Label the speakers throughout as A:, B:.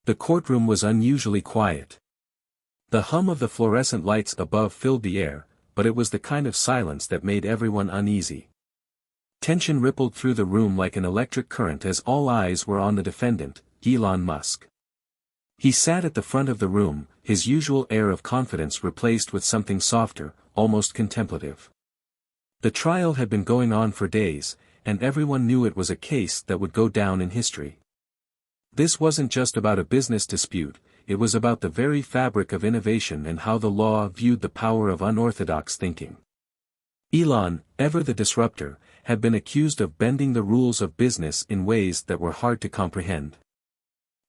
A: The courtroom was unusually quiet. The hum of the fluorescent lights above filled the air, but it was the kind of silence that made everyone uneasy. Tension rippled through the room like an electric current as all eyes were on the defendant, Elon Musk. He sat at the front of the room, his usual air of confidence replaced with something softer, almost contemplative. The trial had been going on for days, and everyone knew it was a case that would go down in history. This wasn't just about a business dispute, it was about the very fabric of innovation and how the law viewed the power of unorthodox thinking. Elon, ever the disruptor, had been accused of bending the rules of business in ways that were hard to comprehend.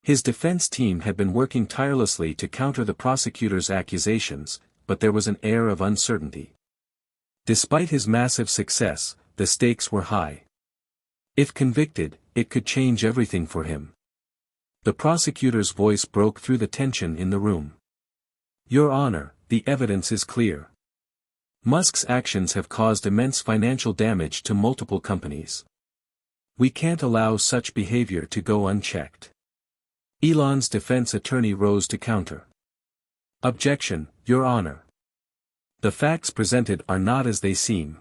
A: His defense team had been working tirelessly to counter the prosecutor's accusations, but there was an air of uncertainty. Despite his massive success, the stakes were high. If convicted, it could change everything for him. The prosecutor's voice broke through the tension in the room. "Your Honor, the evidence is clear. Musk's actions have caused immense financial damage to multiple companies. We can't allow such behavior to go unchecked." Elon's defense attorney rose to counter. "Objection, Your Honor. The facts presented are not as they seem.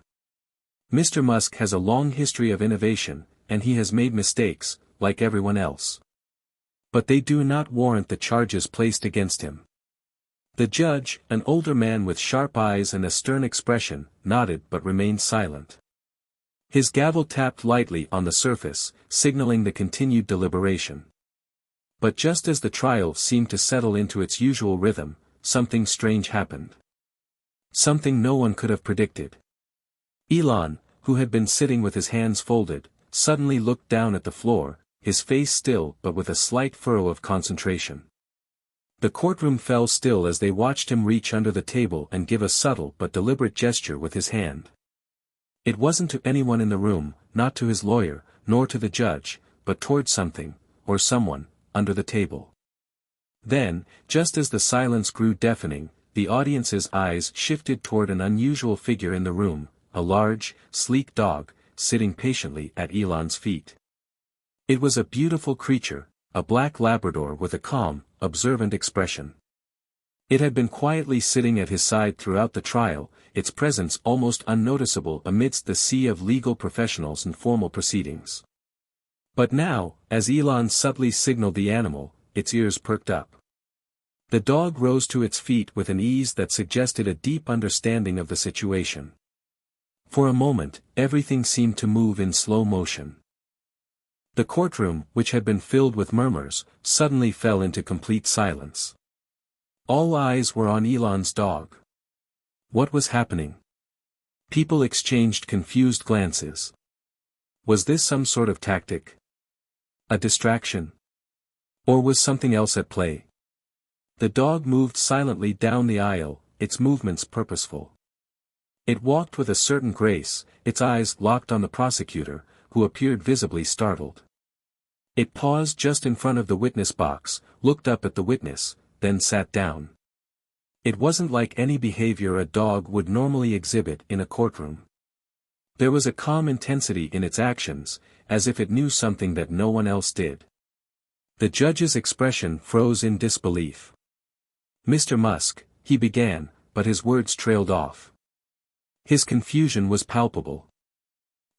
A: Mr. Musk has a long history of innovation, and he has made mistakes, like everyone else. But they do not warrant the charges placed against him." The judge, an older man with sharp eyes and a stern expression, nodded but remained silent. His gavel tapped lightly on the surface, signaling the continued deliberation. But just as the trial seemed to settle into its usual rhythm, something strange happened. Something no one could have predicted. Elon, who had been sitting with his hands folded, suddenly looked down at the floor, his face still but with a slight furrow of concentration. The courtroom fell still as they watched him reach under the table and give a subtle but deliberate gesture with his hand. It wasn't to anyone in the room, not to his lawyer, nor to the judge, but toward something, or someone, under the table. Then, just as the silence grew deafening, the audience's eyes shifted toward an unusual figure in the room, a large, sleek dog, sitting patiently at Elon's feet. It was a beautiful creature, a black Labrador with a calm, observant expression. It had been quietly sitting at his side throughout the trial, its presence almost unnoticeable amidst the sea of legal professionals and formal proceedings. But now, as Elon subtly signaled the animal, its ears perked up. The dog rose to its feet with an ease that suggested a deep understanding of the situation. For a moment, everything seemed to move in slow motion. The courtroom, which had been filled with murmurs, suddenly fell into complete silence. All eyes were on Elon's dog. What was happening? People exchanged confused glances. Was this some sort of tactic? A distraction? Or was something else at play? The dog moved silently down the aisle, its movements purposeful. It walked with a certain grace, its eyes locked on the prosecutor, who appeared visibly startled. It paused just in front of the witness box, looked up at the witness, then sat down. It wasn't like any behavior a dog would normally exhibit in a courtroom. There was a calm intensity in its actions, as if it knew something that no one else did. The judge's expression froze in disbelief. "Mr. Musk," he began, but his words trailed off. His confusion was palpable.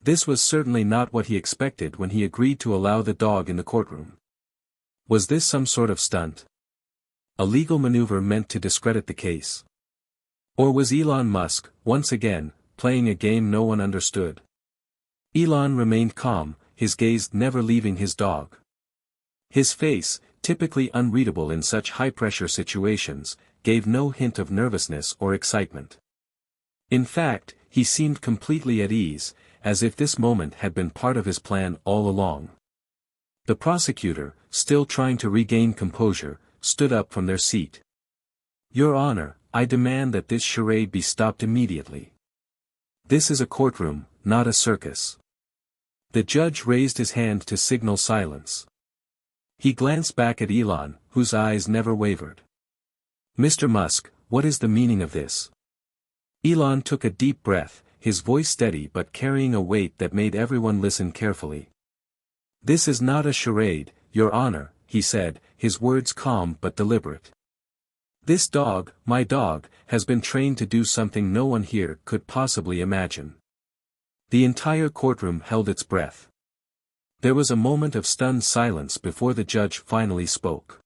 A: This was certainly not what he expected when he agreed to allow the dog in the courtroom. Was this some sort of stunt? A legal maneuver meant to discredit the case? Or was Elon Musk, once again, playing a game no one understood? Elon remained calm, his gaze never leaving his dog. His face, typically unreadable in such high-pressure situations, gave no hint of nervousness or excitement. In fact, he seemed completely at ease, as if this moment had been part of his plan all along. The prosecutor, still trying to regain composure, stood up from their seat. "Your Honor, I demand that this charade be stopped immediately. This is a courtroom, not a circus." The judge raised his hand to signal silence. He glanced back at Elon, whose eyes never wavered. "Mr. Musk, what is the meaning of this?" Elon took a deep breath, his voice steady but carrying a weight that made everyone listen carefully. "This is not a charade, Your Honor," he said, his words calm but deliberate. "This dog, my dog, has been trained to do something no one here could possibly imagine." The entire courtroom held its breath. There was a moment of stunned silence before the judge finally spoke.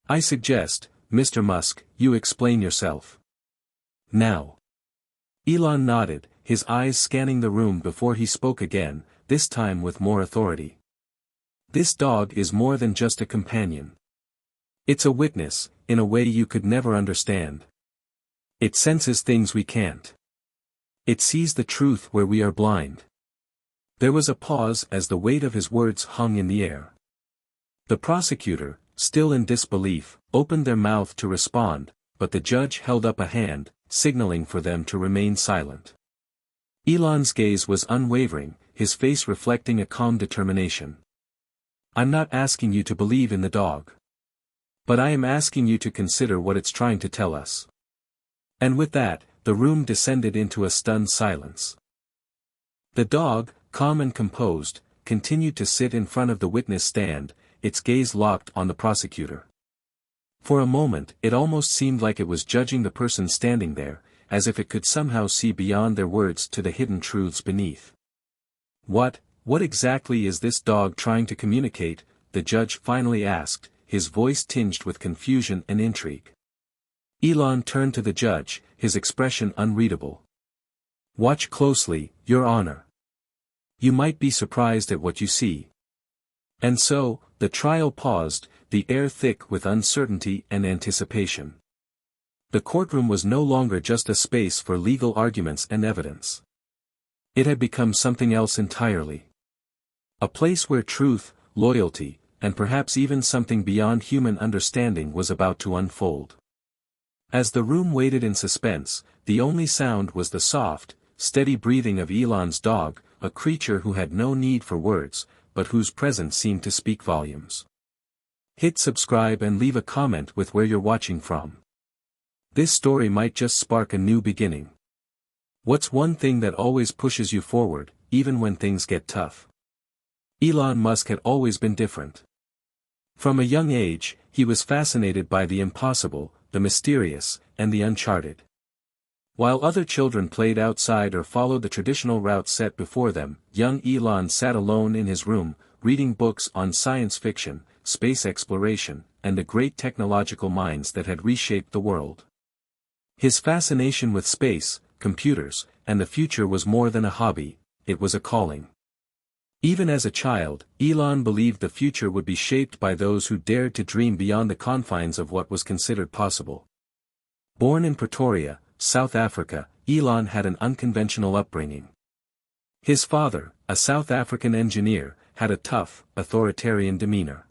A: "I suggest, Mr. Musk, you explain yourself now." Elon nodded, his eyes scanning the room before he spoke again, this time with more authority. "This dog is more than just a companion. It's a witness, in a way you could never understand. It senses things we can't. It sees the truth where we are blind." There was a pause as the weight of his words hung in the air. The prosecutor, still in disbelief, opened their mouth to respond, but the judge held up a hand, signaling for them to remain silent. Elon's gaze was unwavering, his face reflecting a calm determination. "I'm not asking you to believe in the dog. But I am asking you to consider what it's trying to tell us." And with that, the room descended into a stunned silence. The dog, calm and composed, continued to sit in front of the witness stand, its gaze locked on the prosecutor. For a moment it almost seemed like it was judging the person standing there, as if it could somehow see beyond their words to the hidden truths beneath. What exactly is this dog trying to communicate?" the judge finally asked, his voice tinged with confusion and intrigue. Elon turned to the judge, his expression unreadable. "Watch closely, Your Honor. You might be surprised at what you see." And so, the trial paused, the air thick with uncertainty and anticipation. The courtroom was no longer just a space for legal arguments and evidence. It had become something else entirely. A place where truth, loyalty, and perhaps even something beyond human understanding was about to unfold. As the room waited in suspense, the only sound was the soft, steady breathing of Elon's dog, a creature who had no need for words, but whose presence seemed to speak volumes. Hit subscribe and leave a comment with where you're watching from. This story might just spark a new beginning. What's one thing that always pushes you forward, even when things get tough? Elon Musk had always been different. From a young age, he was fascinated by the impossible, the mysterious, and the uncharted. While other children played outside or followed the traditional route set before them, young Elon sat alone in his room, reading books on science fiction, space exploration, and the great technological minds that had reshaped the world. His fascination with space, computers, and the future was more than a hobby, it was a calling. Even as a child, Elon believed the future would be shaped by those who dared to dream beyond the confines of what was considered possible. Born in Pretoria, South Africa, Elon had an unconventional upbringing. His father, a South African engineer, had a tough, authoritarian demeanor.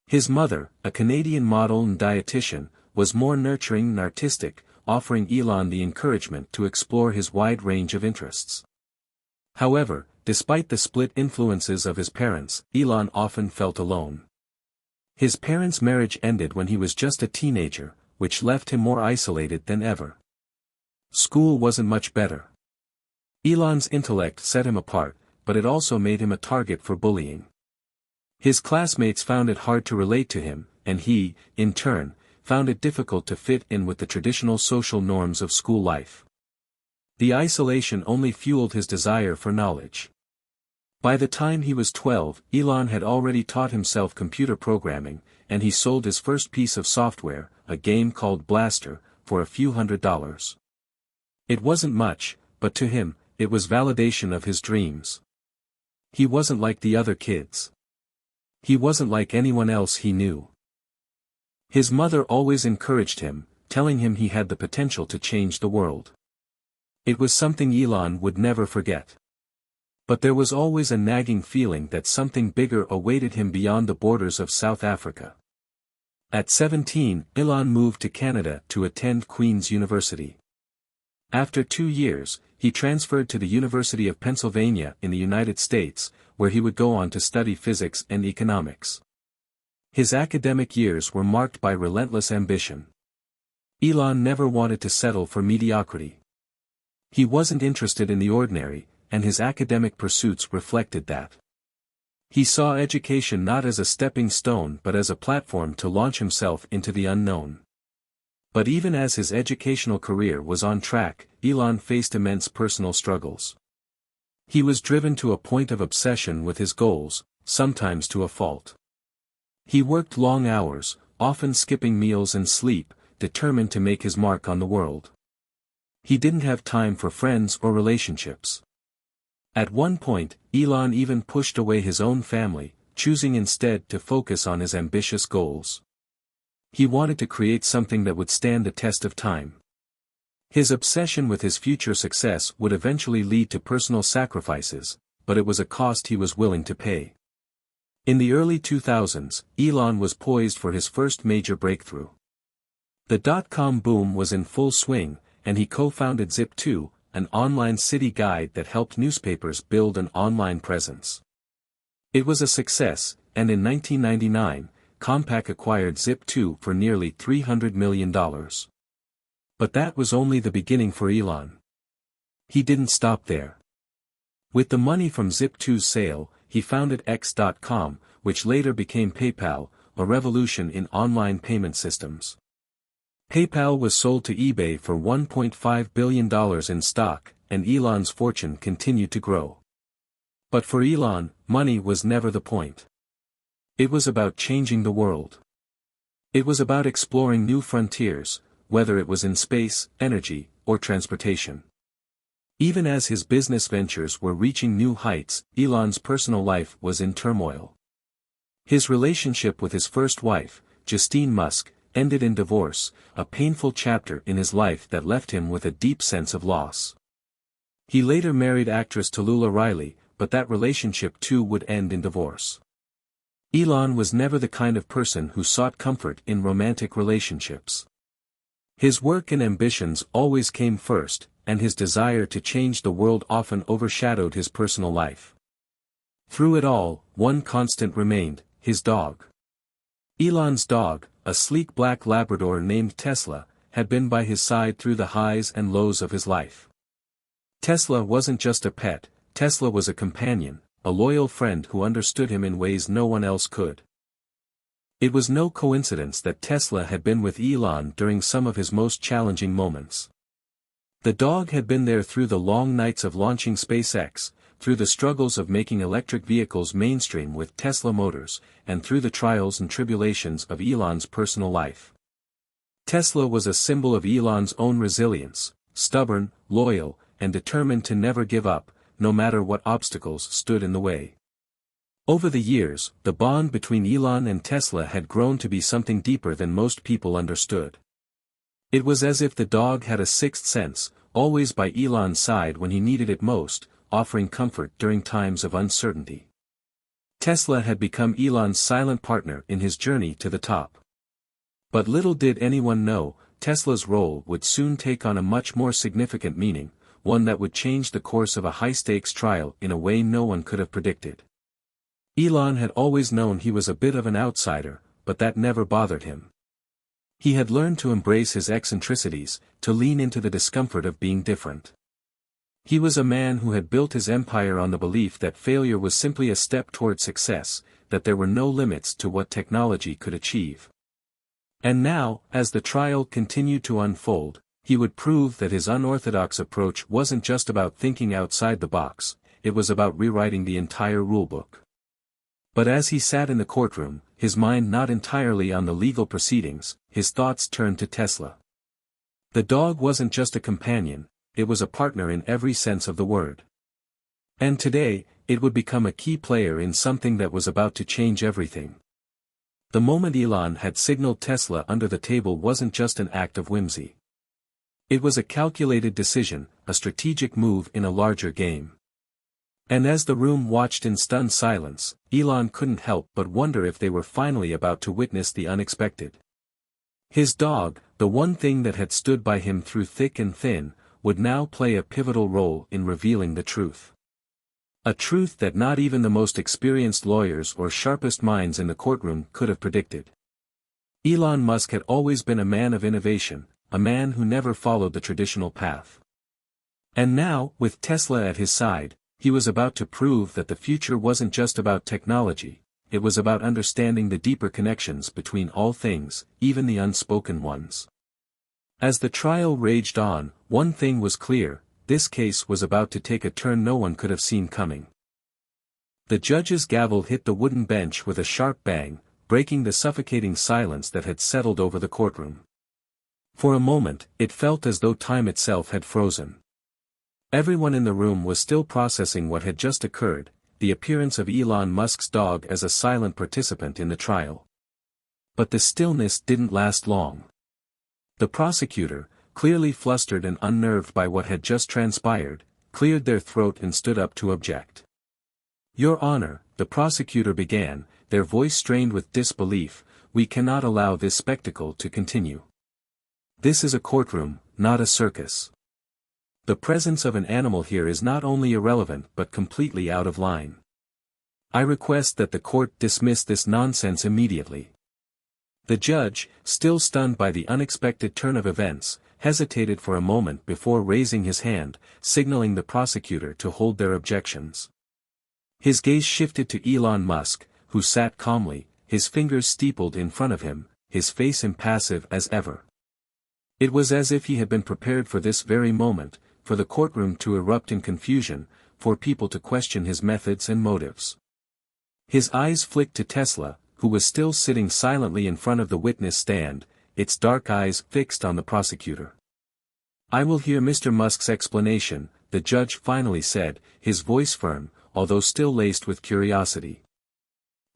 A: His mother, a Canadian model and dietitian, was more nurturing and artistic, offering Elon the encouragement to explore his wide range of interests. However, despite the split influences of his parents, Elon often felt alone. His parents' marriage ended when he was just a teenager, which left him more isolated than ever. School wasn't much better. Elon's intellect set him apart, but it also made him a target for bullying. His classmates found it hard to relate to him, and he, in turn, found it difficult to fit in with the traditional social norms of school life. The isolation only fueled his desire for knowledge. By the time he was 12, Elon had already taught himself computer programming, and he sold his first piece of software, a game called Blaster, for a few $100s. It wasn't much, but to him, it was validation of his dreams. He wasn't like the other kids. He wasn't like anyone else he knew. His mother always encouraged him, telling him he had the potential to change the world. It was something Elon would never forget. But there was always a nagging feeling that something bigger awaited him beyond the borders of South Africa. At 17, Elon moved to Canada to attend Queen's University. After 2 years, he transferred to the University of Pennsylvania in the United States, where he would go on to study physics and economics. His academic years were marked by relentless ambition. Elon never wanted to settle for mediocrity. He wasn't interested in the ordinary, and his academic pursuits reflected that. He saw education not as a stepping stone but as a platform to launch himself into the unknown. But even as his educational career was on track, Elon faced immense personal struggles. He was driven to a point of obsession with his goals, sometimes to a fault. He worked long hours, often skipping meals and sleep, determined to make his mark on the world. He didn't have time for friends or relationships. At one point, Elon even pushed away his own family, choosing instead to focus on his ambitious goals. He wanted to create something that would stand the test of time. His obsession with his future success would eventually lead to personal sacrifices, but it was a cost he was willing to pay. In the early 2000s, Elon was poised for his first major breakthrough. The dot-com boom was in full swing, and he co-founded Zip2, an online city guide that helped newspapers build an online presence. It was a success, and in 1999, Compaq acquired Zip2 for nearly $300 million. But that was only the beginning for Elon. He didn't stop there. With the money from Zip2's sale, he founded X.com, which later became PayPal, a revolution in online payment systems. PayPal was sold to eBay for $1.5 billion in stock, and Elon's fortune continued to grow. But for Elon, money was never the point. It was about changing the world. It was about exploring new frontiers, whether it was in space, energy, or transportation. Even as his business ventures were reaching new heights, Elon's personal life was in turmoil. His relationship with his first wife, Justine Musk, ended in divorce, a painful chapter in his life that left him with a deep sense of loss. He later married actress Tallulah Riley, but that relationship too would end in divorce. Elon was never the kind of person who sought comfort in romantic relationships. His work and ambitions always came first, and his desire to change the world often overshadowed his personal life. Through it all, one constant remained: his dog. Elon's dog, a sleek black Labrador named Tesla, had been by his side through the highs and lows of his life. Tesla wasn't just a pet, Tesla was a companion, a loyal friend who understood him in ways no one else could. It was no coincidence that Tesla had been with Elon during some of his most challenging moments. The dog had been there through the long nights of launching SpaceX, through the struggles of making electric vehicles mainstream with Tesla Motors, and through the trials and tribulations of Elon's personal life. Tesla was a symbol of Elon's own resilience, stubborn, loyal, and determined to never give up, no matter what obstacles stood in the way. Over the years, the bond between Elon and Tesla had grown to be something deeper than most people understood. It was as if the dog had a sixth sense, always by Elon's side when he needed it most, offering comfort during times of uncertainty. Tesla had become Elon's silent partner in his journey to the top. But little did anyone know, Tesla's role would soon take on a much more significant meaning, one that would change the course of a high-stakes trial in a way no one could have predicted. Elon had always known he was a bit of an outsider, but that never bothered him. He had learned to embrace his eccentricities, to lean into the discomfort of being different. He was a man who had built his empire on the belief that failure was simply a step toward success, that there were no limits to what technology could achieve. And now, as the trial continued to unfold, he would prove that his unorthodox approach wasn't just about thinking outside the box, it was about rewriting the entire rulebook. But as he sat in the courtroom, his mind not entirely on the legal proceedings, his thoughts turned to Tesla. The dog wasn't just a companion, it was a partner in every sense of the word. And today, it would become a key player in something that was about to change everything. The moment Elon had signaled Tesla under the table wasn't just an act of whimsy. It was a calculated decision, a strategic move in a larger game. And as the room watched in stunned silence, Elon couldn't help but wonder if they were finally about to witness the unexpected. His dog, the one thing that had stood by him through thick and thin, would now play a pivotal role in revealing the truth. A truth that not even the most experienced lawyers or sharpest minds in the courtroom could have predicted. Elon Musk had always been a man of innovation, a man who never followed the traditional path. And now, with Tesla at his side, He was about to prove that the future wasn't just about technology, it was about understanding the deeper connections between all things, even the unspoken ones. As the trial raged on, one thing was clear: this case was about to take a turn no one could have seen coming. The judge's gavel hit the wooden bench with a sharp bang, breaking the suffocating silence that had settled over the courtroom. For a moment, it felt as though time itself had frozen. Everyone in the room was still processing what had just occurred, the appearance of Elon Musk's dog as a silent participant in the trial. But the stillness didn't last long. The prosecutor, clearly flustered and unnerved by what had just transpired, cleared their throat and stood up to object. "Your Honor," the prosecutor began, their voice strained with disbelief, "we cannot allow this spectacle to continue. This is a courtroom, not a circus. The presence of an animal here is not only irrelevant but completely out of line. I request that the court dismiss this nonsense immediately." The judge, still stunned by the unexpected turn of events, hesitated for a moment before raising his hand, signaling the prosecutor to hold their objections. His gaze shifted to Elon Musk, who sat calmly, his fingers steepled in front of him, his face impassive as ever. It was as if he had been prepared for this very moment, for the courtroom to erupt in confusion, for people to question his methods and motives. His eyes flicked to Tesla, who was still sitting silently in front of the witness stand, its dark eyes fixed on the prosecutor. "I will hear Mr. Musk's explanation," the judge finally said, his voice firm, although still laced with curiosity.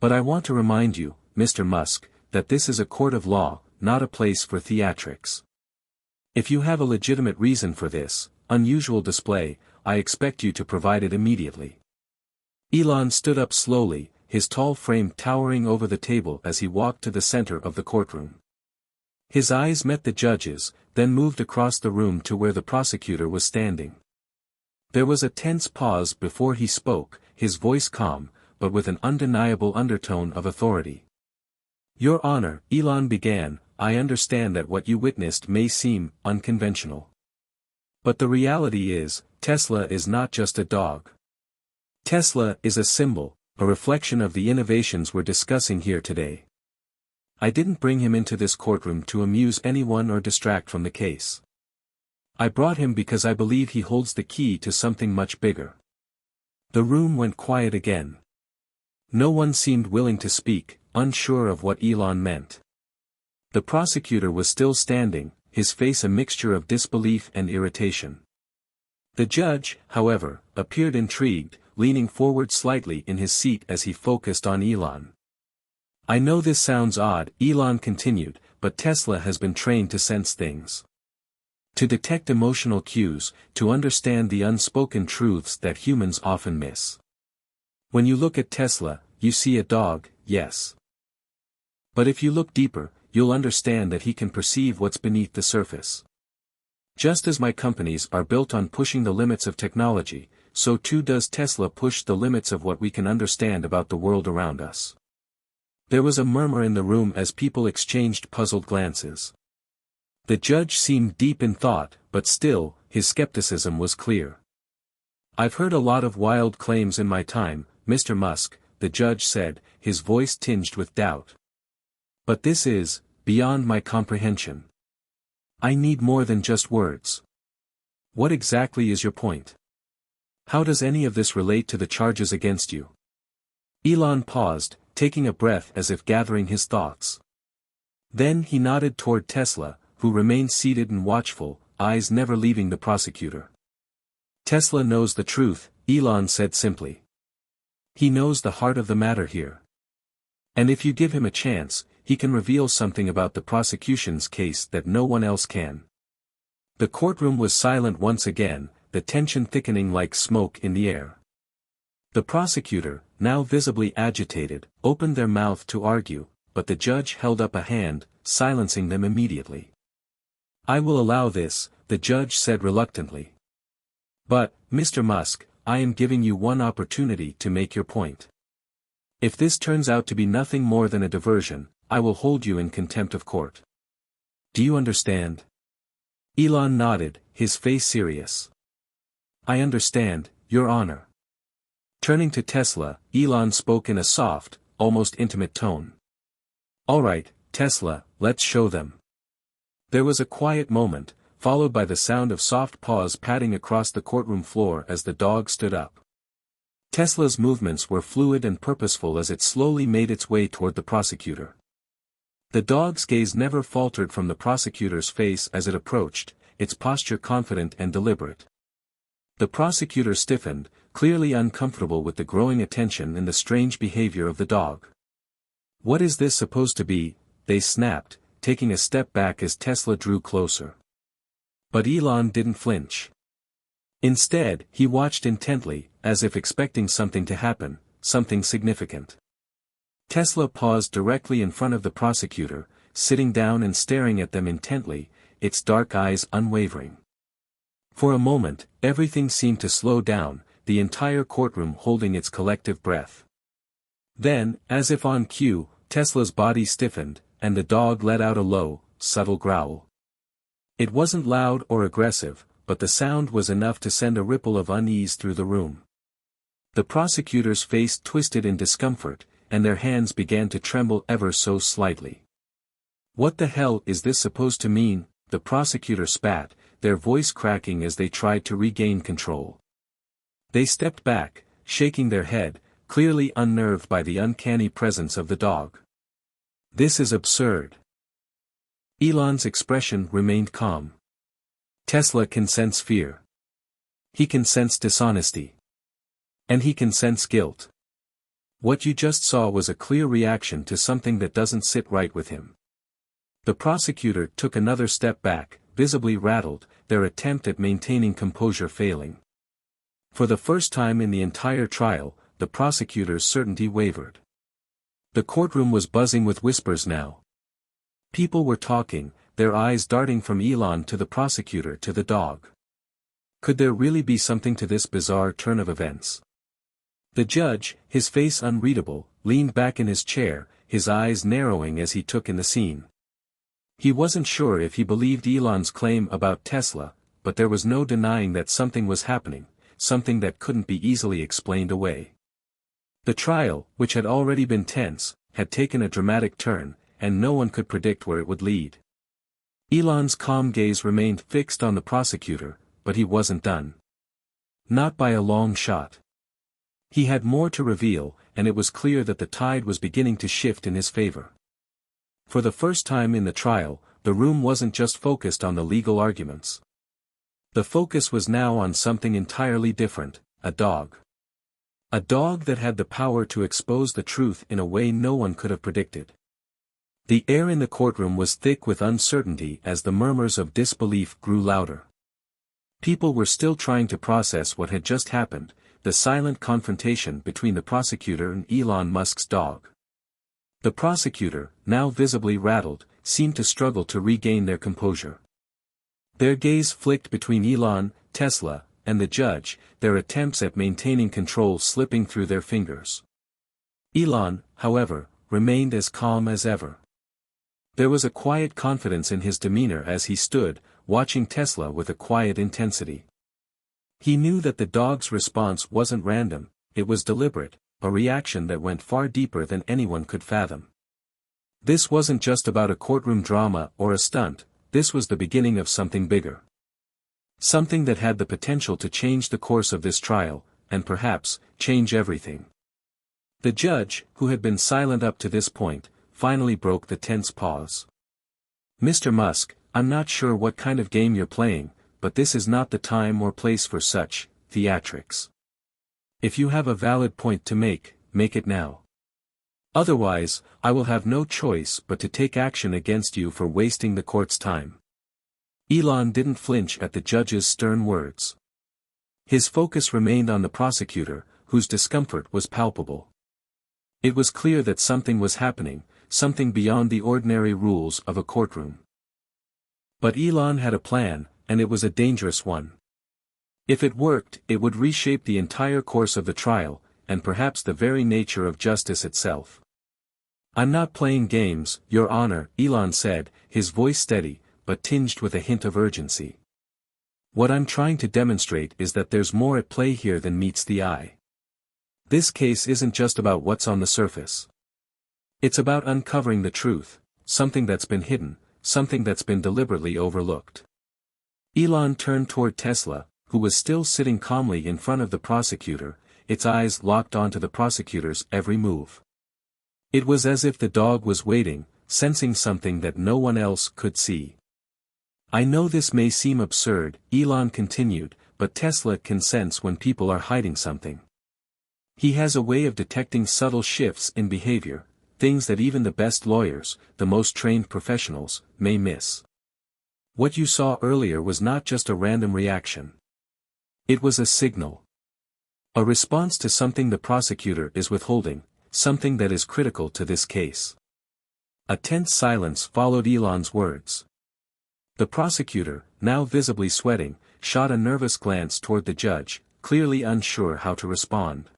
A: "But I want to remind you, Mr. Musk, that this is a court of law, not a place for theatrics. If you have a legitimate reason for this unusual display, I expect you to provide it immediately." Elon stood up slowly, his tall frame towering over the table as he walked to the center of the courtroom. His eyes met the judge's, then moved across the room to where the prosecutor was standing. There was a tense pause before he spoke, his voice calm, but with an undeniable undertone of authority. "Your Honor," Elon began, "I understand that what you witnessed may seem unconventional. But the reality is, Tesla is not just a dog. Tesla is a symbol, a reflection of the innovations we're discussing here today. I didn't bring him into this courtroom to amuse anyone or distract from the case. I brought him because I believe he holds the key to something much bigger." The room went quiet again. No one seemed willing to speak, unsure of what Elon meant. The prosecutor was still standing, his face a mixture of disbelief and irritation. The judge, however, appeared intrigued, leaning forward slightly in his seat as he focused on Elon. "I know this sounds odd," Elon continued, "but Tesla has been trained to sense things. To detect emotional cues, to understand the unspoken truths that humans often miss. When you look at Tesla, you see a dog, yes. But if you look deeper, you'll understand that he can perceive what's beneath the surface. Just as my companies are built on pushing the limits of technology, so too does Tesla push the limits of what we can understand about the world around us." There was a murmur in the room as people exchanged puzzled glances. The judge seemed deep in thought, but still, his skepticism was clear. "I've heard a lot of wild claims in my time, Mr. Musk," the judge said, his voice tinged with doubt. "But this is beyond my comprehension. I need more than just words. What exactly is your point? How does any of this relate to the charges against you?" Elon paused, taking a breath as if gathering his thoughts. Then he nodded toward Tesla, who remained seated and watchful, eyes never leaving the prosecutor. "Tesla knows the truth," Elon said simply. "He knows the heart of the matter here. And if you give him a chance, he can reveal something about the prosecution's case that no one else can." The courtroom was silent once again, the tension thickening like smoke in the air. The prosecutor, now visibly agitated, opened their mouth to argue, but the judge held up a hand, silencing them immediately. "I will allow this," the judge said reluctantly. "But, Mr. Musk, I am giving you one opportunity to make your point. If this turns out to be nothing more than a diversion, I will hold you in contempt of court. Do you understand?" Elon nodded, his face serious. "I understand, Your Honor." Turning to Tesla, Elon spoke in a soft, almost intimate tone. "All right, Tesla, let's show them." There was a quiet moment, followed by the sound of soft paws padding across the courtroom floor as the dog stood up. Tesla's movements were fluid and purposeful as it slowly made its way toward the prosecutor. The dog's gaze never faltered from the prosecutor's face as it approached, its posture confident and deliberate. The prosecutor stiffened, clearly uncomfortable with the growing attention and the strange behavior of the dog. "What is this supposed to be?" they snapped, taking a step back as Tesla drew closer. But Elon didn't flinch. Instead, he watched intently, as if expecting something to happen, something significant. Tesla paused directly in front of the prosecutor, sitting down and staring at them intently, its dark eyes unwavering. For a moment, everything seemed to slow down, the entire courtroom holding its collective breath. Then, as if on cue, Tesla's body stiffened, and the dog let out a low, subtle growl. It wasn't loud or aggressive, but the sound was enough to send a ripple of unease through the room. The prosecutor's face twisted in discomfort, and their hands began to tremble ever so slightly. "What the hell is this supposed to mean?" the prosecutor spat, their voice cracking as they tried to regain control. They stepped back, shaking their head, clearly unnerved by the uncanny presence of the dog. "This is absurd." Elon's expression remained calm. "Tesla can sense fear. He can sense dishonesty. And he can sense guilt. What you just saw was a clear reaction to something that doesn't sit right with him." The prosecutor took another step back, visibly rattled, their attempt at maintaining composure failing. For the first time in the entire trial, the prosecutor's certainty wavered. The courtroom was buzzing with whispers now. People were talking, their eyes darting from Elon to the prosecutor to the dog. Could there really be something to this bizarre turn of events? The judge, his face unreadable, leaned back in his chair, his eyes narrowing as he took in the scene. He wasn't sure if he believed Elon's claim about Tesla, but there was no denying that something was happening, something that couldn't be easily explained away. The trial, which had already been tense, had taken a dramatic turn, and no one could predict where it would lead. Elon's calm gaze remained fixed on the prosecutor, but he wasn't done. Not by a long shot. He had more to reveal, and it was clear that the tide was beginning to shift in his favor. For the first time in the trial, the room wasn't just focused on the legal arguments. The focus was now on something entirely different, a dog. A dog that had the power to expose the truth in a way no one could have predicted. The air in the courtroom was thick with uncertainty as the murmurs of disbelief grew louder. People were still trying to process what had just happened, the silent confrontation between the prosecutor and Elon Musk's dog. The prosecutor, now visibly rattled, seemed to struggle to regain their composure. Their gaze flicked between Elon, Tesla, and the judge, their attempts at maintaining control slipping through their fingers. Elon, however, remained as calm as ever. There was a quiet confidence in his demeanor as he stood, watching Tesla with a quiet intensity. He knew that the dog's response wasn't random, it was deliberate, a reaction that went far deeper than anyone could fathom. This wasn't just about a courtroom drama or a stunt, this was the beginning of something bigger. Something that had the potential to change the course of this trial, and perhaps, change everything. The judge, who had been silent up to this point, finally broke the tense pause. "Mr. Musk, I'm not sure what kind of game you're playing, but this is not the time or place for such theatrics. If you have a valid point to make it now. Otherwise, I will have no choice but to take action against you for wasting the court's time." Elon didn't flinch at the judge's stern words. His focus remained on the prosecutor, whose discomfort was palpable. It was clear that something was happening, something beyond the ordinary rules of a courtroom. But Elon had a plan, and it was a dangerous one. If it worked, it would reshape the entire course of the trial, and perhaps the very nature of justice itself. "I'm not playing games, Your Honor," Elon said, his voice steady, but tinged with a hint of urgency. "What I'm trying to demonstrate is that there's more at play here than meets the eye. This case isn't just about what's on the surface. It's about uncovering the truth, something that's been hidden, something that's been deliberately overlooked. Elon turned toward Tesla, who was still sitting calmly in front of the prosecutor, its eyes locked onto the prosecutor's every move. It was as if the dog was waiting, sensing something that no one else could see. I know this may seem absurd, Elon continued, but Tesla can sense when people are hiding something. He has a way of detecting subtle shifts in behavior, things that even the best lawyers, the most trained professionals, may miss. What you saw earlier was not just a random reaction. It was a signal. A response to something the prosecutor is withholding, something that is critical to this case. A tense silence followed Elon's words. The prosecutor, now visibly sweating, shot a nervous glance toward the judge, clearly unsure how to respond.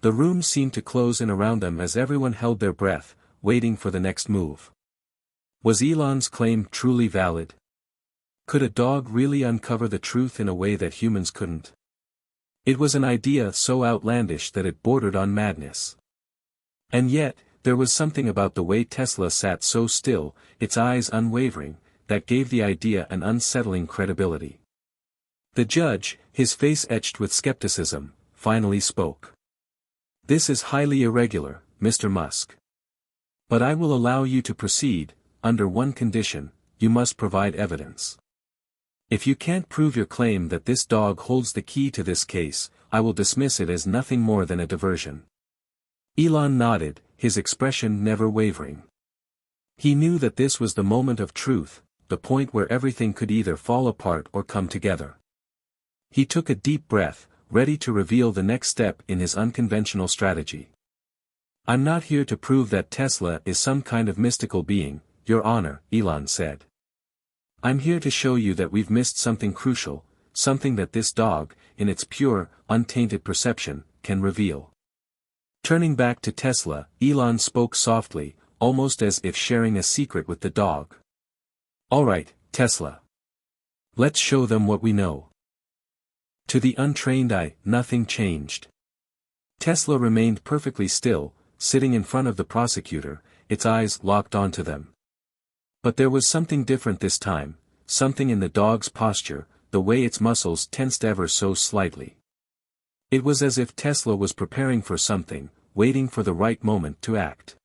A: The room seemed to close in around them as everyone held their breath, waiting for the next move. Was Elon's claim truly valid? Could a dog really uncover the truth in a way that humans couldn't? It was an idea so outlandish that it bordered on madness. And yet, there was something about the way Tesla sat so still, its eyes unwavering, that gave the idea an unsettling credibility. The judge, his face etched with skepticism, finally spoke. "This is highly irregular, Mr. Musk. But I will allow you to proceed, under one condition: you must provide evidence. If you can't prove your claim that this dog holds the key to this case, I will dismiss it as nothing more than a diversion." Elon nodded, his expression never wavering. He knew that this was the moment of truth, the point where everything could either fall apart or come together. He took a deep breath, ready to reveal the next step in his unconventional strategy. "I'm not here to prove that Tesla is some kind of mystical being, Your Honor," Elon said. "I'm here to show you that we've missed something crucial, something that this dog, in its pure, untainted perception, can reveal." Turning back to Tesla, Elon spoke softly, almost as if sharing a secret with the dog. "All right, Tesla. Let's show them what we know." To the untrained eye, nothing changed. Tesla remained perfectly still, sitting in front of the prosecutor, its eyes locked onto them. But there was something different this time, something in the dog's posture, the way its muscles tensed ever so slightly. It was as if Tesla was preparing for something, waiting for the right moment to act.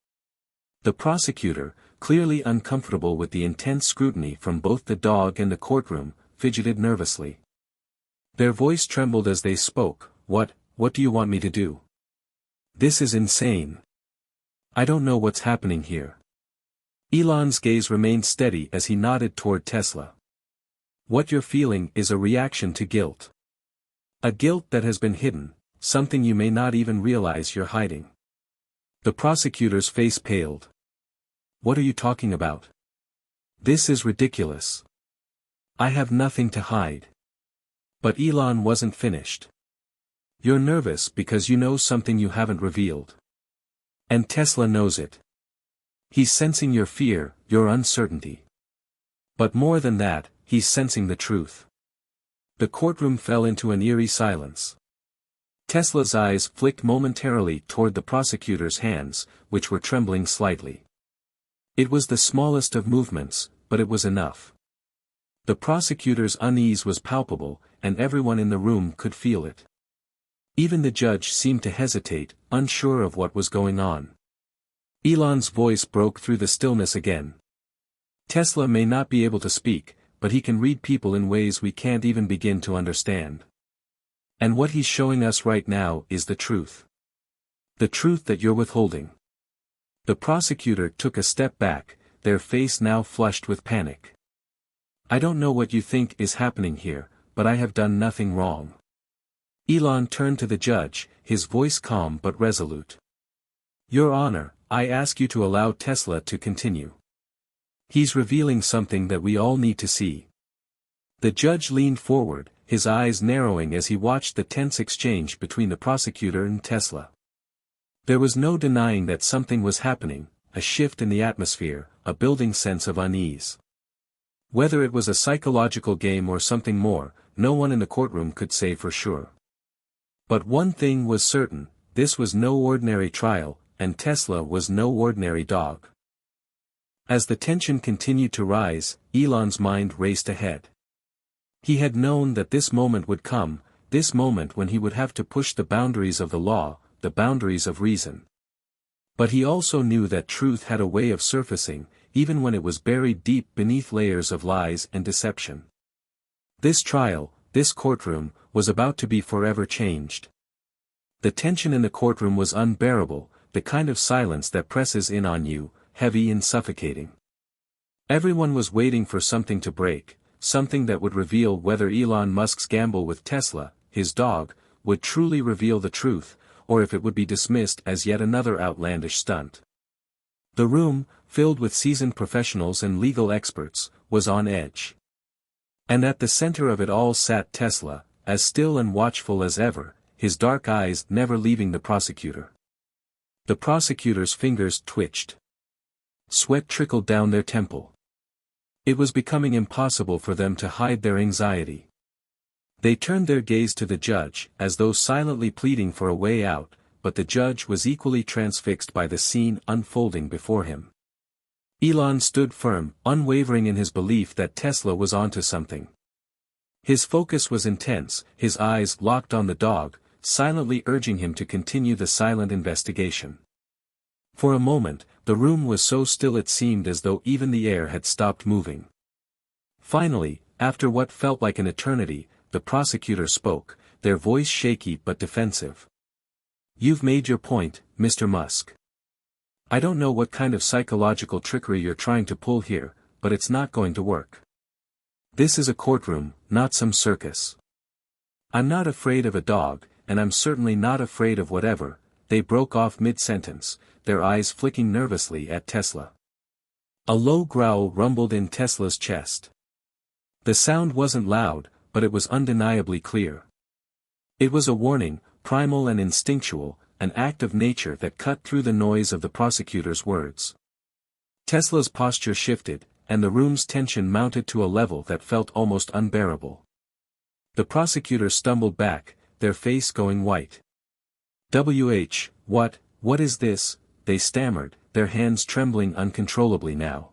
A: The prosecutor, clearly uncomfortable with the intense scrutiny from both the dog and the courtroom, fidgeted nervously. Their voice trembled as they spoke. What do you want me to do? This is insane. I don't know what's happening here." Elon's gaze remained steady as he nodded toward Tesla. "What you're feeling is a reaction to guilt. A guilt that has been hidden, something you may not even realize you're hiding." The prosecutor's face paled. "What are you talking about? This is ridiculous. I have nothing to hide." But Elon wasn't finished. "You're nervous because you know something you haven't revealed. And Tesla knows it. He's sensing your fear, your uncertainty. But more than that, he's sensing the truth." The courtroom fell into an eerie silence. Tesla's eyes flicked momentarily toward the prosecutor's hands, which were trembling slightly. It was the smallest of movements, but it was enough. The prosecutor's unease was palpable, and everyone in the room could feel it. Even the judge seemed to hesitate, unsure of what was going on. Elon's voice broke through the stillness again. "Tesla may not be able to speak, but he can read people in ways we can't even begin to understand. And what he's showing us right now is the truth. The truth that you're withholding." The prosecutor took a step back, their face now flushed with panic. "I don't know what you think is happening here, but I have done nothing wrong." Elon turned to the judge, his voice calm but resolute. "Your Honor, I ask you to allow Tesla to continue. He's revealing something that we all need to see." The judge leaned forward, his eyes narrowing as he watched the tense exchange between the prosecutor and Tesla. There was no denying that something was happening, a shift in the atmosphere, a building sense of unease. Whether it was a psychological game or something more, no one in the courtroom could say for sure. But one thing was certain, this was no ordinary trial, and Tesla was no ordinary dog. As the tension continued to rise, Elon's mind raced ahead. He had known that this moment would come, this moment when he would have to push the boundaries of the law, the boundaries of reason. But he also knew that truth had a way of surfacing, even when it was buried deep beneath layers of lies and deception. This trial, this courtroom, was about to be forever changed. The tension in the courtroom was unbearable, the kind of silence that presses in on you, heavy and suffocating. Everyone was waiting for something to break, something that would reveal whether Elon Musk's gamble with Tesla, his dog, would truly reveal the truth, or if it would be dismissed as yet another outlandish stunt. The room, filled with seasoned professionals and legal experts, was on edge. And at the center of it all sat Tesla, as still and watchful as ever, his dark eyes never leaving the prosecutor. The prosecutor's fingers twitched. Sweat trickled down their temple. It was becoming impossible for them to hide their anxiety. They turned their gaze to the judge, as though silently pleading for a way out, but the judge was equally transfixed by the scene unfolding before him. Elon stood firm, unwavering in his belief that Tesla was onto something. His focus was intense, his eyes locked on the dog, silently urging him to continue the silent investigation. For a moment, the room was so still it seemed as though even the air had stopped moving. Finally, after what felt like an eternity, the prosecutor spoke, their voice shaky but defensive. "You've made your point, Mr. Musk. I don't know what kind of psychological trickery you're trying to pull here, but it's not going to work. This is a courtroom, not some circus. I'm not afraid of a dog, and I'm certainly not afraid of whatever." They broke off mid-sentence, their eyes flicking nervously at Tesla. A low growl rumbled in Tesla's chest. The sound wasn't loud, but it was undeniably clear. It was a warning, primal and instinctual, an act of nature that cut through the noise of the prosecutor's words. Tesla's posture shifted, and the room's tension mounted to a level that felt almost unbearable. The prosecutor stumbled back, their face going white. What is this?" they stammered, their hands trembling uncontrollably now.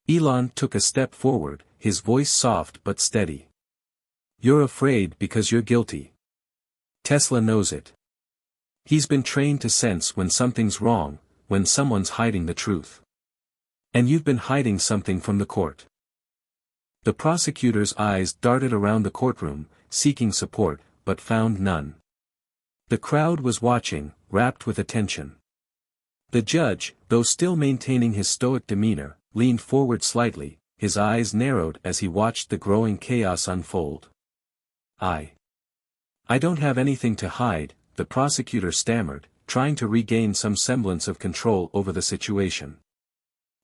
A: Elon took a step forward, his voice soft but steady. "You're afraid because you're guilty. Tesla knows it. He's been trained to sense when something's wrong, when someone's hiding the truth. And you've been hiding something from the court." The prosecutor's eyes darted around the courtroom, seeking support, but found none. The crowd was watching, rapt with attention. The judge, though still maintaining his stoic demeanor, leaned forward slightly, his eyes narrowed as he watched the growing chaos unfold. I don't have anything to hide," the prosecutor stammered, trying to regain some semblance of control over the situation.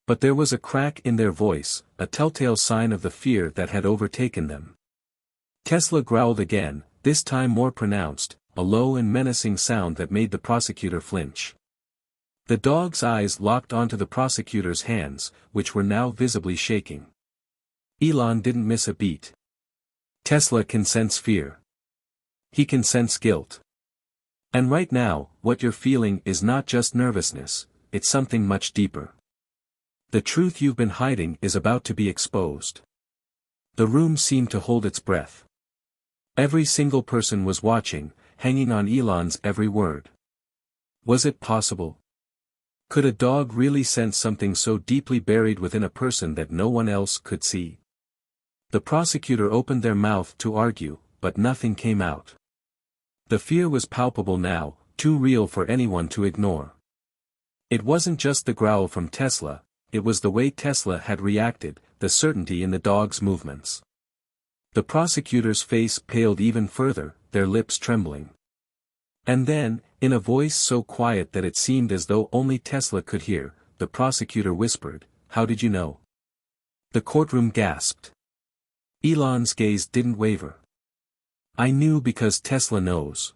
A: But there was a crack in their voice, a telltale sign of the fear that had overtaken them. Tesla growled again, this time more pronounced, a low and menacing sound that made the prosecutor flinch. The dog's eyes locked onto the prosecutor's hands, which were now visibly shaking. Elon didn't miss a beat. Tesla can sense fear. He can sense guilt. And right now, what you're feeling is not just nervousness, it's something much deeper. The truth you've been hiding is about to be exposed. The room seemed to hold its breath. Every single person was watching, hanging on Elon's every word. Was it possible? Could a dog really sense something so deeply buried within a person that no one else could see? The prosecutor opened their mouth to argue, but nothing came out. The fear was palpable now, too real for anyone to ignore. It wasn't just the growl from Tesla, it was the way Tesla had reacted, the certainty in the dog's movements. The prosecutor's face paled even further, their lips trembling. And then, in a voice so quiet that it seemed as though only Tesla could hear, the prosecutor whispered, "How did you know?" The courtroom gasped. Elon's gaze didn't waver. "I knew because Tesla knows.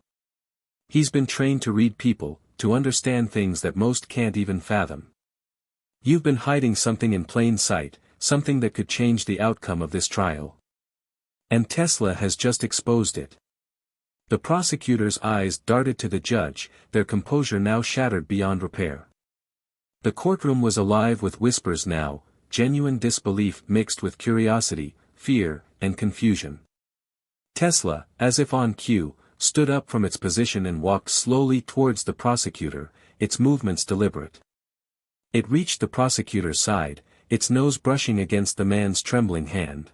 A: He's been trained to read people, to understand things that most can't even fathom. You've been hiding something in plain sight, something that could change the outcome of this trial. And Tesla has just exposed it. The prosecutor's eyes darted to the judge, their composure now shattered beyond repair. The courtroom was alive with whispers now, genuine disbelief mixed with curiosity, fear, and confusion. Tesla, as if on cue, stood up from its position and walked slowly towards the prosecutor, its movements deliberate. It reached the prosecutor's side, its nose brushing against the man's trembling hand.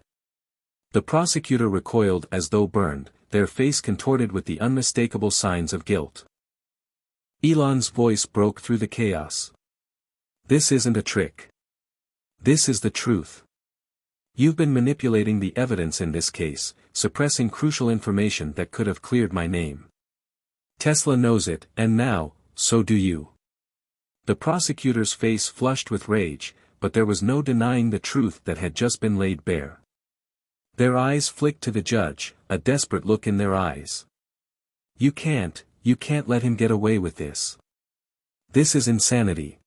A: The prosecutor recoiled as though burned, their face contorted with the unmistakable signs of guilt. Elon's voice broke through the chaos. "This isn't a trick. This is the truth. You've been manipulating the evidence in this case, suppressing crucial information that could have cleared my name. Tesla knows it, and now, so do you." The prosecutor's face flushed with rage, but there was no denying the truth that had just been laid bare. Their eyes flicked to the judge, a desperate look in their eyes. You can't let him get away with this. This is insanity.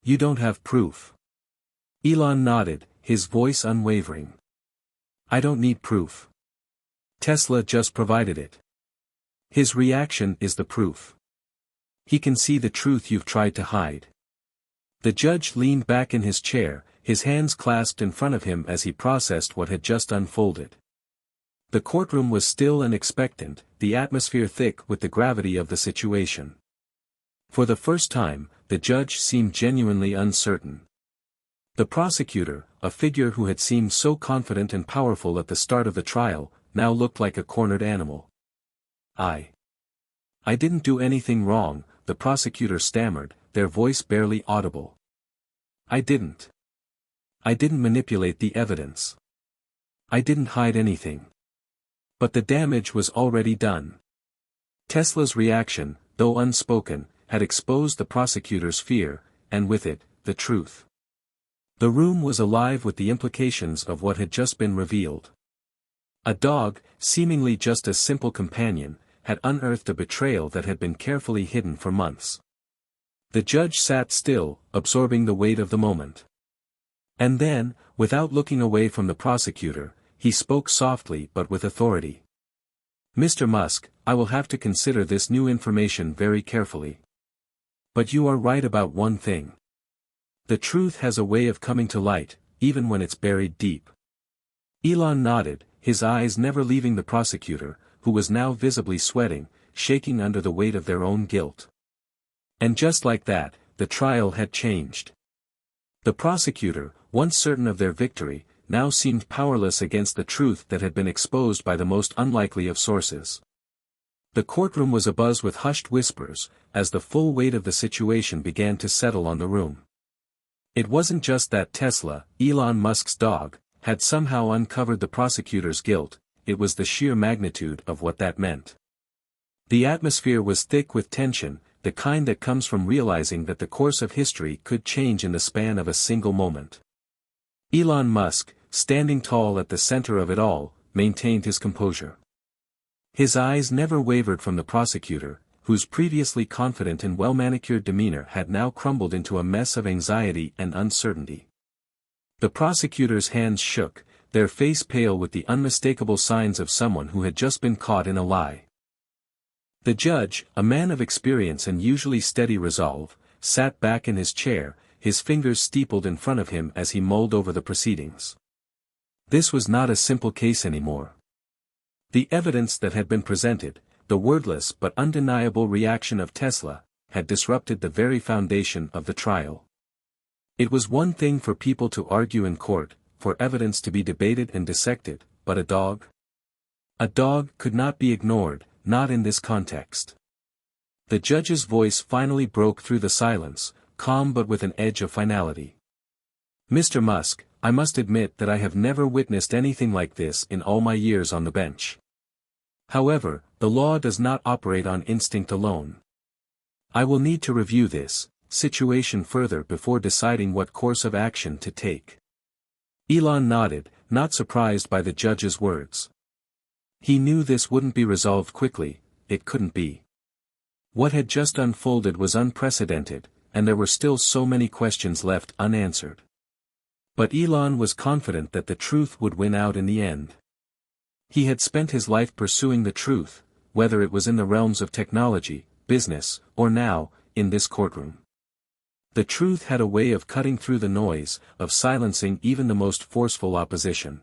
A: You don't have proof." Elon nodded, his voice unwavering. "I don't need proof. Tesla just provided it. His reaction is the proof. He can see the truth you've tried to hide." The judge leaned back in his chair, his hands clasped in front of him as he processed what had just unfolded. The courtroom was still and expectant, the atmosphere thick with the gravity of the situation. For the first time, the judge seemed genuinely uncertain. The prosecutor, a figure who had seemed so confident and powerful at the start of the trial, now looked like a cornered animal. I didn't do anything wrong," the prosecutor stammered, their voice barely audible. I didn't manipulate the evidence. I didn't hide anything. But the damage was already done." Tesla's reaction, though unspoken, had exposed the prosecutor's fear, and with it, the truth. The room was alive with the implications of what had just been revealed. A dog, seemingly just a simple companion, had unearthed a betrayal that had been carefully hidden for months. The judge sat still, absorbing the weight of the moment. And then, without looking away from the prosecutor, he spoke softly but with authority. "Mr. Musk, I will have to consider this new information very carefully. But you are right about one thing. The truth has a way of coming to light, even when it's buried deep." Elon nodded, his eyes never leaving the prosecutor, who was now visibly sweating, shaking under the weight of their own guilt. And just like that, the trial had changed. The prosecutor, once certain of their victory, now seemed powerless against the truth that had been exposed by the most unlikely of sources. The courtroom was abuzz with hushed whispers, as the full weight of the situation began to settle on the room. It wasn't just that Tesla, Elon Musk's dog, had somehow uncovered the prosecutor's guilt, it was the sheer magnitude of what that meant. The atmosphere was thick with tension, the kind that comes from realizing that the course of history could change in the span of a single moment. Elon Musk, standing tall at the center of it all, maintained his composure. His eyes never wavered from the prosecutor, whose previously confident and well-manicured demeanor had now crumbled into a mess of anxiety and uncertainty. The prosecutor's hands shook, their face pale with the unmistakable signs of someone who had just been caught in a lie. The judge, a man of experience and usually steady resolve, sat back in his chair, his fingers steepled in front of him as he mulled over the proceedings. This was not a simple case anymore. The evidence that had been presented, the wordless but undeniable reaction of Tesla, had disrupted the very foundation of the trial. It was one thing for people to argue in court, for evidence to be debated and dissected, but a dog? A dog could not be ignored, not in this context. The judge's voice finally broke through the silence, calm but with an edge of finality. "Mr. Musk, I must admit that I have never witnessed anything like this in all my years on the bench. However, the law does not operate on instinct alone. I will need to review this situation further before deciding what course of action to take." Elon nodded, not surprised by the judge's words. He knew this wouldn't be resolved quickly, it couldn't be. What had just unfolded was unprecedented, and there were still so many questions left unanswered. But Elon was confident that the truth would win out in the end. He had spent his life pursuing the truth, whether it was in the realms of technology, business, or now, in this courtroom. The truth had a way of cutting through the noise, of silencing even the most forceful opposition.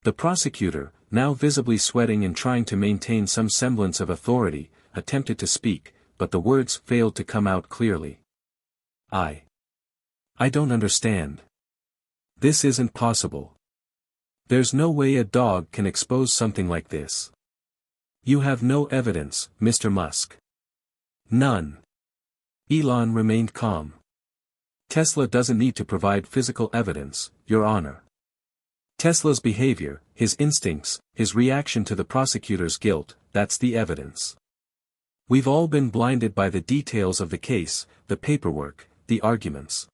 A: The prosecutor, now visibly sweating and trying to maintain some semblance of authority, attempted to speak, but the words failed to come out clearly. I don't understand. This isn't possible. There's no way a dog can expose something like this. You have no evidence, Mr. Musk. None. Elon remained calm. Tesla doesn't need to provide physical evidence, Your Honor. Tesla's behavior, his instincts, his reaction to the prosecutor's guilt, that's the evidence. We've all been blinded by the details of the case, the paperwork, the arguments.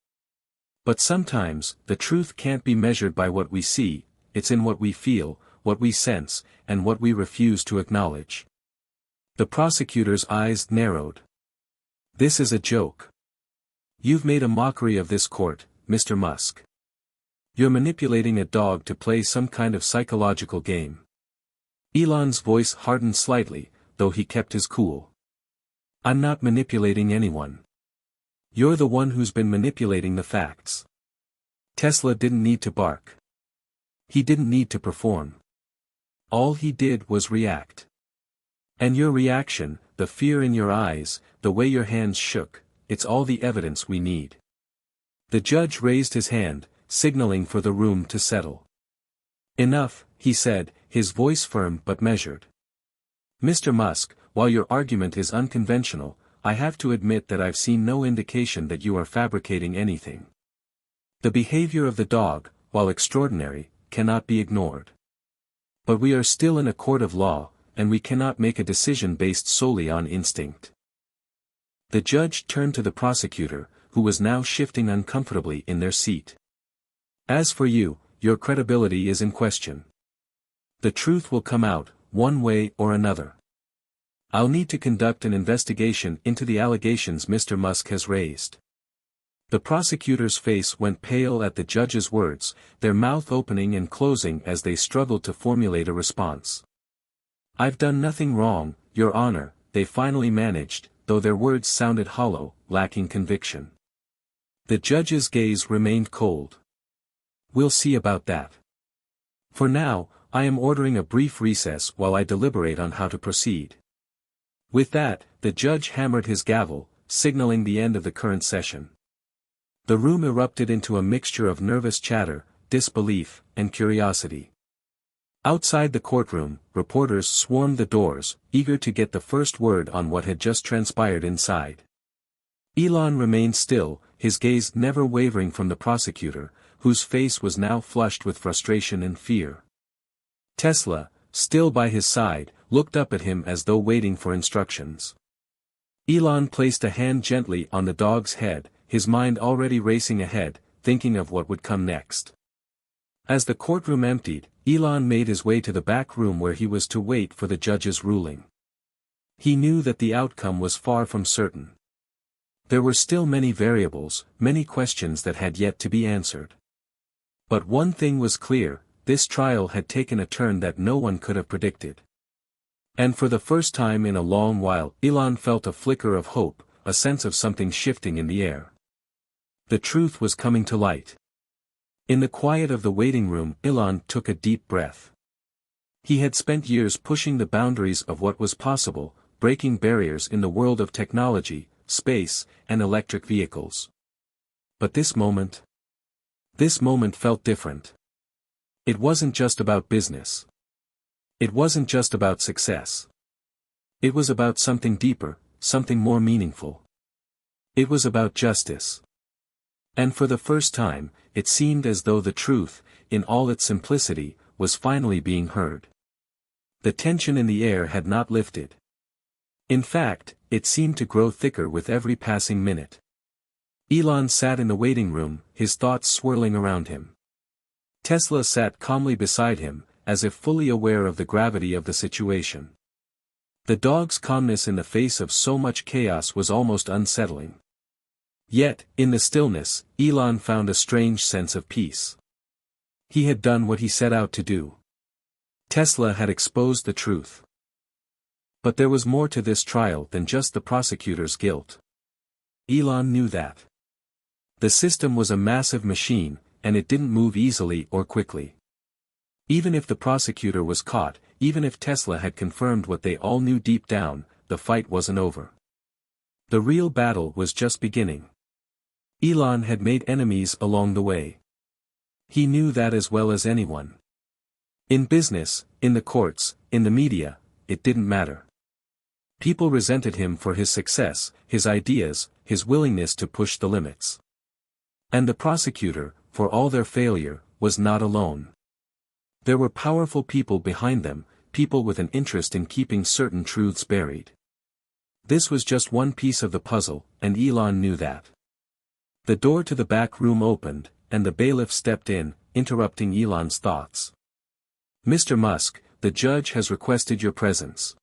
A: But sometimes, the truth can't be measured by what we see, it's in what we feel, what we sense, and what we refuse to acknowledge. The prosecutor's eyes narrowed. This is a joke. You've made a mockery of this court, Mr. Musk. You're manipulating a dog to play some kind of psychological game. Elon's voice hardened slightly, though he kept his cool. I'm not manipulating anyone. You're the one who's been manipulating the facts. Tesla didn't need to bark. He didn't need to perform. All he did was react. And your reaction, the fear in your eyes, the way your hands shook, it's all the evidence we need. The judge raised his hand, signaling for the room to settle. Enough, he said, his voice firm but measured. Mr. Musk, while your argument is unconventional, I have to admit that I've seen no indication that you are fabricating anything. The behavior of the dog, while extraordinary, cannot be ignored. But we are still in a court of law, and we cannot make a decision based solely on instinct. The judge turned to the prosecutor, who was now shifting uncomfortably in their seat. As for you, your credibility is in question. The truth will come out, one way or another. I'll need to conduct an investigation into the allegations Mr. Musk has raised. The prosecutor's face went pale at the judge's words, their mouth opening and closing as they struggled to formulate a response. I've done nothing wrong, Your Honor, they finally managed, though their words sounded hollow, lacking conviction. The judge's gaze remained cold. We'll see about that. For now, I am ordering a brief recess while I deliberate on how to proceed. With that, the judge hammered his gavel, signaling the end of the current session. The room erupted into a mixture of nervous chatter, disbelief, and curiosity. Outside the courtroom, reporters swarmed the doors, eager to get the first word on what had just transpired inside. Elon remained still, his gaze never wavering from the prosecutor, whose face was now flushed with frustration and fear. Tesla, still by his side, looked up at him as though waiting for instructions. Elon placed a hand gently on the dog's head, his mind already racing ahead, thinking of what would come next. As the courtroom emptied, Elon made his way to the back room where he was to wait for the judge's ruling. He knew that the outcome was far from certain. There were still many variables, many questions that had yet to be answered. But one thing was clear, this trial had taken a turn that no one could have predicted. And for the first time in a long while, Elon felt a flicker of hope, a sense of something shifting in the air. The truth was coming to light. In the quiet of the waiting room, Elon took a deep breath. He had spent years pushing the boundaries of what was possible, breaking barriers in the world of technology, space, and electric vehicles. But this moment felt different. It wasn't just about business. It wasn't just about success. It was about something deeper, something more meaningful. It was about justice. And for the first time, it seemed as though the truth, in all its simplicity, was finally being heard. The tension in the air had not lifted. In fact, it seemed to grow thicker with every passing minute. Elon sat in the waiting room, his thoughts swirling around him. Tesla sat calmly beside him, as if fully aware of the gravity of the situation. The dog's calmness in the face of so much chaos was almost unsettling. Yet, in the stillness, Elon found a strange sense of peace. He had done what he set out to do. Tesla had exposed the truth. But there was more to this trial than just the prosecutor's guilt. Elon knew that. The system was a massive machine, and it didn't move easily or quickly. Even if the prosecutor was caught, even if Tesla had confirmed what they all knew deep down, the fight wasn't over. The real battle was just beginning. Elon had made enemies along the way. He knew that as well as anyone. In business, in the courts, in the media, it didn't matter. People resented him for his success, his ideas, his willingness to push the limits. And the prosecutor, for all their failure, was not alone. There were powerful people behind them, people with an interest in keeping certain truths buried. This was just one piece of the puzzle, and Elon knew that. The door to the back room opened, and the bailiff stepped in, interrupting Elon's thoughts. "Mr. Musk, the judge has requested your presence."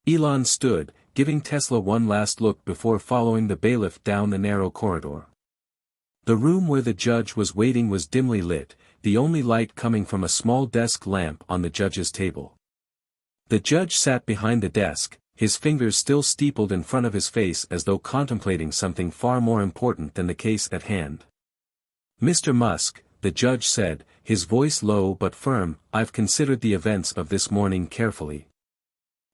A: Elon stood, giving Tesla one last look before following the bailiff down the narrow corridor. The room where the judge was waiting was dimly lit, the only light coming from a small desk lamp on the judge's table. The judge sat behind the desk, his fingers still steepled in front of his face as though contemplating something far more important than the case at hand. "Mr. Musk," the judge said, his voice low but firm, "I've considered the events of this morning carefully.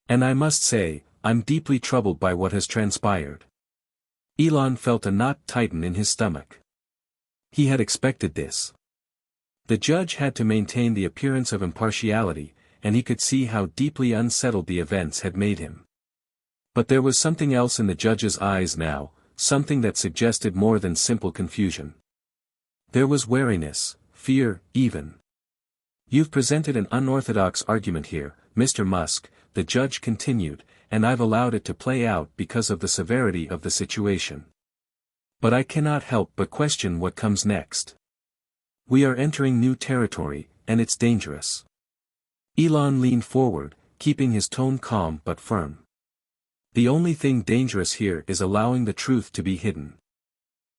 A: And I must say, I'm deeply troubled by what has transpired." Elon felt a knot tighten in his stomach. He had expected this. The judge had to maintain the appearance of impartiality, and he could see how deeply unsettled the events had made him. But there was something else in the judge's eyes now, something that suggested more than simple confusion. There was wariness, fear, even. "You've presented an unorthodox argument here, Mr. Musk," the judge continued, "and I've allowed it to play out because of the severity of the situation. But I cannot help but question what comes next. We are entering new territory, and it's dangerous." Elon leaned forward, keeping his tone calm but firm. "The only thing dangerous here is allowing the truth to be hidden.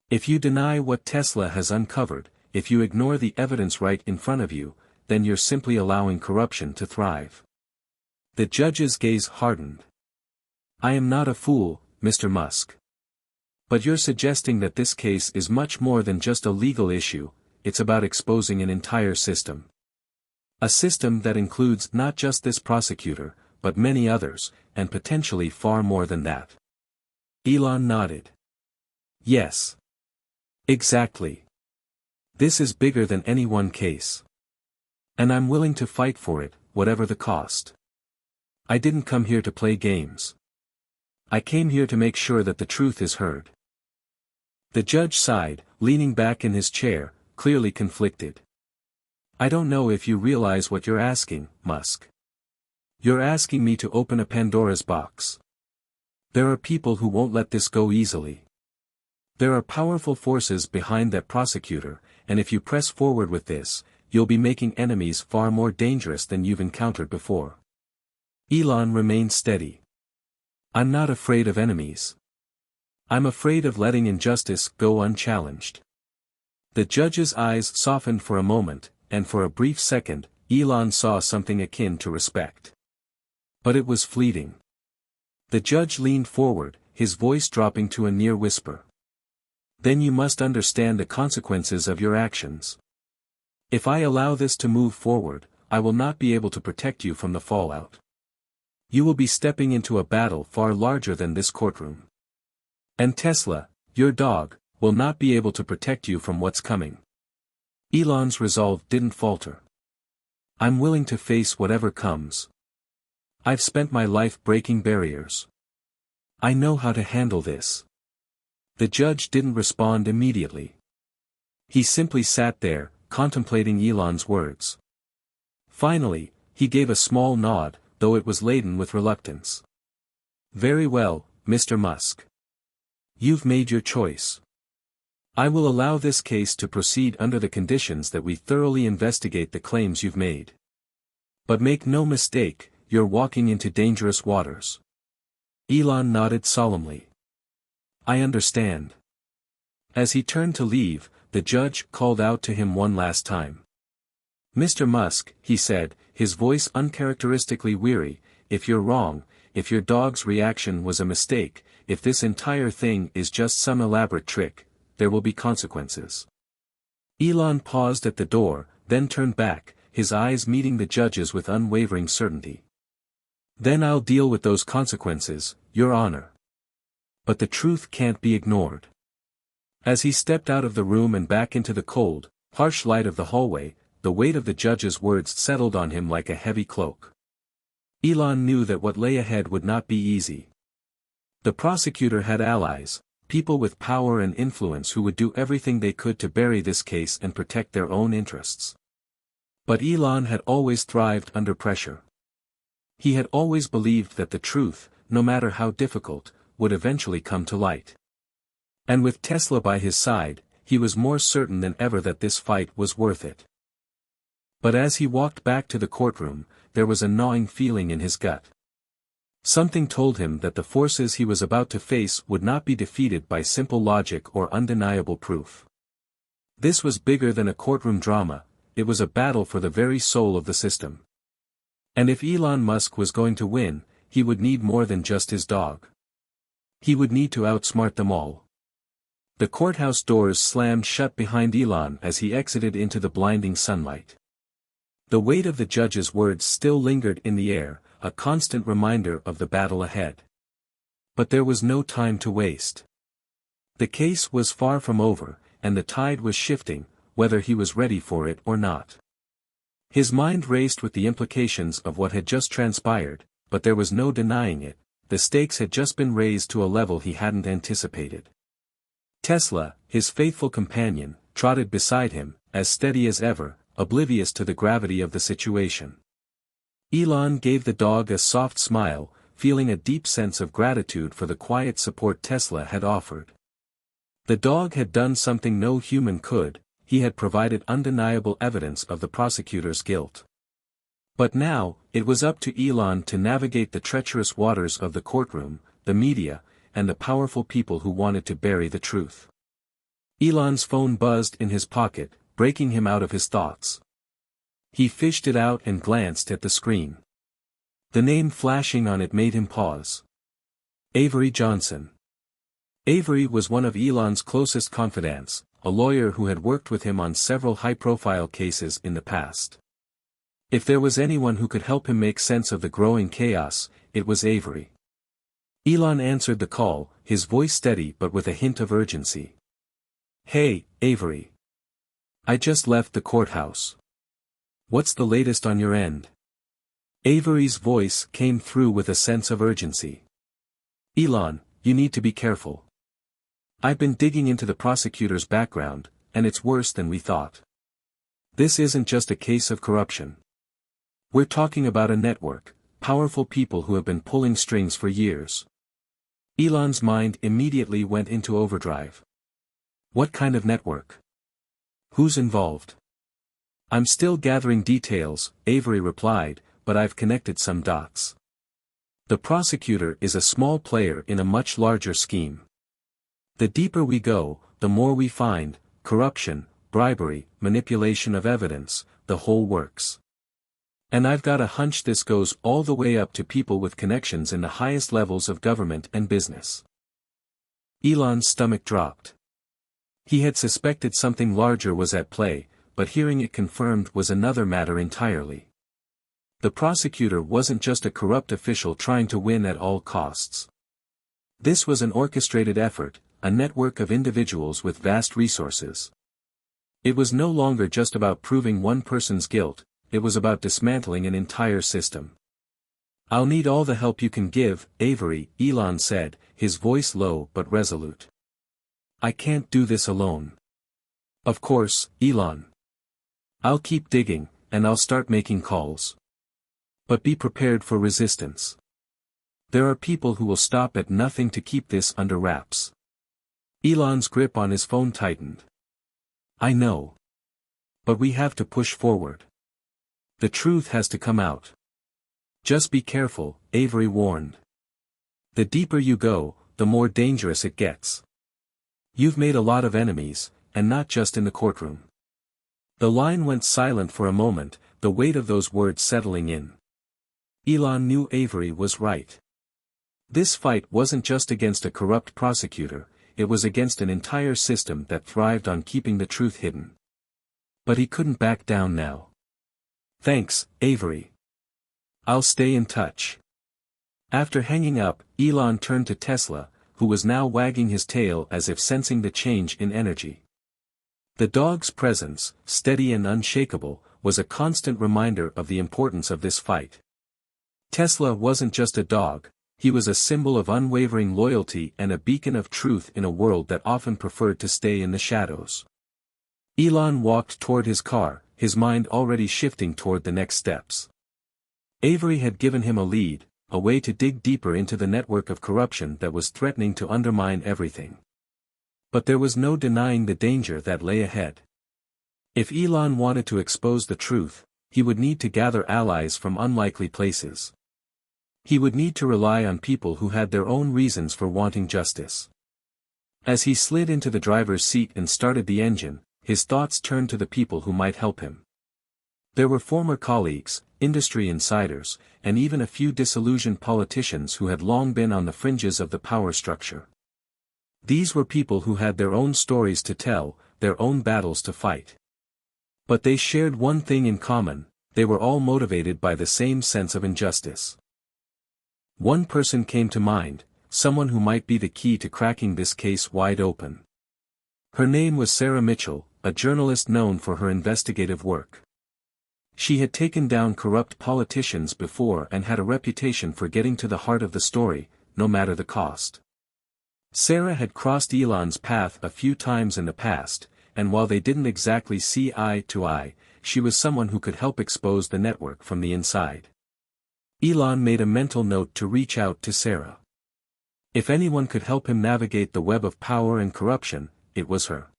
A: If you deny what Tesla has uncovered, if you ignore the evidence right in front of you, then you're simply allowing corruption to thrive." The judge's gaze hardened. "I am not a fool, Mr. Musk. But you're suggesting that this case is much more than just a legal issue, it's about exposing an entire system. A system that includes not just this prosecutor, but many others, and potentially far more than that." Elon nodded. "Yes. Exactly. This is bigger than any one case. And I'm willing to fight for it, whatever the cost. I didn't come here to play games. I came here to make sure that the truth is heard." The judge sighed, leaning back in his chair, clearly conflicted. "I don't know if you realize what you're asking, Musk. You're asking me to open a Pandora's box. There are people who won't let this go easily. There are powerful forces behind that prosecutor, and if you press forward with this, you'll be making enemies far more dangerous than you've encountered before." Elon remained steady. "I'm not afraid of enemies. I'm afraid of letting injustice go unchallenged." The judge's eyes softened for a moment, and for a brief second, Elon saw something akin to respect. But it was fleeting. The judge leaned forward, his voice dropping to a near whisper. "Then you must understand the consequences of your actions. If I allow this to move forward, I will not be able to protect you from the fallout. You will be stepping into a battle far larger than this courtroom. And Tesla, your dog, will not be able to protect you from what's coming." Elon's resolve didn't falter. "I'm willing to face whatever comes. I've spent my life breaking barriers. I know how to handle this." The judge didn't respond immediately. He simply sat there, contemplating Elon's words. Finally, he gave a small nod, though it was laden with reluctance. "Very well, Mr. Musk. You've made your choice. I will allow this case to proceed under the conditions that we thoroughly investigate the claims you've made. But make no mistake, you're walking into dangerous waters." Elon nodded solemnly. "I understand." As he turned to leave, the judge called out to him one last time. "Mr. Musk," he said, his voice uncharacteristically weary, "if you're wrong, if your dog's reaction was a mistake, if this entire thing is just some elaborate trick, there will be consequences. Elon paused at the door, then turned back, his eyes meeting the judge's with unwavering certainty. Then I'll deal with those consequences, Your Honor. But the truth can't be ignored. As he stepped out of the room and back into the cold, harsh light of the hallway, the weight of the judge's words settled on him like a heavy cloak. Elon knew that what lay ahead would not be easy. The prosecutor had allies, people with power and influence who would do everything they could to bury this case and protect their own interests. But Elon had always thrived under pressure. He had always believed that the truth, no matter how difficult, would eventually come to light. And with Tesla by his side, he was more certain than ever that this fight was worth it. But as he walked back to the courtroom, there was a gnawing feeling in his gut. Something told him that the forces he was about to face would not be defeated by simple logic or undeniable proof. This was bigger than a courtroom drama, it was a battle for the very soul of the system. And if Elon Musk was going to win, he would need more than just his dog. He would need to outsmart them all. The courthouse doors slammed shut behind Elon as he exited into the blinding sunlight. The weight of the judge's words still lingered in the air, a constant reminder of the battle ahead. But there was no time to waste. The case was far from over, and the tide was shifting, whether he was ready for it or not. His mind raced with the implications of what had just transpired, but there was no denying it, the stakes had just been raised to a level he hadn't anticipated. Tesla, his faithful companion, trotted beside him, as steady as ever, oblivious to the gravity of the situation. Elon gave the dog a soft smile, feeling a deep sense of gratitude for the quiet support Tesla had offered. The dog had done something no human could, he had provided undeniable evidence of the prosecutor's guilt. But now, it was up to Elon to navigate the treacherous waters of the courtroom, the media, and the powerful people who wanted to bury the truth. Elon's phone buzzed in his pocket, breaking him out of his thoughts. He fished it out and glanced at the screen. The name flashing on it made him pause. Avery Johnson. Avery was one of Elon's closest confidants, a lawyer who had worked with him on several high-profile cases in the past. If there was anyone who could help him make sense of the growing chaos, it was Avery. Elon answered the call, his voice steady but with a hint of urgency. "Hey, Avery. I just left the courthouse. What's the latest on your end?" Avery's voice came through with a sense of urgency. "Elon, you need to be careful. I've been digging into the prosecutor's background, and it's worse than we thought. This isn't just a case of corruption. We're talking about a network, powerful people who have been pulling strings for years." Elon's mind immediately went into overdrive. What kind of network? Who's involved? "I'm still gathering details," Avery replied, "but I've connected some dots. The prosecutor is a small player in a much larger scheme. The deeper we go, the more we find: corruption, bribery, manipulation of evidence, the whole works. And I've got a hunch this goes all the way up to people with connections in the highest levels of government and business." Elon's stomach dropped. He had suspected something larger was at play, but hearing it confirmed was another matter entirely. The prosecutor wasn't just a corrupt official trying to win at all costs. This was an orchestrated effort, a network of individuals with vast resources. It was no longer just about proving one person's guilt, it was about dismantling an entire system. "I'll need all the help you can give, Avery," Elon said, his voice low but resolute. "I can't do this alone." "Of course, Elon. I'll keep digging, and I'll start making calls. But be prepared for resistance. There are people who will stop at nothing to keep this under wraps." Elon's grip on his phone tightened. "I know. But we have to push forward. The truth has to come out. Just be careful," Avery warned. "The deeper you go, the more dangerous it gets. You've made a lot of enemies, and not just in the courtroom." The line went silent for a moment, the weight of those words settling in. Elon knew Avery was right. This fight wasn't just against a corrupt prosecutor, it was against an entire system that thrived on keeping the truth hidden. But he couldn't back down now. "Thanks, Avery. I'll stay in touch." After hanging up, Elon turned to Tesla, who was now wagging his tail as if sensing the change in energy. The dog's presence, steady and unshakable, was a constant reminder of the importance of this fight. Tesla wasn't just a dog, he was a symbol of unwavering loyalty and a beacon of truth in a world that often preferred to stay in the shadows. Elon walked toward his car, his mind already shifting toward the next steps. Avery had given him a lead, a way to dig deeper into the network of corruption that was threatening to undermine everything. But there was no denying the danger that lay ahead. If Elon wanted to expose the truth, he would need to gather allies from unlikely places. He would need to rely on people who had their own reasons for wanting justice. As he slid into the driver's seat and started the engine, his thoughts turned to the people who might help him. There were former colleagues, industry insiders, and even a few disillusioned politicians who had long been on the fringes of the power structure. These were people who had their own stories to tell, their own battles to fight. But they shared one thing in common: they were all motivated by the same sense of injustice. One person came to mind, someone who might be the key to cracking this case wide open. Her name was Sarah Mitchell, a journalist known for her investigative work. She had taken down corrupt politicians before and had a reputation for getting to the heart of the story, no matter the cost. Sarah had crossed Elon's path a few times in the past, and while they didn't exactly see eye to eye, she was someone who could help expose the network from the inside. Elon made a mental note to reach out to Sarah. If anyone could help him navigate the web of power and corruption, it was her.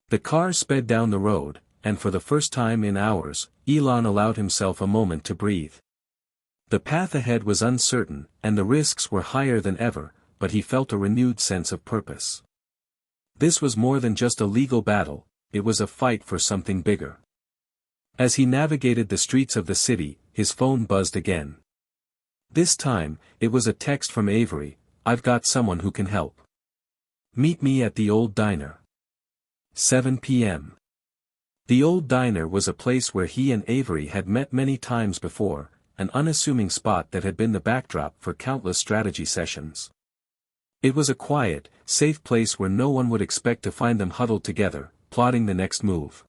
A: The car sped down the road, and for the first time in hours, Elon allowed himself a moment to breathe. The path ahead was uncertain, and the risks were higher than ever, but he felt a renewed sense of purpose. This was more than just a legal battle, it was a fight for something bigger. As he navigated the streets of the city, his phone buzzed again. This time, it was a text from Avery: "I've got someone who can help. Meet me at the old diner. 7 p.m. The old diner was a place where he and Avery had met many times before, an unassuming spot that had been the backdrop for countless strategy sessions. It was a quiet, safe place where no one would expect to find them huddled together, plotting the next move.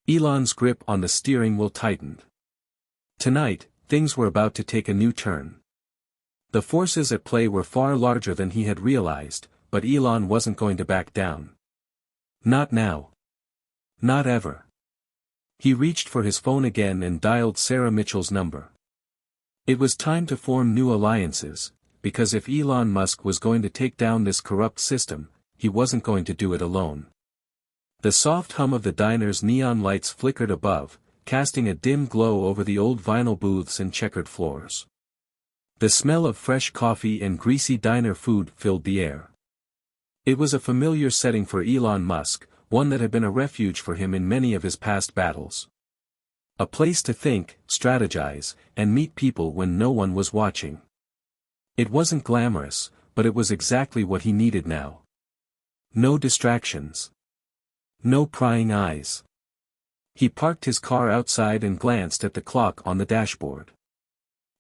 A: Elon's grip on the steering wheel tightened. Tonight, things were about to take a new turn. The forces at play were far larger than he had realized, but Elon wasn't going to back down. Not now. Not ever. He reached for his phone again and dialed Sarah Mitchell's number. It was time to form new alliances, because if Elon Musk was going to take down this corrupt system, he wasn't going to do it alone. The soft hum of the diner's neon lights flickered above, casting a dim glow over the old vinyl booths and checkered floors. The smell of fresh coffee and greasy diner food filled the air. It was a familiar setting for Elon Musk, one that had been a refuge for him in many of his past battles. A place to think, strategize, and meet people when no one was watching. It wasn't glamorous, but it was exactly what he needed now. No distractions. No prying eyes. He parked his car outside and glanced at the clock on the dashboard.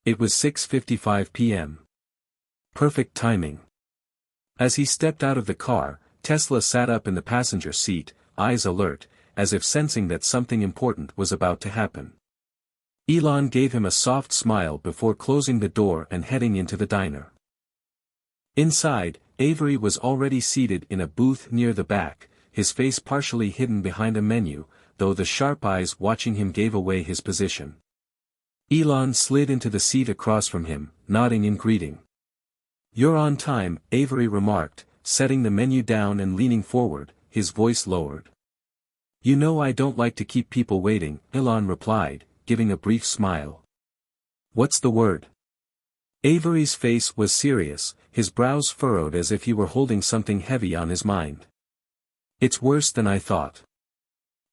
A: It was 6:55 p.m. Perfect timing. As he stepped out of the car, Tesla sat up in the passenger seat, eyes alert, as if sensing that something important was about to happen. Elon gave him a soft smile before closing the door and heading into the diner. Inside, Avery was already seated in a booth near the back, his face partially hidden behind a menu, though the sharp eyes watching him gave away his position. Elon slid into the seat across from him, nodding in greeting. "You're on time," Avery remarked, setting the menu down and leaning forward, his voice lowered. "You know I don't like to keep people waiting," Elon replied, giving a brief smile. "What's the word?" Avery's face was serious, his brows furrowed as if he were holding something heavy on his mind. "It's worse than I thought.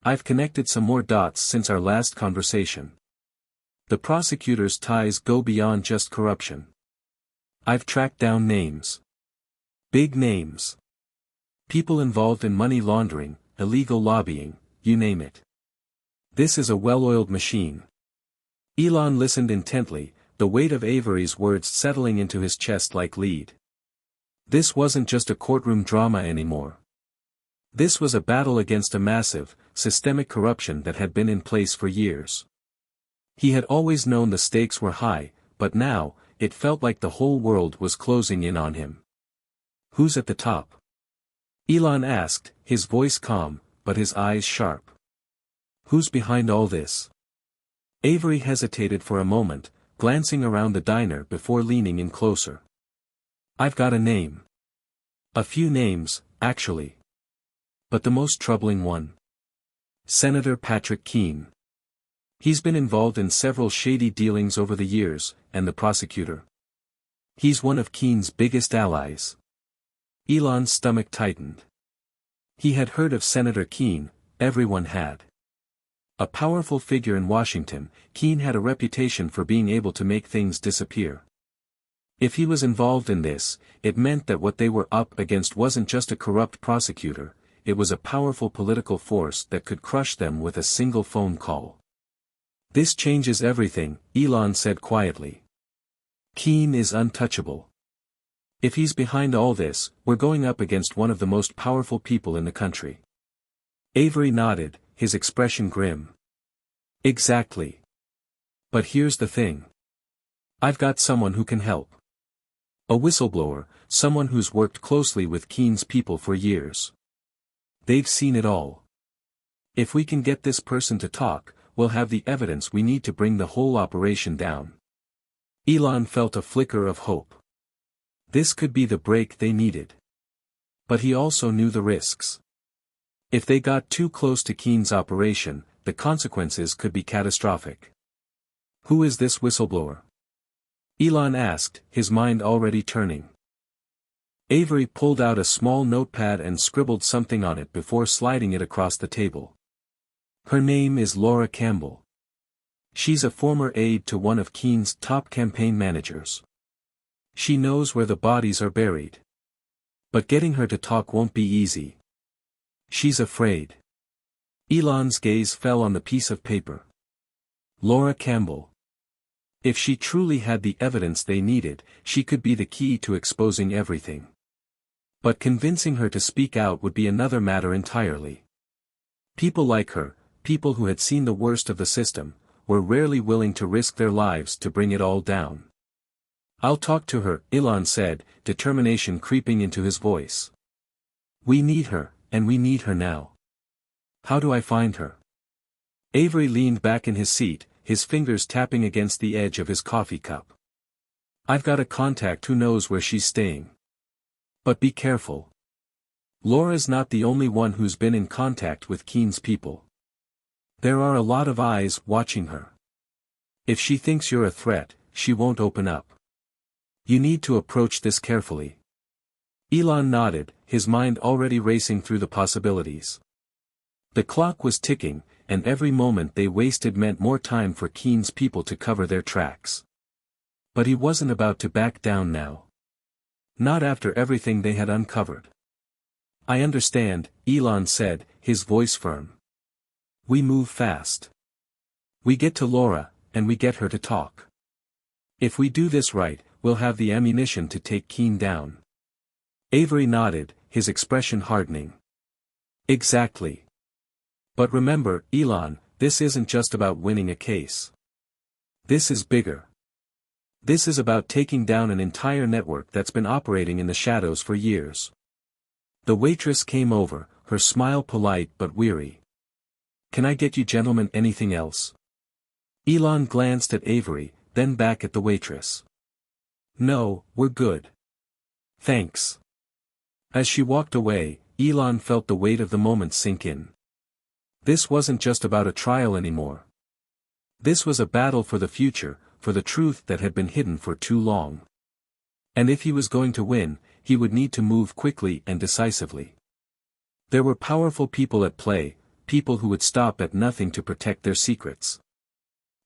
A: I've connected some more dots since our last conversation. The prosecutor's ties go beyond just corruption. I've tracked down names. Big names. People involved in money laundering, illegal lobbying, you name it. This is a well-oiled machine. Elon listened intently, the weight of Avery's words settling into his chest like lead. This wasn't just a courtroom drama anymore. This was a battle against a massive, systemic corruption that had been in place for years. He had always known the stakes were high, but now, it felt like the whole world was closing in on him. Who's at the top? Elon asked, his voice calm, but his eyes sharp. Who's behind all this? Avery hesitated for a moment, glancing around the diner before leaning in closer. I've got a name. A few names, actually. But the most troubling one. Senator Patrick Keene. He's been involved in several shady dealings over the years, and the prosecutor. He's one of Keene's biggest allies. Elon's stomach tightened. He had heard of Senator Keene, everyone had. A powerful figure in Washington, Keene had a reputation for being able to make things disappear. If he was involved in this, it meant that what they were up against wasn't just a corrupt prosecutor, it was a powerful political force that could crush them with a single phone call. This changes everything, Elon said quietly. Keene is untouchable. If he's behind all this, we're going up against one of the most powerful people in the country. Avery nodded, his expression grim. Exactly. But here's the thing. I've got someone who can help. A whistleblower, someone who's worked closely with Keene's people for years. They've seen it all. If we can get this person to talk, we'll have the evidence we need to bring the whole operation down. Elon felt a flicker of hope. This could be the break they needed. But he also knew the risks. If they got too close to Keene's operation, the consequences could be catastrophic. Who is this whistleblower? Elon asked, his mind already turning. Avery pulled out a small notepad and scribbled something on it before sliding it across the table. Her name is Laura Campbell. She's a former aide to one of Keene's top campaign managers. She knows where the bodies are buried. But getting her to talk won't be easy. She's afraid. Elon's gaze fell on the piece of paper. Laura Campbell. If she truly had the evidence they needed, she could be the key to exposing everything. But convincing her to speak out would be another matter entirely. People like her, people who had seen the worst of the system, were rarely willing to risk their lives to bring it all down. I'll talk to her, Elon said, determination creeping into his voice. We need her, and we need her now. How do I find her? Avery leaned back in his seat, his fingers tapping against the edge of his coffee cup. I've got a contact who knows where she's staying. But be careful. Laura's not the only one who's been in contact with Keene's people. There are a lot of eyes watching her. If she thinks you're a threat, she won't open up. You need to approach this carefully. Elon nodded, his mind already racing through the possibilities. The clock was ticking, and every moment they wasted meant more time for Keene's people to cover their tracks. But he wasn't about to back down now. Not after everything they had uncovered. I understand, Elon said, his voice firm. We move fast. We get to Laura, and we get her to talk. If we do this right, we'll have the ammunition to take Keene down. Avery nodded, his expression hardening. Exactly. But remember, Elon, this isn't just about winning a case. This is bigger. This is about taking down an entire network that's been operating in the shadows for years. The waitress came over, her smile polite but weary. Can I get you gentlemen anything else? Elon glanced at Avery, then back at the waitress. No, we're good. Thanks. As she walked away, Elon felt the weight of the moment sink in. This wasn't just about a trial anymore. This was a battle for the future, for the truth that had been hidden for too long. And if he was going to win, he would need to move quickly and decisively. There were powerful people at play, people who would stop at nothing to protect their secrets.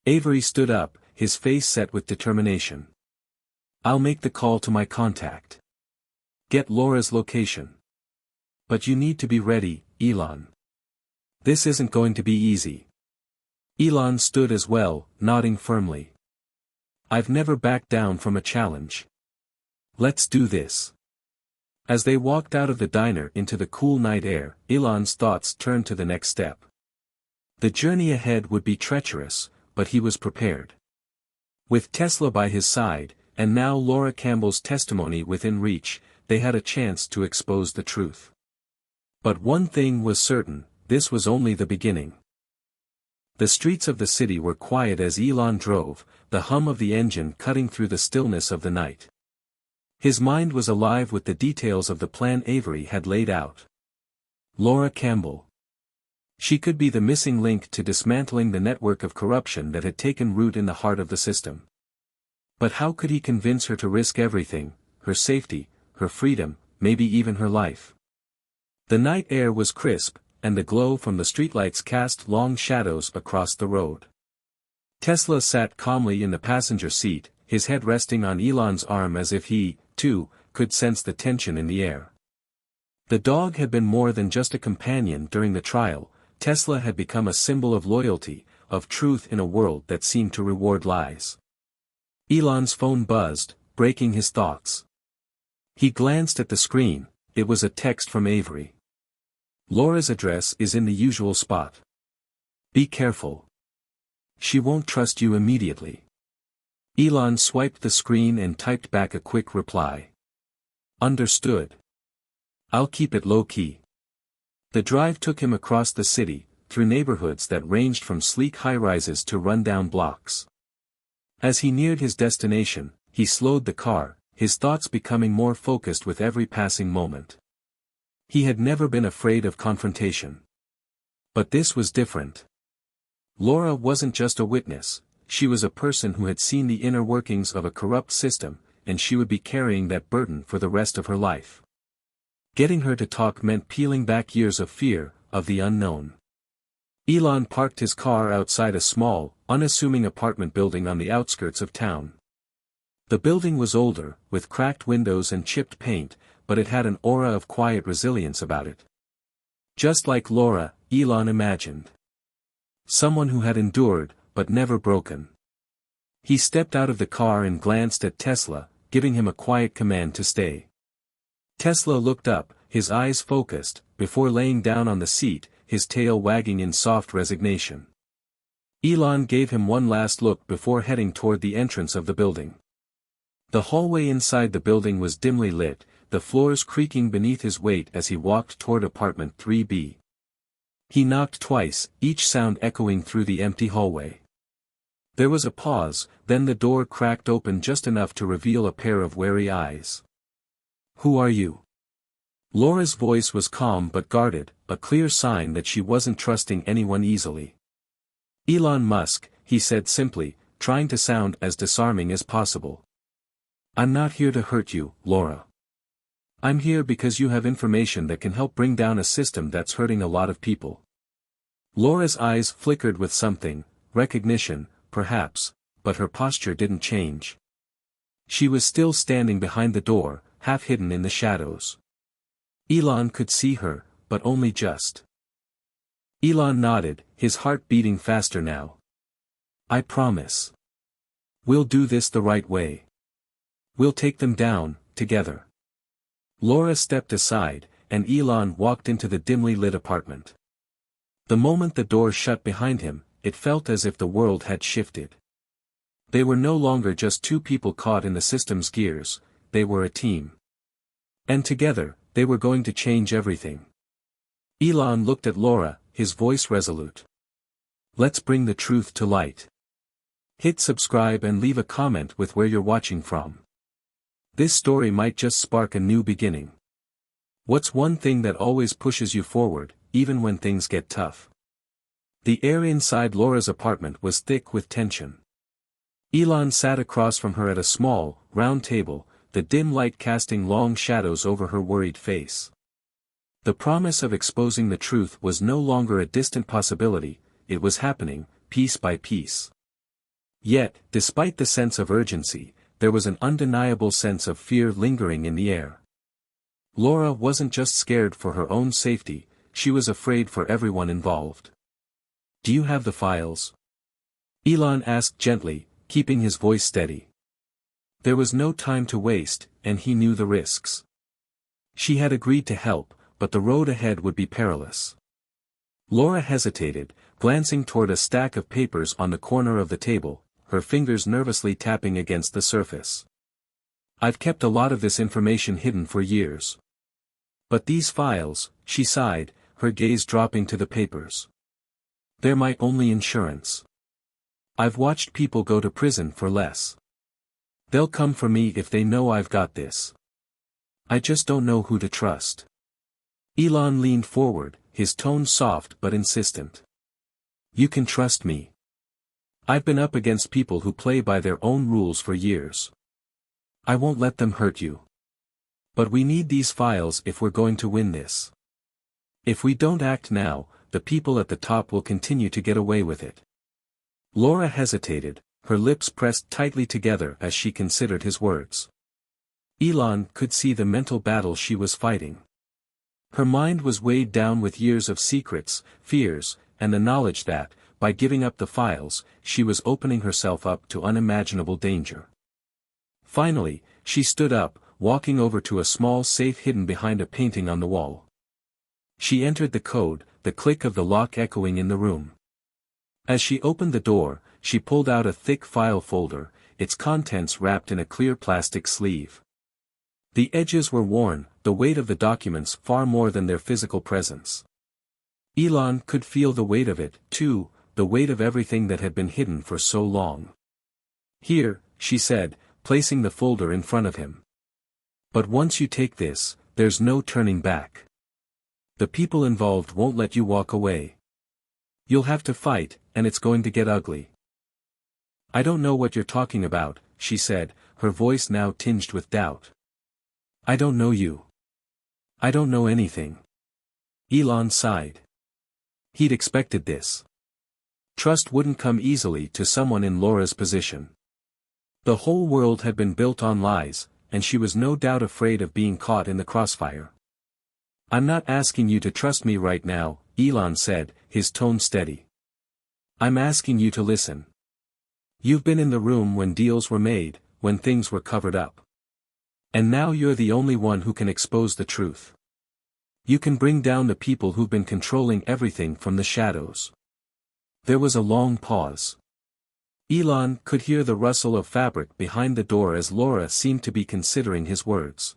A: Avery stood up, his face set with determination. I'll make the call to my contact. Get Laura's location. But you need to be ready, Elon. This isn't going to be easy. Elon stood as well, nodding firmly. I've never backed down from a challenge. Let's do this. As they walked out of the diner into the cool night air, Elon's thoughts turned to the next step. The journey ahead would be treacherous, but he was prepared. With Tesla by his side, and now Laura Campbell's testimony within reach, they had a chance to expose the truth. But one thing was certain, this was only the beginning. The streets of the city were quiet as Elon drove, the hum of the engine cutting through the stillness of the night. His mind was alive with the details of the plan Avery had laid out. Laura Campbell. She could be the missing link to dismantling the network of corruption that had taken root in the heart of the system. But how could he convince her to risk everything, her safety, her freedom, maybe even her life? The night air was crisp, and the glow from the streetlights cast long shadows across the road. Tesla sat calmly in the passenger seat, his head resting on Elon's arm as if he, too, could sense the tension in the air. The dog had been more than just a companion during the trial. Tesla had become a symbol of loyalty, of truth in a world that seemed to reward lies. Elon's phone buzzed, breaking his thoughts. He glanced at the screen. It was a text from Avery. Laura's address is in the usual spot. Be careful. She won't trust you immediately. Elon swiped the screen and typed back a quick reply. Understood. I'll keep it low-key. The drive took him across the city, through neighborhoods that ranged from sleek high-rises to run-down blocks. As he neared his destination, he slowed the car, his thoughts becoming more focused with every passing moment. He had never been afraid of confrontation. But this was different. Laura wasn't just a witness, she was a person who had seen the inner workings of a corrupt system, and she would be carrying that burden for the rest of her life. Getting her to talk meant peeling back years of fear, of the unknown. Elon parked his car outside a small, unassuming apartment building on the outskirts of town. The building was older, with cracked windows and chipped paint, but it had an aura of quiet resilience about it. Just like Laura, Elon imagined. Someone who had endured, but never broken. He stepped out of the car and glanced at Tesla, giving him a quiet command to stay. Tesla looked up, his eyes focused, before laying down on the seat, his tail wagging in soft resignation. Elon gave him one last look before heading toward the entrance of the building. The hallway inside the building was dimly lit, the floors creaking beneath his weight as he walked toward apartment 3B. He knocked twice, each sound echoing through the empty hallway. There was a pause, then the door cracked open just enough to reveal a pair of wary eyes. Who are you? Laura's voice was calm but guarded, a clear sign that she wasn't trusting anyone easily. Elon Musk, he said simply, trying to sound as disarming as possible. I'm not here to hurt you, Laura. I'm here because you have information that can help bring down a system that's hurting a lot of people. Laura's eyes flickered with something, recognition, perhaps, but her posture didn't change. She was still standing behind the door, half hidden in the shadows. Elon could see her, but only just. Elon nodded, his heart beating faster now. I promise. We'll do this the right way. We'll take them down, together. Laura stepped aside, and Elon walked into the dimly lit apartment. The moment the door shut behind him, it felt as if the world had shifted. They were no longer just two people caught in the system's gears, they were a team. And together, they were going to change everything. Elon looked at Laura, his voice resolute. Let's bring the truth to light. Hit subscribe and leave a comment with where you're watching from. This story might just spark a new beginning. What's one thing that always pushes you forward, even when things get tough? The air inside Laura's apartment was thick with tension. Elon sat across from her at a small, round table, the dim light casting long shadows over her worried face. The promise of exposing the truth was no longer a distant possibility, it was happening, piece by piece. Yet, despite the sense of urgency, there was an undeniable sense of fear lingering in the air. Laura wasn't just scared for her own safety, she was afraid for everyone involved. "Do you have the files?" Elon asked gently, keeping his voice steady. There was no time to waste, and he knew the risks. She had agreed to help, but the road ahead would be perilous. Laura hesitated, glancing toward a stack of papers on the corner of the table, her fingers nervously tapping against the surface. "I've kept a lot of this information hidden for years. But these files," she sighed, her gaze dropping to the papers. "They're my only insurance. I've watched people go to prison for less. They'll come for me if they know I've got this. I just don't know who to trust." Elon leaned forward, his tone soft but insistent. "You can trust me. I've been up against people who play by their own rules for years. I won't let them hurt you. But we need these files if we're going to win this. If we don't act now, the people at the top will continue to get away with it." Laura hesitated, her lips pressed tightly together as she considered his words. Elon could see the mental battle she was fighting. Her mind was weighed down with years of secrets, fears, and the knowledge that, by giving up the files, she was opening herself up to unimaginable danger. Finally, she stood up, walking over to a small safe hidden behind a painting on the wall. She entered the code, the click of the lock echoing in the room. As she opened the door, she pulled out a thick file folder, its contents wrapped in a clear plastic sleeve. The edges were worn, the weight of the documents far more than their physical presence. Elon could feel the weight of it, too, the weight of everything that had been hidden for so long. "Here," she said, placing the folder in front of him. "But once you take this, there's no turning back. The people involved won't let you walk away. You'll have to fight, and it's going to get ugly." "I don't know what you're talking about," she said, her voice now tinged with doubt. "I don't know you. I don't know anything." Elon sighed. He'd expected this. Trust wouldn't come easily to someone in Laura's position. The whole world had been built on lies, and she was no doubt afraid of being caught in the crossfire. "I'm not asking you to trust me right now," Elon said, his tone steady. "I'm asking you to listen. You've been in the room when deals were made, when things were covered up. And now you're the only one who can expose the truth. You can bring down the people who've been controlling everything from the shadows." There was a long pause. Elon could hear the rustle of fabric behind the door as Laura seemed to be considering his words.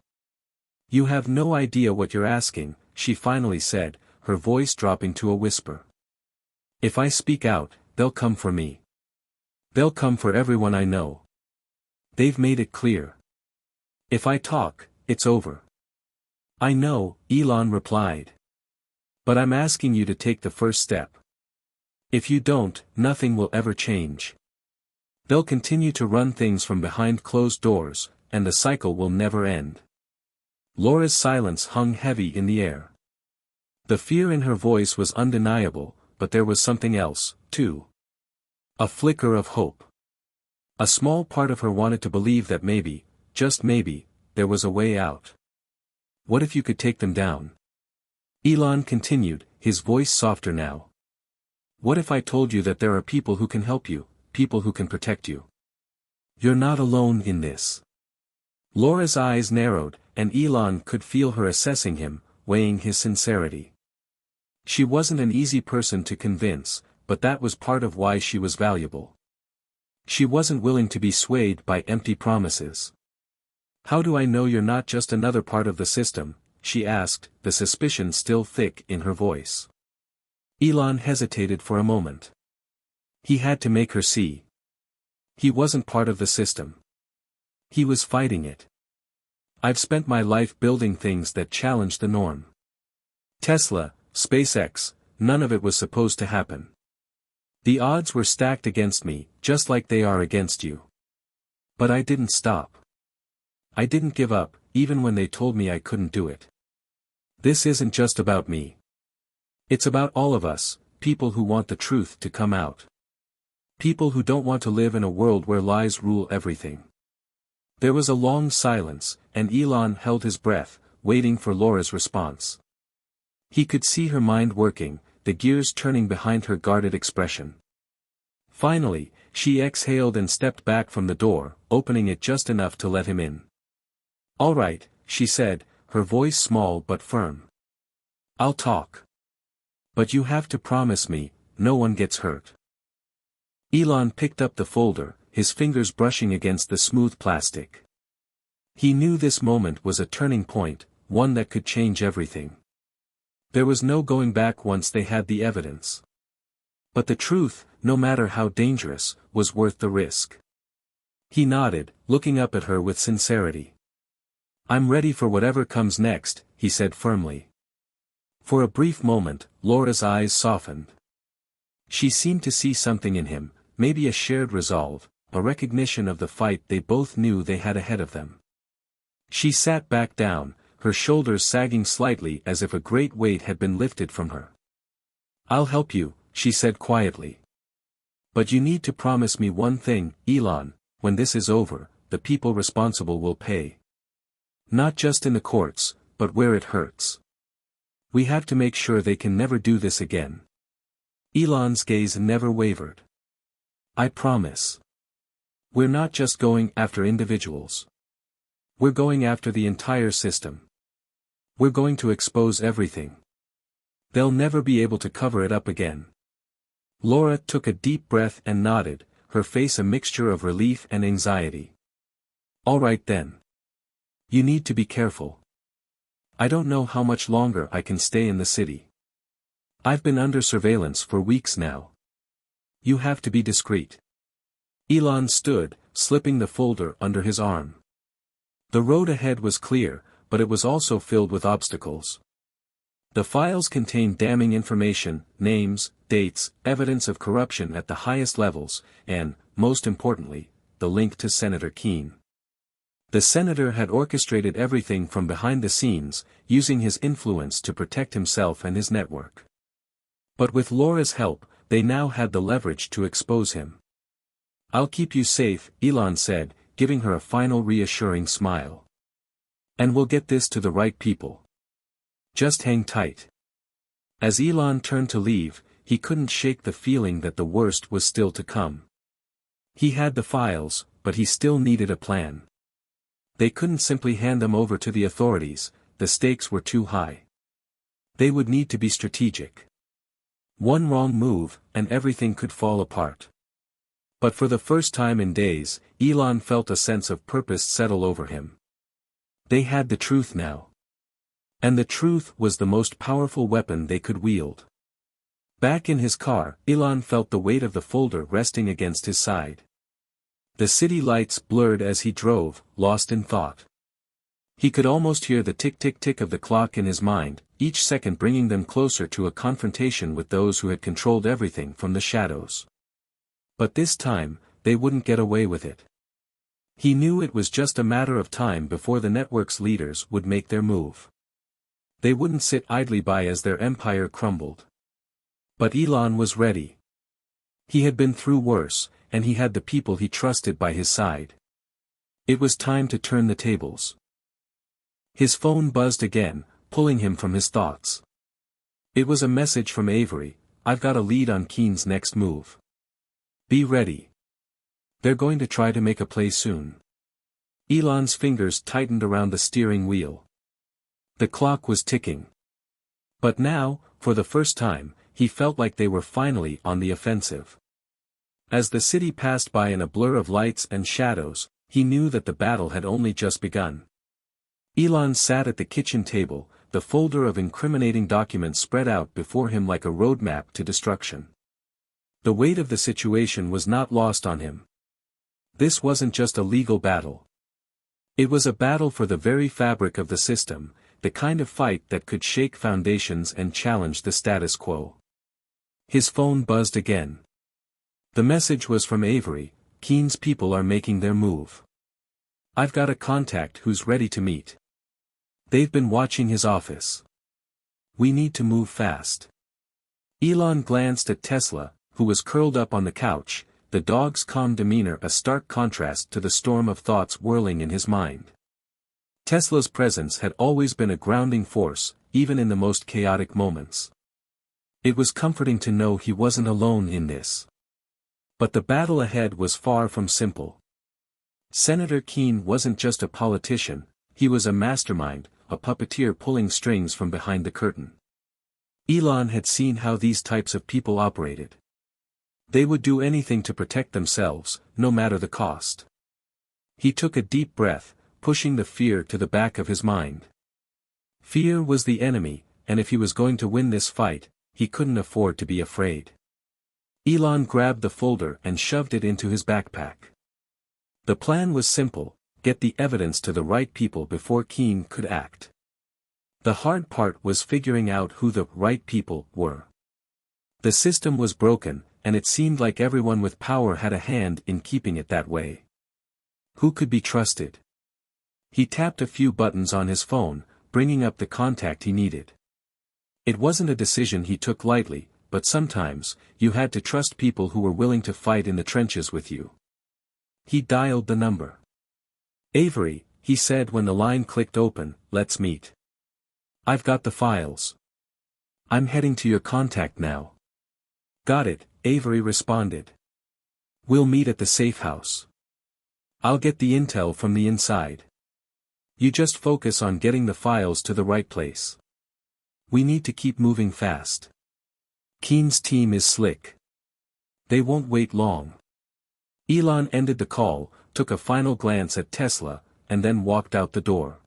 A: "You have no idea what you're asking," she finally said, her voice dropping to a whisper. "If I speak out, they'll come for me. They'll come for everyone I know. They've made it clear. If I talk, it's over." "I know," Elon replied. "But I'm asking you to take the first step. If you don't, nothing will ever change. They'll continue to run things from behind closed doors, and the cycle will never end." Laura's silence hung heavy in the air. The fear in her voice was undeniable, but there was something else, too. A flicker of hope. A small part of her wanted to believe that maybe, just maybe, there was a way out. "What if you could take them down?" Elon continued, his voice softer now. "What if I told you that there are people who can help you, people who can protect you? You're not alone in this." Laura's eyes narrowed, and Elon could feel her assessing him, weighing his sincerity. She wasn't an easy person to convince, but that was part of why she was valuable. She wasn't willing to be swayed by empty promises. "How do I know you're not just another part of the system?" she asked, the suspicion still thick in her voice. Elon hesitated for a moment. He had to make her see. He wasn't part of the system. He was fighting it. "I've spent my life building things that challenge the norm. Tesla, SpaceX, none of it was supposed to happen. The odds were stacked against me, just like they are against you. But I didn't stop. I didn't give up, even when they told me I couldn't do it. This isn't just about me. It's about all of us, people who want the truth to come out. People who don't want to live in a world where lies rule everything." There was a long silence, and Elon held his breath, waiting for Laura's response. He could see her mind working, the gears turning behind her guarded expression. Finally, she exhaled and stepped back from the door, opening it just enough to let him in. "All right," she said, her voice small but firm. "I'll talk. But you have to promise me, no one gets hurt." Elon picked up the folder, his fingers brushing against the smooth plastic. He knew this moment was a turning point, one that could change everything. There was no going back once they had the evidence. But the truth, no matter how dangerous, was worth the risk. He nodded, looking up at her with sincerity. "I'm ready for whatever comes next," he said firmly. For a brief moment, Laura's eyes softened. She seemed to see something in him, maybe a shared resolve, a recognition of the fight they both knew they had ahead of them. She sat back down, her shoulders sagging slightly as if a great weight had been lifted from her. "I'll help you," she said quietly. "But you need to promise me one thing, Elon, when this is over, the people responsible will pay. Not just in the courts, but where it hurts. We have to make sure they can never do this again." Elon's gaze never wavered. "I promise. We're not just going after individuals. We're going after the entire system. We're going to expose everything. They'll never be able to cover it up again." Laura took a deep breath and nodded, her face a mixture of relief and anxiety. "All right then. You need to be careful. I don't know how much longer I can stay in the city. I've been under surveillance for weeks now. You have to be discreet." Elon stood, slipping the folder under his arm. The road ahead was clear, but it was also filled with obstacles. The files contained damning information, names, dates, evidence of corruption at the highest levels, and, most importantly, the link to Senator Keene. The senator had orchestrated everything from behind the scenes, using his influence to protect himself and his network. But with Laura's help, they now had the leverage to expose him. "I'll keep you safe," Elon said, giving her a final reassuring smile. "And we'll get this to the right people. Just hang tight." As Elon turned to leave, he couldn't shake the feeling that the worst was still to come. He had the files, but he still needed a plan. They couldn't simply hand them over to the authorities, the stakes were too high. They would need to be strategic. One wrong move, and everything could fall apart. But for the first time in days, Elon felt a sense of purpose settle over him. They had the truth now. And the truth was the most powerful weapon they could wield. Back in his car, Elon felt the weight of the folder resting against his side. The city lights blurred as he drove, lost in thought. He could almost hear the tick-tick-tick of the clock in his mind, each second bringing them closer to a confrontation with those who had controlled everything from the shadows. But this time, they wouldn't get away with it. He knew it was just a matter of time before the network's leaders would make their move. They wouldn't sit idly by as their empire crumbled. But Elon was ready. He had been through worse, and he had the people he trusted by his side. It was time to turn the tables. His phone buzzed again, pulling him from his thoughts. It was a message from Avery. "I've got a lead on Keene's next move. Be ready. They're going to try to make a play soon." Elon's fingers tightened around the steering wheel. The clock was ticking. But now, for the first time, he felt like they were finally on the offensive. As the city passed by in a blur of lights and shadows, he knew that the battle had only just begun. Elon sat at the kitchen table, the folder of incriminating documents spread out before him like a roadmap to destruction. The weight of the situation was not lost on him. This wasn't just a legal battle. It was a battle for the very fabric of the system, the kind of fight that could shake foundations and challenge the status quo. His phone buzzed again. The message was from Avery. "Keene's people are making their move. I've got a contact who's ready to meet. They've been watching his office. We need to move fast." Elon glanced at Tesla, who was curled up on the couch, the dog's calm demeanor a stark contrast to the storm of thoughts whirling in his mind. Tesla's presence had always been a grounding force, even in the most chaotic moments. It was comforting to know he wasn't alone in this. But the battle ahead was far from simple. Senator Keene wasn't just a politician, he was a mastermind, a puppeteer pulling strings from behind the curtain. Elon had seen how these types of people operated. They would do anything to protect themselves, no matter the cost. He took a deep breath, pushing the fear to the back of his mind. Fear was the enemy, and if he was going to win this fight, he couldn't afford to be afraid. Elon grabbed the folder and shoved it into his backpack. The plan was simple: get the evidence to the right people before Keene could act. The hard part was figuring out who the right people were. The system was broken, and it seemed like everyone with power had a hand in keeping it that way. Who could be trusted? He tapped a few buttons on his phone, bringing up the contact he needed. It wasn't a decision he took lightly, but sometimes, you had to trust people who were willing to fight in the trenches with you. He dialed the number. "Avery," he said when the line clicked open, "let's meet. I've got the files. I'm heading to your contact now." "Got it," Avery responded. "We'll meet at the safe house. I'll get the intel from the inside. You just focus on getting the files to the right place. We need to keep moving fast. Keene's team is slick. They won't wait long." Elon ended the call, took a final glance at Tesla, and then walked out the door.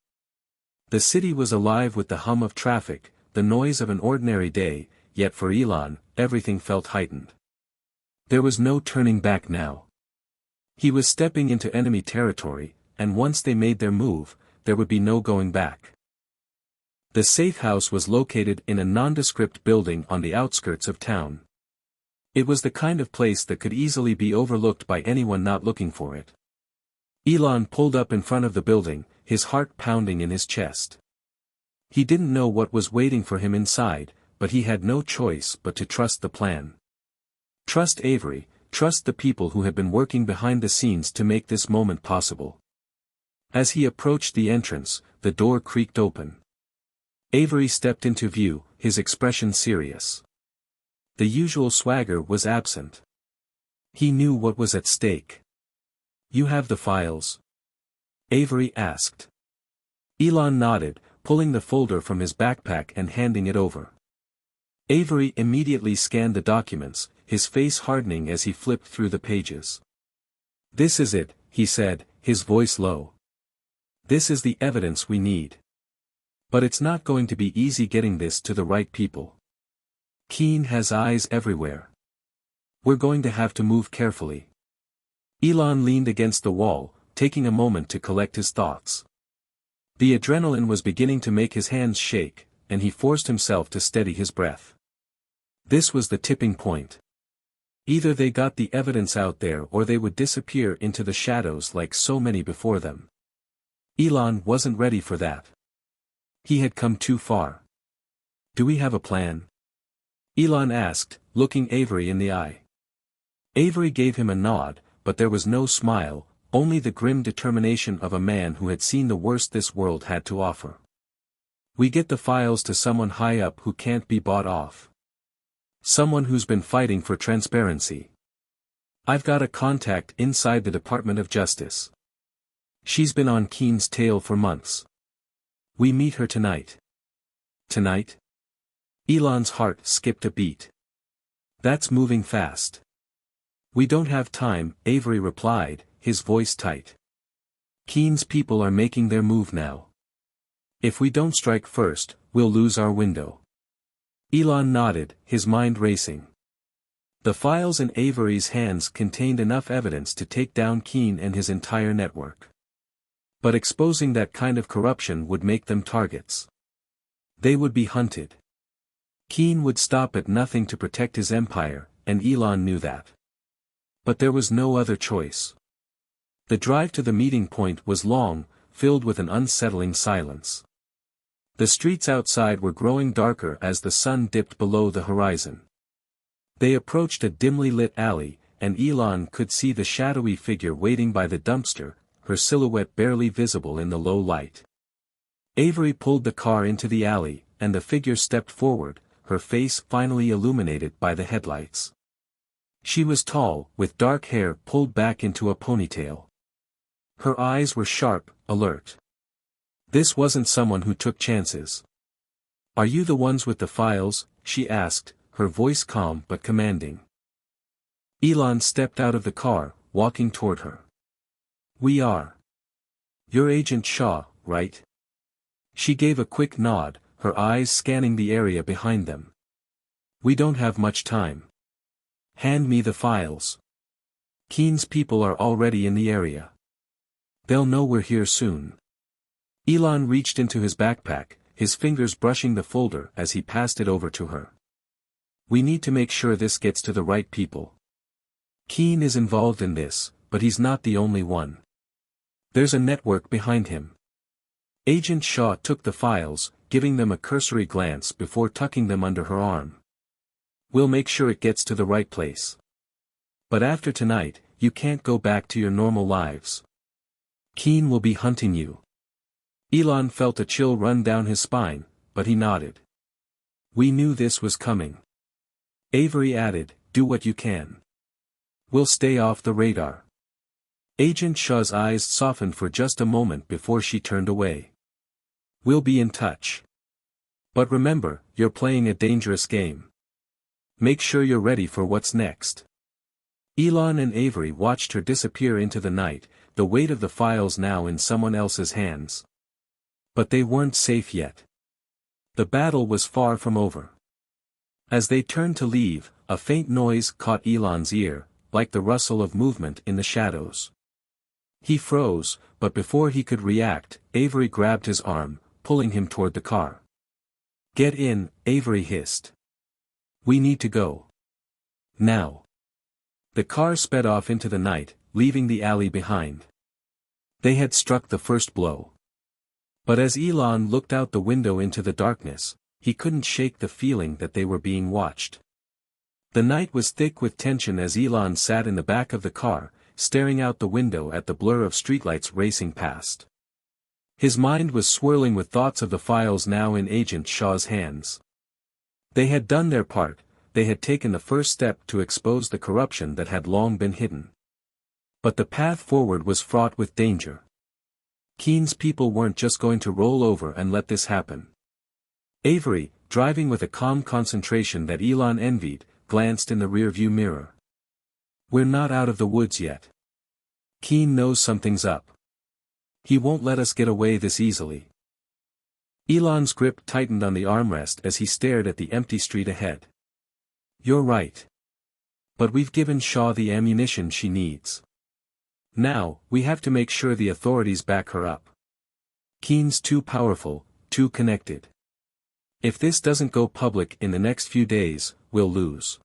A: The city was alive with the hum of traffic, the noise of an ordinary day, yet for Elon, everything felt heightened. There was no turning back now. He was stepping into enemy territory, and once they made their move, there would be no going back. The safe house was located in a nondescript building on the outskirts of town. It was the kind of place that could easily be overlooked by anyone not looking for it. Elon pulled up in front of the building, his heart pounding in his chest. He didn't know what was waiting for him inside, but he had no choice but to trust the plan. Trust Avery, trust the people who had been working behind the scenes to make this moment possible. As he approached the entrance, the door creaked open. Avery stepped into view, his expression serious. The usual swagger was absent. He knew what was at stake. "You have the files?" Avery asked. Elon nodded, pulling the folder from his backpack and handing it over. Avery immediately scanned the documents, his face hardening as he flipped through the pages. "This is it," he said, his voice low. "This is the evidence we need. But it's not going to be easy getting this to the right people. Keene has eyes everywhere. We're going to have to move carefully." Elon leaned against the wall, taking a moment to collect his thoughts. The adrenaline was beginning to make his hands shake, and he forced himself to steady his breath. This was the tipping point. Either they got the evidence out there or they would disappear into the shadows like so many before them. Elon wasn't ready for that. He had come too far. "Do we have a plan?" Elon asked, looking Avery in the eye. Avery gave him a nod, but there was no smile, only the grim determination of a man who had seen the worst this world had to offer. "We get the files to someone high up who can't be bought off. Someone who's been fighting for transparency. I've got a contact inside the Department of Justice. She's been on Keene's tail for months. We meet her tonight." "Tonight?" Elon's heart skipped a beat. "That's moving fast." "We don't have time," Avery replied, his voice tight. "Keene's people are making their move now. If we don't strike first, we'll lose our window." Elon nodded, his mind racing. The files in Avery's hands contained enough evidence to take down Keene and his entire network. But exposing that kind of corruption would make them targets. They would be hunted. Keene would stop at nothing to protect his empire, and Elon knew that. But there was no other choice. The drive to the meeting point was long, filled with an unsettling silence. The streets outside were growing darker as the sun dipped below the horizon. They approached a dimly lit alley, and Elon could see the shadowy figure waiting by the dumpster, her silhouette barely visible in the low light. Avery pulled the car into the alley, and the figure stepped forward, her face finally illuminated by the headlights. She was tall, with dark hair pulled back into a ponytail. Her eyes were sharp, alert. This wasn't someone who took chances. "Are you the ones with the files?" she asked, her voice calm but commanding. Elon stepped out of the car, walking toward her. "We are. You're Agent Shaw, right?" She gave a quick nod, her eyes scanning the area behind them. "We don't have much time. Hand me the files. Keen's people are already in the area. They'll know we're here soon." Elon reached into his backpack, his fingers brushing the folder as he passed it over to her. "We need to make sure this gets to the right people. Keen is involved in this, but he's not the only one. There's a network behind him." Agent Shaw took the files, giving them a cursory glance before tucking them under her arm. "We'll make sure it gets to the right place. But after tonight, you can't go back to your normal lives. Keen will be hunting you." Elon felt a chill run down his spine, but he nodded. "We knew this was coming." Avery added, "Do what you can. We'll stay off the radar." Agent Shaw's eyes softened for just a moment before she turned away. "We'll be in touch. But remember, you're playing a dangerous game. Make sure you're ready for what's next." Elon and Avery watched her disappear into the night, the weight of the files now in someone else's hands. But they weren't safe yet. The battle was far from over. As they turned to leave, a faint noise caught Elon's ear, like the rustle of movement in the shadows. He froze, but before he could react, Avery grabbed his arm, pulling him toward the car. "Get in," Avery hissed. "We need to go. Now." The car sped off into the night, leaving the alley behind. They had struck the first blow. But as Elon looked out the window into the darkness, he couldn't shake the feeling that they were being watched. The night was thick with tension as Elon sat in the back of the car, staring out the window at the blur of streetlights racing past. His mind was swirling with thoughts of the files now in Agent Shaw's hands. They had done their part, they had taken the first step to expose the corruption that had long been hidden. But the path forward was fraught with danger. Keen's people weren't just going to roll over and let this happen. Avery, driving with a calm concentration that Elon envied, glanced in the rearview mirror. "We're not out of the woods yet. Keen knows something's up. He won't let us get away this easily." Elon's grip tightened on the armrest as he stared at the empty street ahead. "You're right. But we've given Shaw the ammunition she needs. Now, we have to make sure the authorities back her up. Keen's too powerful, too connected. If this doesn't go public in the next few days, we'll lose."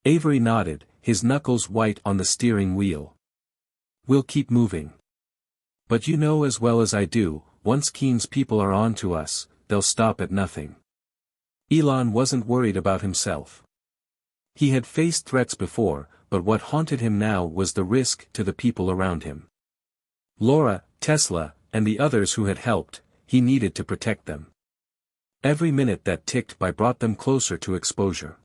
A: Avery nodded, his knuckles white on the steering wheel. "We'll keep moving. But you know as well as I do, once Keen's people are on to us, they'll stop at nothing." Elon wasn't worried about himself. He had faced threats before, but what haunted him now was the risk to the people around him. Laura, Tesla, and the others who had helped, he needed to protect them. Every minute that ticked by brought them closer to exposure.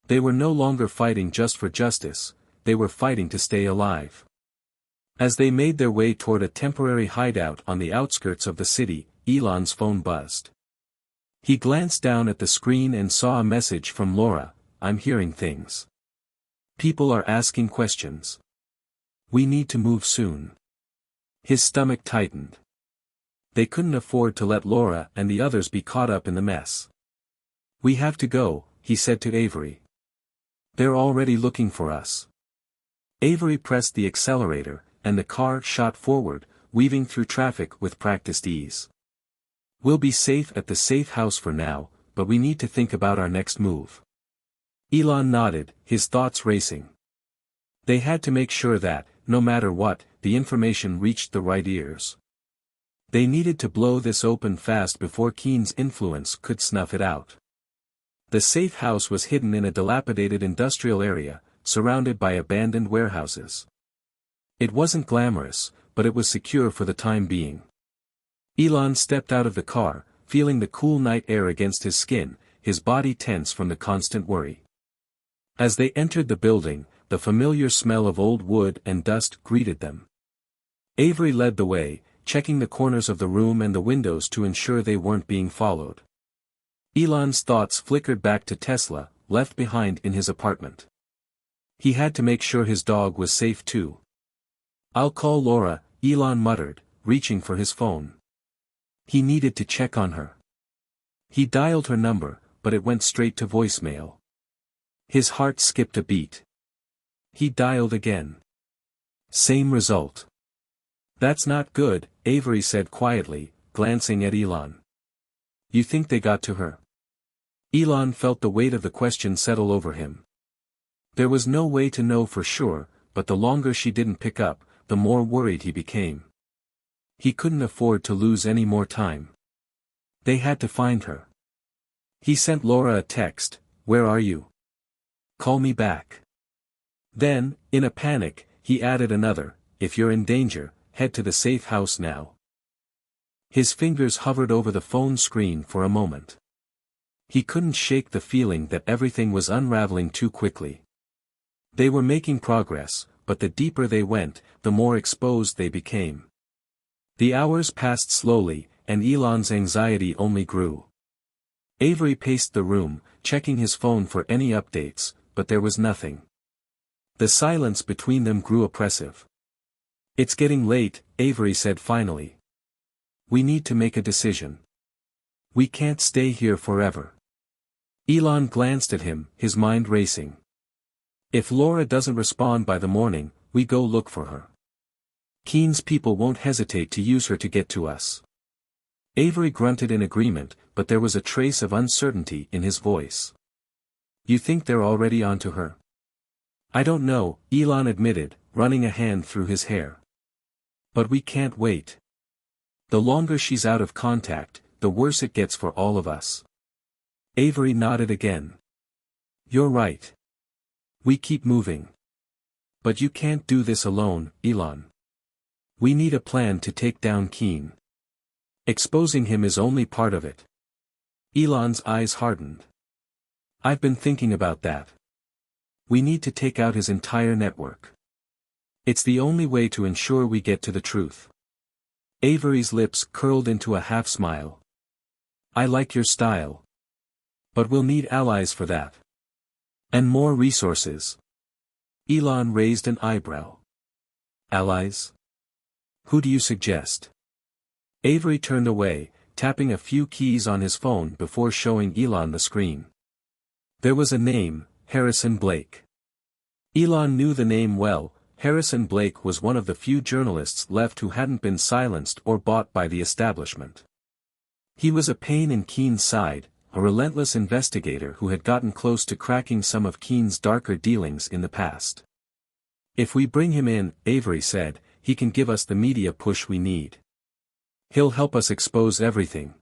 A: They were no longer fighting just for justice, they were fighting to stay alive. As they made their way toward a temporary hideout on the outskirts of the city, Elon's phone buzzed. He glanced down at the screen and saw a message from Laura, "I'm hearing things. People are asking questions. We need to move soon." His stomach tightened. They couldn't afford to let Laura and the others be caught up in the mess. "We have to go," he said to Avery. "They're already looking for us." Avery pressed the accelerator, and the car shot forward, weaving through traffic with practiced ease. "We'll be safe at the safe house for now, but we need to think about our next move." Elon nodded, his thoughts racing. They had to make sure that, no matter what, the information reached the right ears. They needed to blow this open fast before Keen's influence could snuff it out. The safe house was hidden in a dilapidated industrial area, surrounded by abandoned warehouses. It wasn't glamorous, but it was secure for the time being. Elon stepped out of the car, feeling the cool night air against his skin, his body tense from the constant worry. As they entered the building, the familiar smell of old wood and dust greeted them. Avery led the way, checking the corners of the room and the windows to ensure they weren't being followed. Elon's thoughts flickered back to Tesla, left behind in his apartment. He had to make sure his dog was safe too. "I'll call Laura," Elon muttered, reaching for his phone. He needed to check on her. He dialed her number, but it went straight to voicemail. His heart skipped a beat. He dialed again. Same result. "That's not good," Avery said quietly, glancing at Elon. "You think they got to her?" Elon felt the weight of the question settle over him. There was no way to know for sure, but the longer she didn't pick up, the more worried he became. He couldn't afford to lose any more time. They had to find her. He sent Laura a text, "Where are you? Call me back." Then, in a panic, he added another, "If you're in danger, head to the safe house now." His fingers hovered over the phone screen for a moment. He couldn't shake the feeling that everything was unraveling too quickly. They were making progress, but the deeper they went, the more exposed they became. The hours passed slowly, and Elon's anxiety only grew. Avery paced the room, checking his phone for any updates, but there was nothing. The silence between them grew oppressive. "It's getting late," Avery said finally. "We need to make a decision. We can't stay here forever." Elon glanced at him, his mind racing. "If Laura doesn't respond by the morning, we go look for her. Keen's people won't hesitate to use her to get to us." Avery grunted in agreement, but there was a trace of uncertainty in his voice. "You think they're already onto her?" "I don't know," Elon admitted, running a hand through his hair. "But we can't wait. The longer she's out of contact, the worse it gets for all of us." Avery nodded again. "You're right. We keep moving. But you can't do this alone, Elon. We need a plan to take down Keen. Exposing him is only part of it." Elon's eyes hardened. "I've been thinking about that. We need to take out his entire network. It's the only way to ensure we get to the truth." Avery's lips curled into a half-smile. "I like your style. But we'll need allies for that. And more resources." Elon raised an eyebrow. "Allies? Who do you suggest?" Avery turned away, tapping a few keys on his phone before showing Elon the screen. There was a name, Harrison Blake. Elon knew the name well. Harrison Blake was one of the few journalists left who hadn't been silenced or bought by the establishment. He was a pain in Keen's side, a relentless investigator who had gotten close to cracking some of Keen's darker dealings in the past. "If we bring him in," Avery said, "he can give us the media push we need. He'll help us expose everything.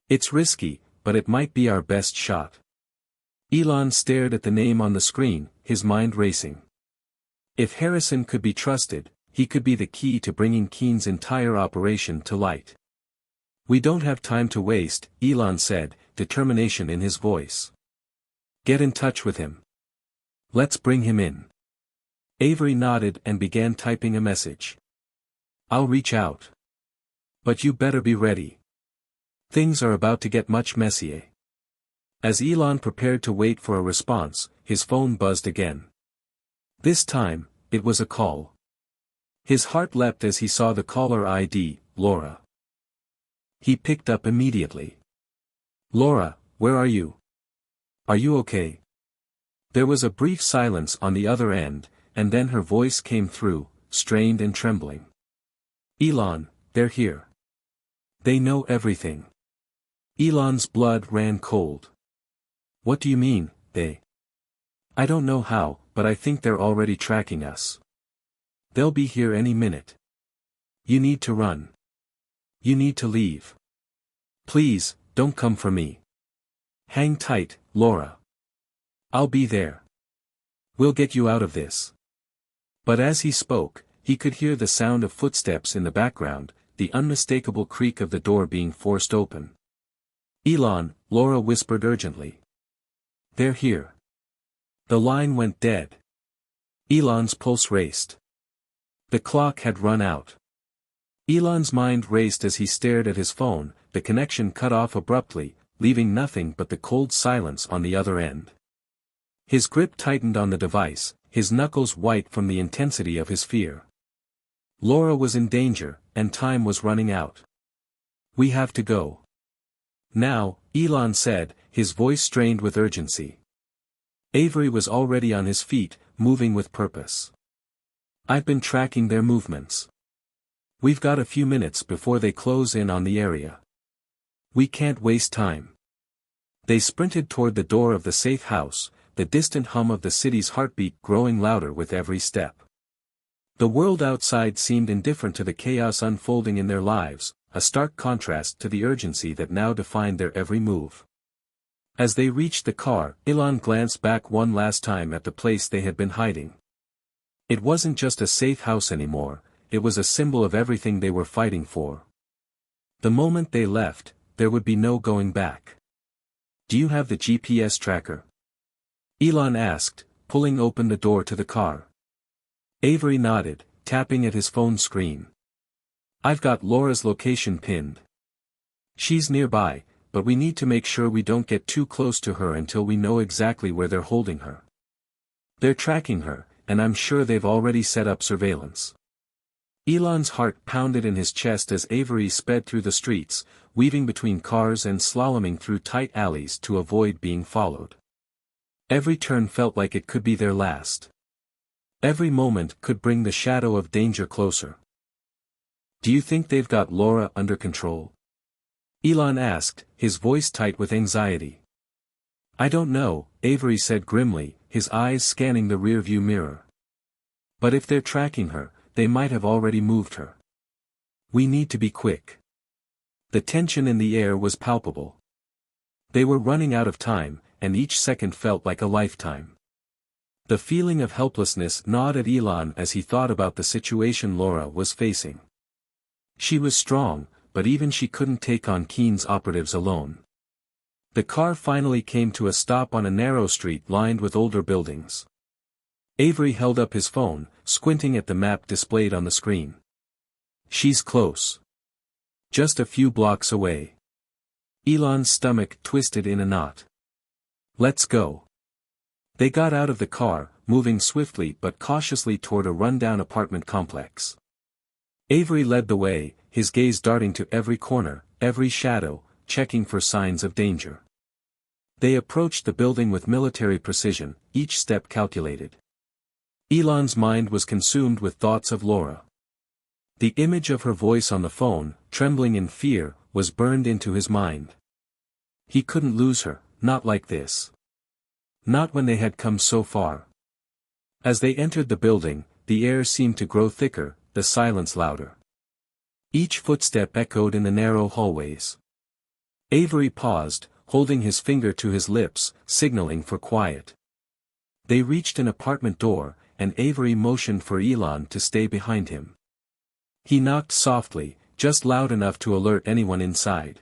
A: It's risky, but it might be our best shot." Elon stared at the name on the screen, his mind racing. If Harrison could be trusted, he could be the key to bringing Keen's entire operation to light. "We don't have time to waste," Elon said, determination in his voice. "Get in touch with him. Let's bring him in." Avery nodded and began typing a message. "I'll reach out. But you better be ready. Things are about to get much messier." As Elon prepared to wait for a response, his phone buzzed again. This time, it was a call. His heart leapt as he saw the caller ID, Laura. He picked up immediately. "Laura, where are you? Are you okay?" There was a brief silence on the other end, and then her voice came through, strained and trembling. "Elon, they're here. They know everything." Elon's blood ran cold. "What do you mean, they?" "I don't know how, but I think they're already tracking us. They'll be here any minute. You need to run. You need to leave. Please, don't come for me. Hang tight, Laura. I'll be there." We'll get you out of this. But as he spoke, he could hear the sound of footsteps in the background, the unmistakable creak of the door being forced open. Elon, Laura whispered urgently. They're here. The line went dead. Elon's pulse raced. The clock had run out. Elon's mind raced as he stared at his phone, the connection cut off abruptly, leaving nothing but the cold silence on the other end. His grip tightened on the device, his knuckles white from the intensity of his fear. Laura was in danger, and time was running out. We have to go. Now, Elon said, his voice strained with urgency. Avery was already on his feet, moving with purpose. I've been tracking their movements. We've got a few minutes before they close in on the area. We can't waste time. They sprinted toward the door of the safe house, the distant hum of the city's heartbeat growing louder with every step. The world outside seemed indifferent to the chaos unfolding in their lives, a stark contrast to the urgency that now defined their every move. As they reached the car, Elon glanced back one last time at the place they had been hiding. It wasn't just a safe house anymore, it was a symbol of everything they were fighting for. The moment they left, there would be no going back. Do you have the GPS tracker? Elon asked, pulling open the door to the car. Avery nodded, tapping at his phone screen. I've got Laura's location pinned. She's nearby, but we need to make sure we don't get too close to her until we know exactly where they're holding her. They're tracking her, and I'm sure they've already set up surveillance. Elon's heart pounded in his chest as Avery sped through the streets, weaving between cars and slaloming through tight alleys to avoid being followed. Every turn felt like it could be their last. Every moment could bring the shadow of danger closer. Do you think they've got Laura under control? Elon asked, his voice tight with anxiety. I don't know, Avery said grimly, his eyes scanning the rearview mirror. But if they're tracking her, they might have already moved her. We need to be quick. The tension in the air was palpable. They were running out of time, and each second felt like a lifetime. The feeling of helplessness gnawed at Elon as he thought about the situation Laura was facing. She was strong, but even she couldn't take on Keen's operatives alone. The car finally came to a stop on a narrow street lined with older buildings. Avery held up his phone, squinting at the map displayed on the screen. She's close. Just a few blocks away. Elon's stomach twisted in a knot. Let's go. They got out of the car, moving swiftly but cautiously toward a rundown apartment complex. Avery led the way, his gaze darting to every corner, every shadow, checking for signs of danger. They approached the building with military precision, each step calculated. Elon's mind was consumed with thoughts of Laura. The image of her voice on the phone, trembling in fear, was burned into his mind. He couldn't lose her, not like this. Not when they had come so far. As they entered the building, the air seemed to grow thicker, the silence louder. Each footstep echoed in the narrow hallways. Avery paused, holding his finger to his lips, signaling for quiet. They reached an apartment door, and Avery motioned for Elon to stay behind him. He knocked softly, just loud enough to alert anyone inside.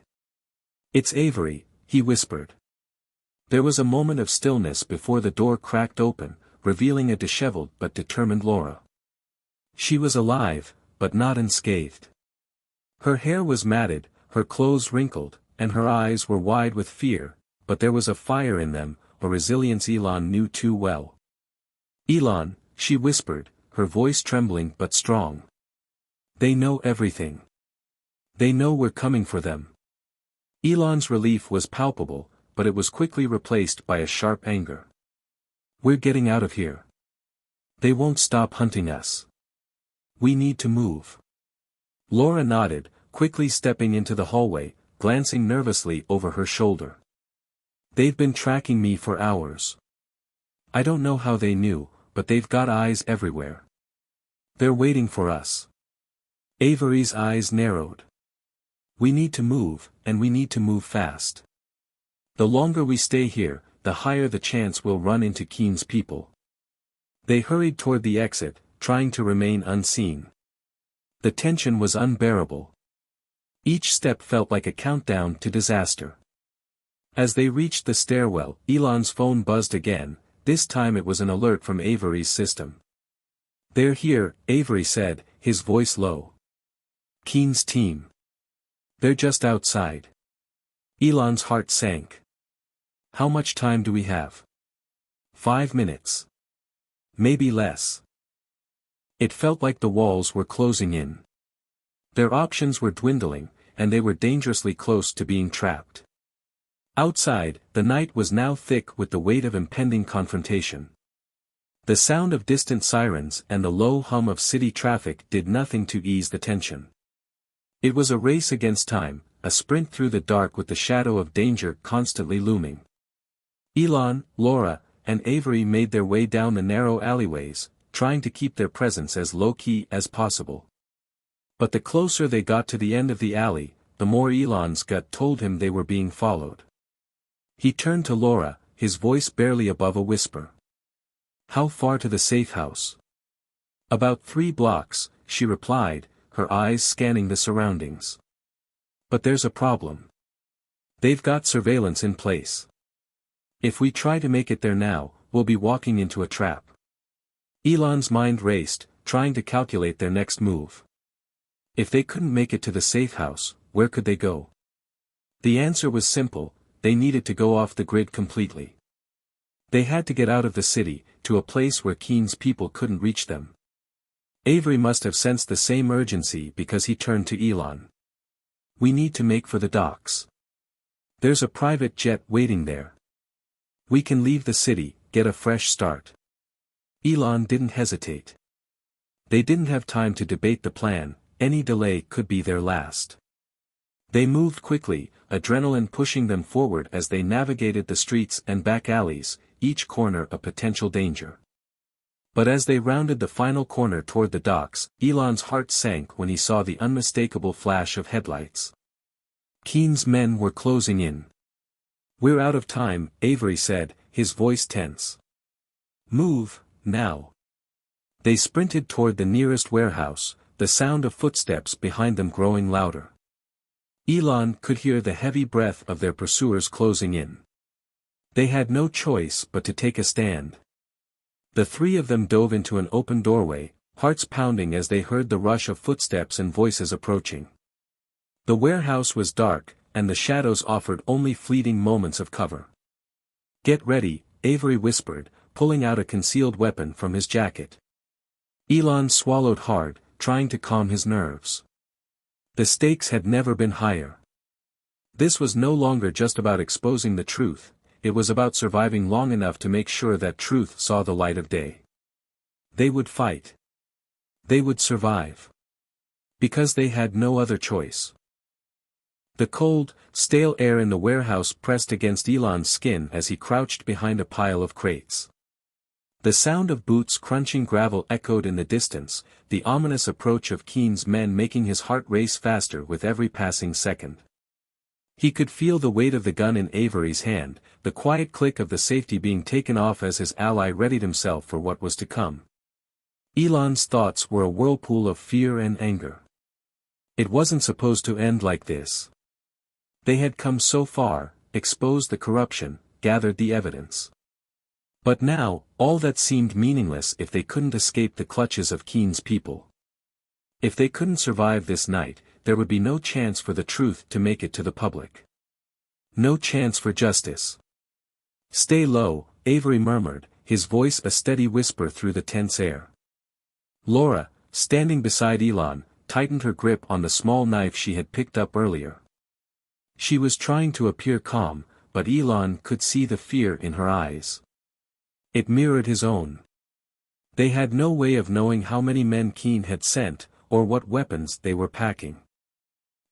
A: It's Avery, he whispered. There was a moment of stillness before the door cracked open, revealing a disheveled but determined Laura. She was alive, but not unscathed. Her hair was matted, her clothes wrinkled, and her eyes were wide with fear, but there was a fire in them, a resilience Elon knew too well. Elon, she whispered, her voice trembling but strong. They know everything. They know we're coming for them. Elon's relief was palpable, but it was quickly replaced by a sharp anger. We're getting out of here. They won't stop hunting us. We need to move. Laura nodded, quickly stepping into the hallway, glancing nervously over her shoulder. They've been tracking me for hours. I don't know how they knew, but they've got eyes everywhere. They're waiting for us. Avery's eyes narrowed. We need to move, and we need to move fast. The longer we stay here, the higher the chance we'll run into Keen's people. They hurried toward the exit, trying to remain unseen. The tension was unbearable. Each step felt like a countdown to disaster. As they reached the stairwell, Elon's phone buzzed again. This time it was an alert from Avery's system. "They're here," Avery said, his voice low. "Keen's team. They're just outside." Elon's heart sank. "How much time do we have?" 5 minutes. Maybe less. It felt like the walls were closing in. Their options were dwindling, and they were dangerously close to being trapped. Outside, the night was now thick with the weight of impending confrontation. The sound of distant sirens and the low hum of city traffic did nothing to ease the tension. It was a race against time, a sprint through the dark with the shadow of danger constantly looming. Elon, Laura, and Avery made their way down the narrow alleyways, trying to keep their presence as low-key as possible. But the closer they got to the end of the alley, the more Elon's gut told him they were being followed. He turned to Laura, his voice barely above a whisper. "How far to the safe house?" "About 3 blocks, she replied, her eyes scanning the surroundings. "But there's a problem. They've got surveillance in place. If we try to make it there now, we'll be walking into a trap." Elon's mind raced, trying to calculate their next move. If they couldn't make it to the safe house, where could they go? The answer was simple: they needed to go off the grid completely. They had to get out of the city, to a place where Keen's people couldn't reach them. Avery must have sensed the same urgency because he turned to Elon. "We need to make for the docks. There's a private jet waiting there. We can leave the city, get a fresh start." Elon didn't hesitate. They didn't have time to debate the plan, any delay could be their last. They moved quickly, adrenaline pushing them forward as they navigated the streets and back alleys, each corner a potential danger. But as they rounded the final corner toward the docks, Elon's heart sank when he saw the unmistakable flash of headlights. Keen's men were closing in. "We're out of time," Avery said, his voice tense. "Move, now." They sprinted toward the nearest warehouse, the sound of footsteps behind them growing louder. Elon could hear the heavy breath of their pursuers closing in. They had no choice but to take a stand. The 3 of them dove into an open doorway, hearts pounding as they heard the rush of footsteps and voices approaching. The warehouse was dark, and the shadows offered only fleeting moments of cover. "Get ready," Avery whispered, pulling out a concealed weapon from his jacket. Elon swallowed hard, trying to calm his nerves. The stakes had never been higher. This was no longer just about exposing the truth, it was about surviving long enough to make sure that truth saw the light of day. They would fight. They would survive. Because they had no other choice. The cold, stale air in the warehouse pressed against Elon's skin as he crouched behind a pile of crates. The sound of boots crunching gravel echoed in the distance, the ominous approach of Keen's men making his heart race faster with every passing second. He could feel the weight of the gun in Avery's hand, the quiet click of the safety being taken off as his ally readied himself for what was to come. Elon's thoughts were a whirlpool of fear and anger. It wasn't supposed to end like this. They had come so far, exposed the corruption, gathered the evidence. But now, all that seemed meaningless if they couldn't escape the clutches of Keen's people. If they couldn't survive this night, there would be no chance for the truth to make it to the public. No chance for justice. "Stay low," Avery murmured, his voice a steady whisper through the tense air. Laura, standing beside Elon, tightened her grip on the small knife she had picked up earlier. She was trying to appear calm, but Elon could see the fear in her eyes. It mirrored his own. They had no way of knowing how many men Keen had sent, or what weapons they were packing.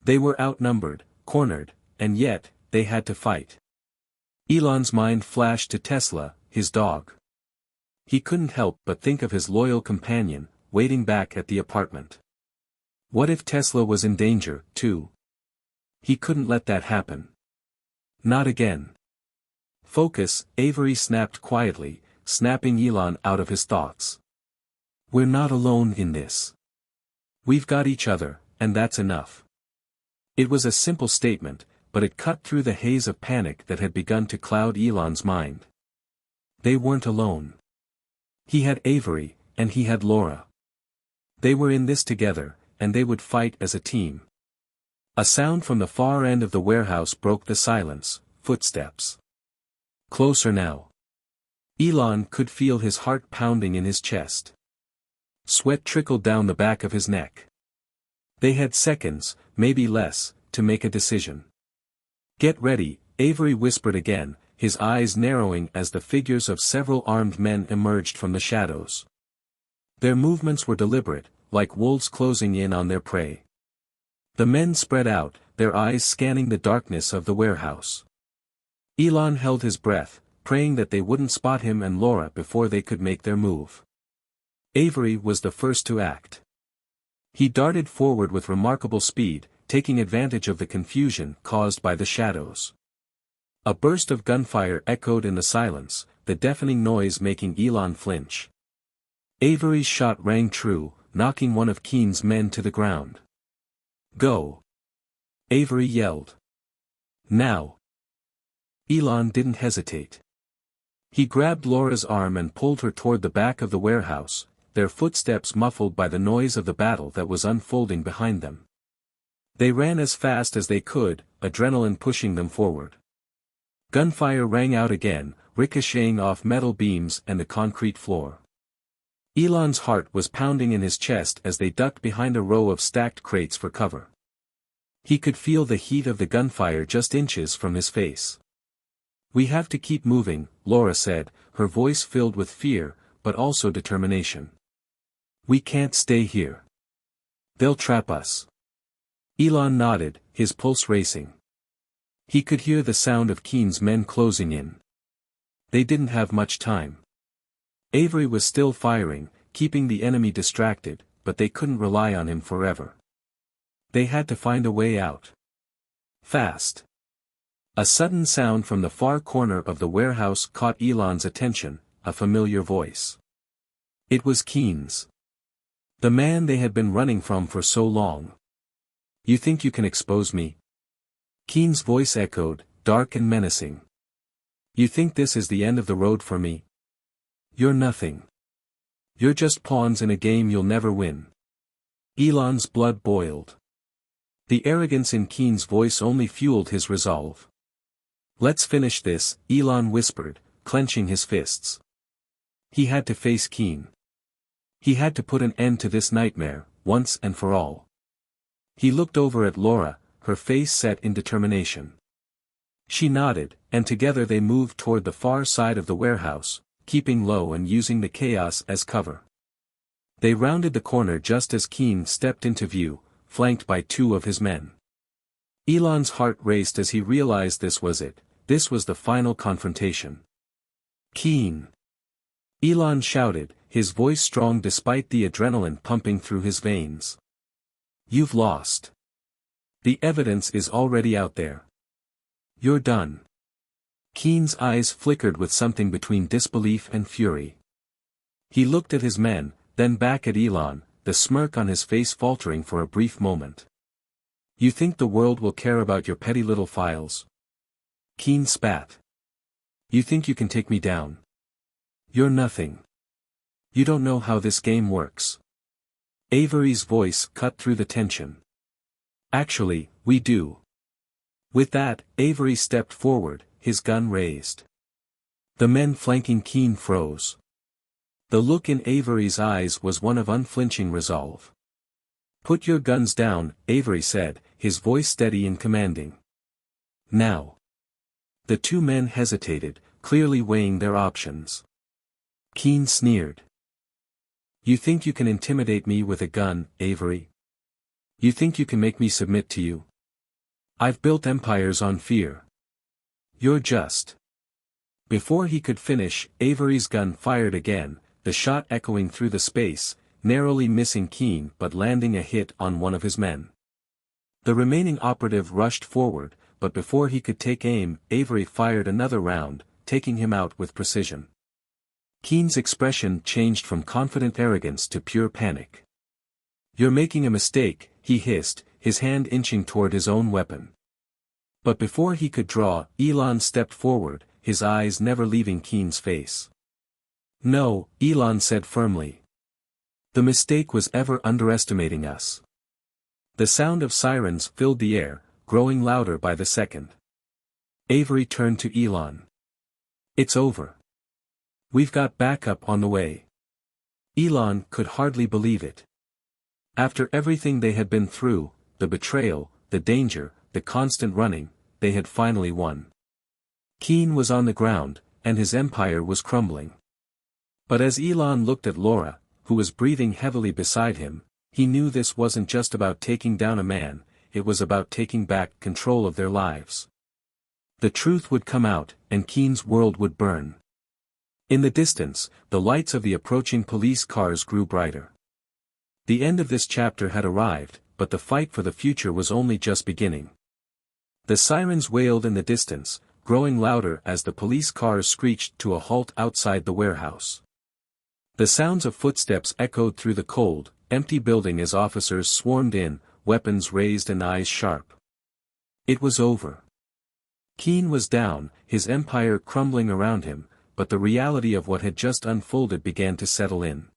A: They were outnumbered, cornered, and yet, they had to fight. Elon's mind flashed to Tesla, his dog. He couldn't help but think of his loyal companion, waiting back at the apartment. What if Tesla was in danger, too? He couldn't let that happen. Not again. "Focus," Avery snapped quietly, snapping Elon out of his thoughts. "We're not alone in this. We've got each other, and that's enough." It was a simple statement, but it cut through the haze of panic that had begun to cloud Elon's mind. They weren't alone. He had Avery, and he had Laura. They were in this together, and they would fight as a team. A sound from the far end of the warehouse broke the silence: footsteps. Closer now. Elon could feel his heart pounding in his chest. Sweat trickled down the back of his neck. They had seconds, maybe less, to make a decision. "Get ready," Avery whispered again, his eyes narrowing as the figures of several armed men emerged from the shadows. Their movements were deliberate, like wolves closing in on their prey. The men spread out, their eyes scanning the darkness of the warehouse. Elon held his breath, praying that they wouldn't spot him and Laura before they could make their move. Avery was the first to act. He darted forward with remarkable speed, taking advantage of the confusion caused by the shadows. A burst of gunfire echoed in the silence, the deafening noise making Elon flinch. Avery's shot rang true, knocking one of Keen's men to the ground. "Go!" Avery yelled. "Now!" Elon didn't hesitate. He grabbed Laura's arm and pulled her toward the back of the warehouse, their footsteps muffled by the noise of the battle that was unfolding behind them. They ran as fast as they could, adrenaline pushing them forward. Gunfire rang out again, ricocheting off metal beams and the concrete floor. Elon's heart was pounding in his chest as they ducked behind a row of stacked crates for cover. He could feel the heat of the gunfire just inches from his face. "We have to keep moving," Laura said, her voice filled with fear, but also determination. "We can't stay here. They'll trap us." Elon nodded, his pulse racing. He could hear the sound of Keen's men closing in. They didn't have much time. Avery was still firing, keeping the enemy distracted, but they couldn't rely on him forever. They had to find a way out. Fast. A sudden sound from the far corner of the warehouse caught Elon's attention, a familiar voice. It was Keen's. The man they had been running from for so long. "You think you can expose me?" Keen's voice echoed, dark and menacing. "You think this is the end of the road for me? You're nothing. You're just pawns in a game you'll never win." Elon's blood boiled. The arrogance in Keen's voice only fueled his resolve. "Let's finish this," Elon whispered, clenching his fists. He had to face Keen. He had to put an end to this nightmare, once and for all. He looked over at Laura, her face set in determination. She nodded, and together they moved toward the far side of the warehouse, keeping low and using the chaos as cover. They rounded the corner just as Keen stepped into view, flanked by two of his men. Elon's heart raced as he realized this was it, this was the final confrontation. "Keen!" Elon shouted, his voice strong despite the adrenaline pumping through his veins. "You've lost. The evidence is already out there. You're done." Keen's eyes flickered with something between disbelief and fury. He looked at his men, then back at Elon, the smirk on his face faltering for a brief moment. "You think the world will care about your petty little files?" Keen spat. "You think you can take me down? You're nothing. You don't know how this game works." Avery's voice cut through the tension. "Actually, we do." With that, Avery stepped forward, his gun raised. The men flanking Keen froze. The look in Avery's eyes was one of unflinching resolve. "Put your guns down," Avery said, his voice steady and commanding. "Now." The two men hesitated, clearly weighing their options. Keen sneered. "You think you can intimidate me with a gun, Avery? You think you can make me submit to you? I've built empires on fear. You're just..." Before he could finish, Avery's gun fired again, the shot echoing through the space, narrowly missing Keen but landing a hit on one of his men. The remaining operative rushed forward, but before he could take aim, Avery fired another round, taking him out with precision. Keen's expression changed from confident arrogance to pure panic. "You're making a mistake," he hissed, his hand inching toward his own weapon. But before he could draw, Elon stepped forward, his eyes never leaving Keen's face. "No," Elon said firmly. "The mistake was ever underestimating us." The sound of sirens filled the air, growing louder by the second. Avery turned to Elon. "It's over. We've got backup on the way." Elon could hardly believe it. After everything they had been through, the betrayal, the danger, the constant running, they had finally won. Keen was on the ground, and his empire was crumbling. But as Elon looked at Laura, who was breathing heavily beside him, he knew this wasn't just about taking down a man, it was about taking back control of their lives. The truth would come out, and Keen's world would burn. In the distance, the lights of the approaching police cars grew brighter. The end of this chapter had arrived, but the fight for the future was only just beginning. The sirens wailed in the distance, growing louder as the police cars screeched to a halt outside the warehouse. The sounds of footsteps echoed through the cold, empty building as officers swarmed in, weapons raised and eyes sharp. It was over. Keen was down, his empire crumbling around him, but the reality of what had just unfolded began to settle in.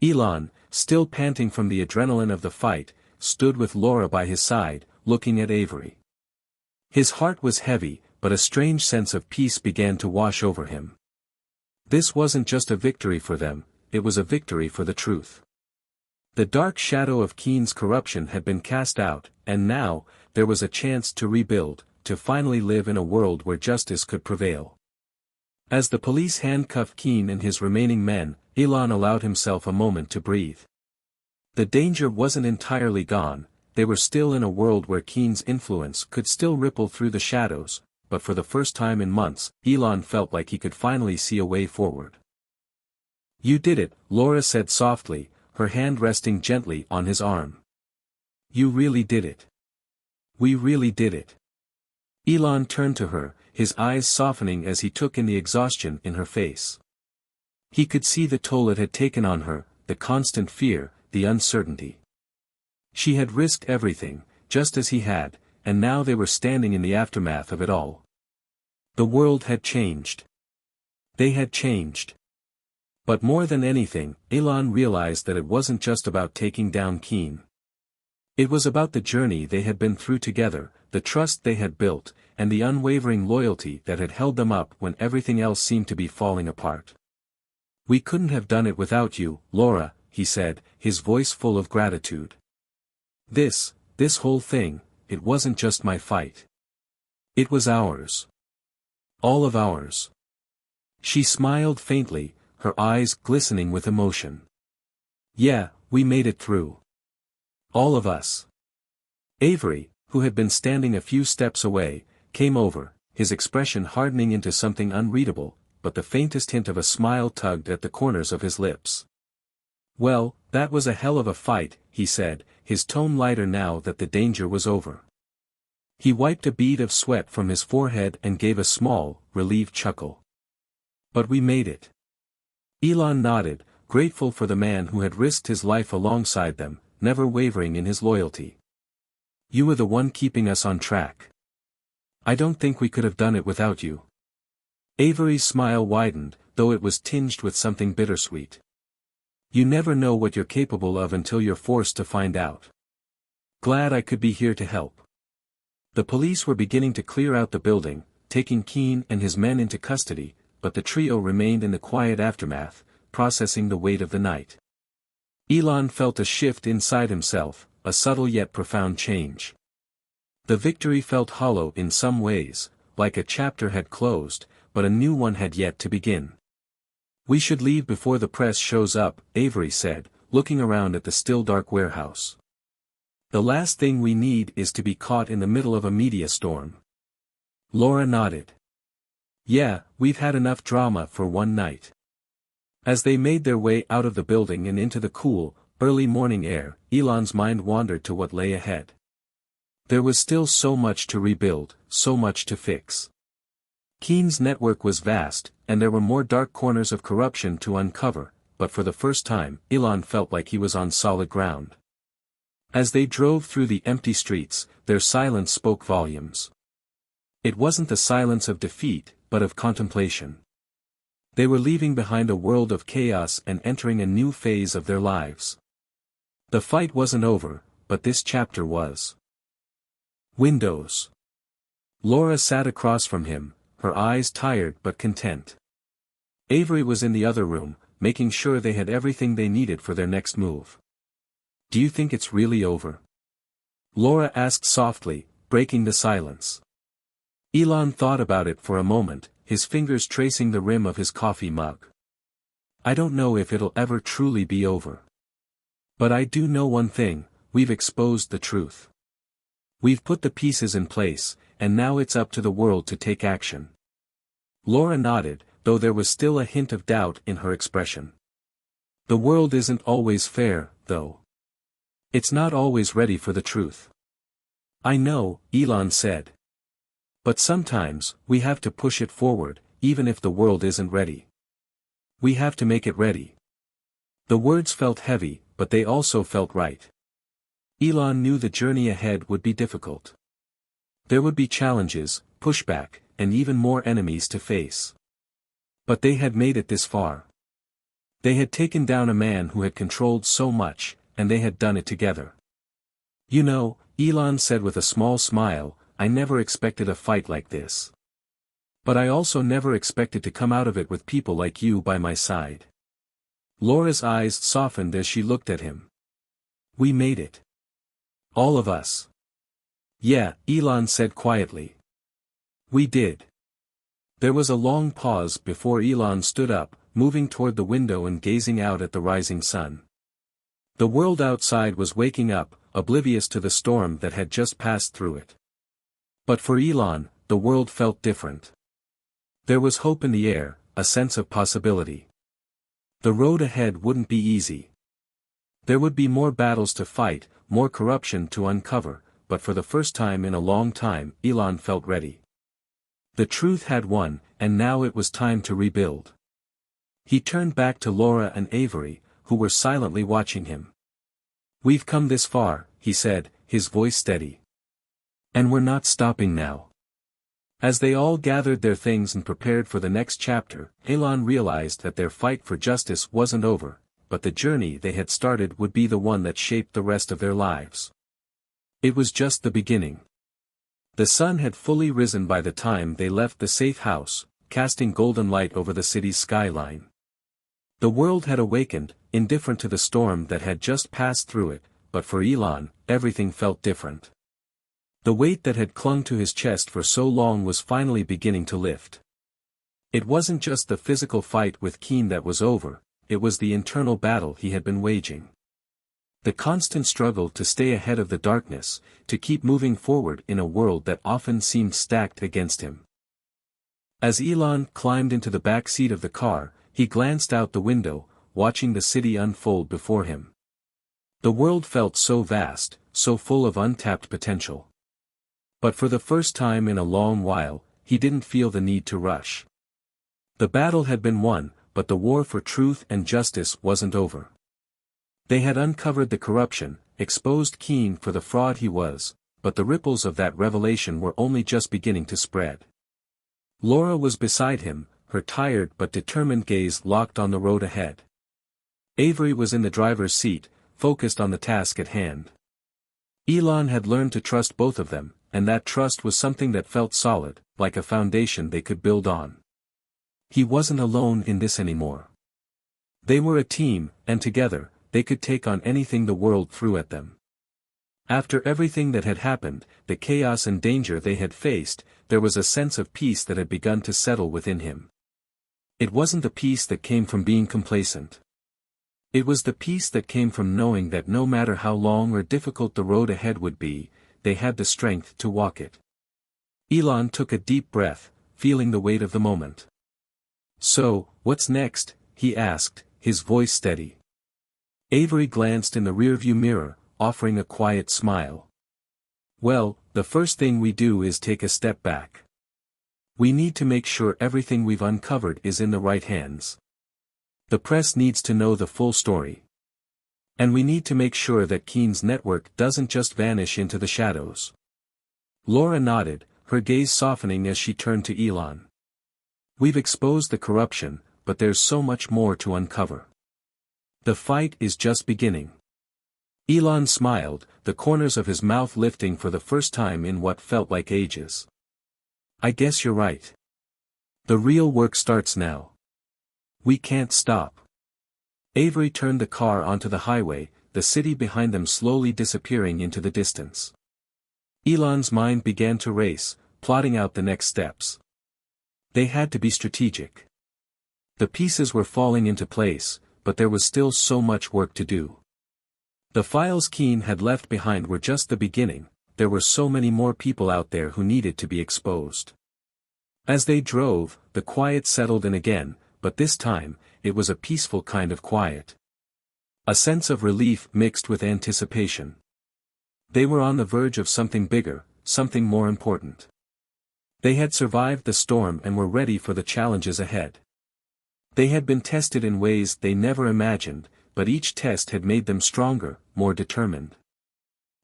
A: Elon, still panting from the adrenaline of the fight, stood with Laura by his side, looking at Avery. His heart was heavy, but a strange sense of peace began to wash over him. This wasn't just a victory for them, it was a victory for the truth. The dark shadow of Keen's corruption had been cast out, and now, there was a chance to rebuild, to finally live in a world where justice could prevail. As the police handcuffed Keen and his remaining men, Elon allowed himself a moment to breathe. The danger wasn't entirely gone, they were still in a world where Keen's influence could still ripple through the shadows, but for the first time in months, Elon felt like he could finally see a way forward. "You did it," Laura said softly, her hand resting gently on his arm. "You really did it. We really did it." Elon turned to her, his eyes softening as he took in the exhaustion in her face. He could see the toll it had taken on her, the constant fear, the uncertainty. She had risked everything, just as he had, and now they were standing in the aftermath of it all. The world had changed. They had changed. But more than anything, Elon realized that it wasn't just about taking down Keen. It was about the journey they had been through together, the trust they had built, and the unwavering loyalty that had held them up when everything else seemed to be falling apart. "We couldn't have done it without you, Laura," he said, his voice full of gratitude. This whole thing, it wasn't just my fight. It was ours. All of ours." She smiled faintly, her eyes glistening with emotion. "Yeah, we made it through. All of us." Avery, who had been standing a few steps away, came over, his expression hardening into something unreadable, but the faintest hint of a smile tugged at the corners of his lips. "Well, that was a hell of a fight," he said, his tone lighter now that the danger was over. He wiped a bead of sweat from his forehead and gave a small, relieved chuckle. "But we made it." Elon nodded, grateful for the man who had risked his life alongside them, never wavering in his loyalty. "You were the one keeping us on track. I don't think we could have done it without you." Avery's smile widened, though it was tinged with something bittersweet. "You never know what you're capable of until you're forced to find out. Glad I could be here to help." The police were beginning to clear out the building, taking Keen and his men into custody, but the trio remained in the quiet aftermath, processing the weight of the night. Elon felt a shift inside himself, a subtle yet profound change. The victory felt hollow in some ways, like a chapter had closed, but a new one had yet to begin. "We should leave before the press shows up," Avery said, looking around at the still dark warehouse. "The last thing we need is to be caught in the middle of a media storm." Laura nodded. "Yeah, we've had enough drama for one night." As they made their way out of the building and into the cool, early morning air, Elon's mind wandered to what lay ahead. There was still so much to rebuild, so much to fix. Keen's network was vast, and there were more dark corners of corruption to uncover, but for the first time, Elon felt like he was on solid ground. As they drove through the empty streets, their silence spoke volumes. It wasn't the silence of defeat, but of contemplation. They were leaving behind a world of chaos and entering a new phase of their lives. The fight wasn't over, but this chapter was. Windows. Laura sat across from him, her eyes tired but content. Avery was in the other room, making sure they had everything they needed for their next move. "Do you think it's really over?" Laura asked softly, breaking the silence. Elon thought about it for a moment, his fingers tracing the rim of his coffee mug. "I don't know if it'll ever truly be over. But I do know one thing, we've exposed the truth. We've put the pieces in place, and now it's up to the world to take action." Laura nodded, though there was still a hint of doubt in her expression. "The world isn't always fair, though. It's not always ready for the truth." "I know," Elon said. "But sometimes, we have to push it forward, even if the world isn't ready. We have to make it ready." The words felt heavy, but they also felt right. Elon knew the journey ahead would be difficult. There would be challenges, pushback, and even more enemies to face. But they had made it this far. They had taken down a man who had controlled so much, and they had done it together. "You know," Elon said with a small smile, "I never expected a fight like this. But I also never expected to come out of it with people like you by my side." Laura's eyes softened as she looked at him. "We made it. All of us." "Yeah," Elon said quietly. "We did." There was a long pause before Elon stood up, moving toward the window and gazing out at the rising sun. The world outside was waking up, oblivious to the storm that had just passed through it. But for Elon, the world felt different. There was hope in the air, a sense of possibility. The road ahead wouldn't be easy. There would be more battles to fight, more corruption to uncover, but for the first time in a long time, Elon felt ready. The truth had won, and now it was time to rebuild. He turned back to Laura and Avery, who were silently watching him. "We've come this far," he said, his voice steady. "And we're not stopping now." As they all gathered their things and prepared for the next chapter, Elon realized that their fight for justice wasn't over, but the journey they had started would be the one that shaped the rest of their lives. It was just the beginning. The sun had fully risen by the time they left the safe house, casting golden light over the city's skyline. The world had awakened, indifferent to the storm that had just passed through it, but for Elon, everything felt different. The weight that had clung to his chest for so long was finally beginning to lift. It wasn't just the physical fight with Keen that was over, it was the internal battle he had been waging. The constant struggle to stay ahead of the darkness, to keep moving forward in a world that often seemed stacked against him. As Elon climbed into the back seat of the car, he glanced out the window, watching the city unfold before him. The world felt so vast, so full of untapped potential. But for the first time in a long while, he didn't feel the need to rush. The battle had been won, but the war for truth and justice wasn't over. They had uncovered the corruption, exposed Keen for the fraud he was, but the ripples of that revelation were only just beginning to spread. Laura was beside him, her tired but determined gaze locked on the road ahead. Avery was in the driver's seat, focused on the task at hand. Elon had learned to trust both of them, and that trust was something that felt solid, like a foundation they could build on. He wasn't alone in this anymore. They were a team, and together, they could take on anything the world threw at them. After everything that had happened, the chaos and danger they had faced, there was a sense of peace that had begun to settle within him. It wasn't the peace that came from being complacent. It was the peace that came from knowing that no matter how long or difficult the road ahead would be, they had the strength to walk it. Elon took a deep breath, feeling the weight of the moment. "So, what's next?" he asked, his voice steady. Avery glanced in the rearview mirror, offering a quiet smile. "Well, the first thing we do is take a step back. We need to make sure everything we've uncovered is in the right hands. The press needs to know the full story. And we need to make sure that Keen's network doesn't just vanish into the shadows. Laura nodded, her gaze softening as she turned to Elon. We've exposed the corruption, but there's so much more to uncover. The fight is just beginning. Elon smiled, the corners of his mouth lifting for the first time in what felt like ages. I guess you're right. The real work starts now. We can't stop. Avery turned the car onto the highway, the city behind them slowly disappearing into the distance. Elon's mind began to race, plotting out the next steps. They had to be strategic. The pieces were falling into place, but there was still so much work to do. The files Keen had left behind were just the beginning, there were so many more people out there who needed to be exposed. As they drove, the quiet settled in again, but this time, it was a peaceful kind of quiet. A sense of relief mixed with anticipation. They were on the verge of something bigger, something more important. They had survived the storm and were ready for the challenges ahead. They had been tested in ways they never imagined, but each test had made them stronger, more determined.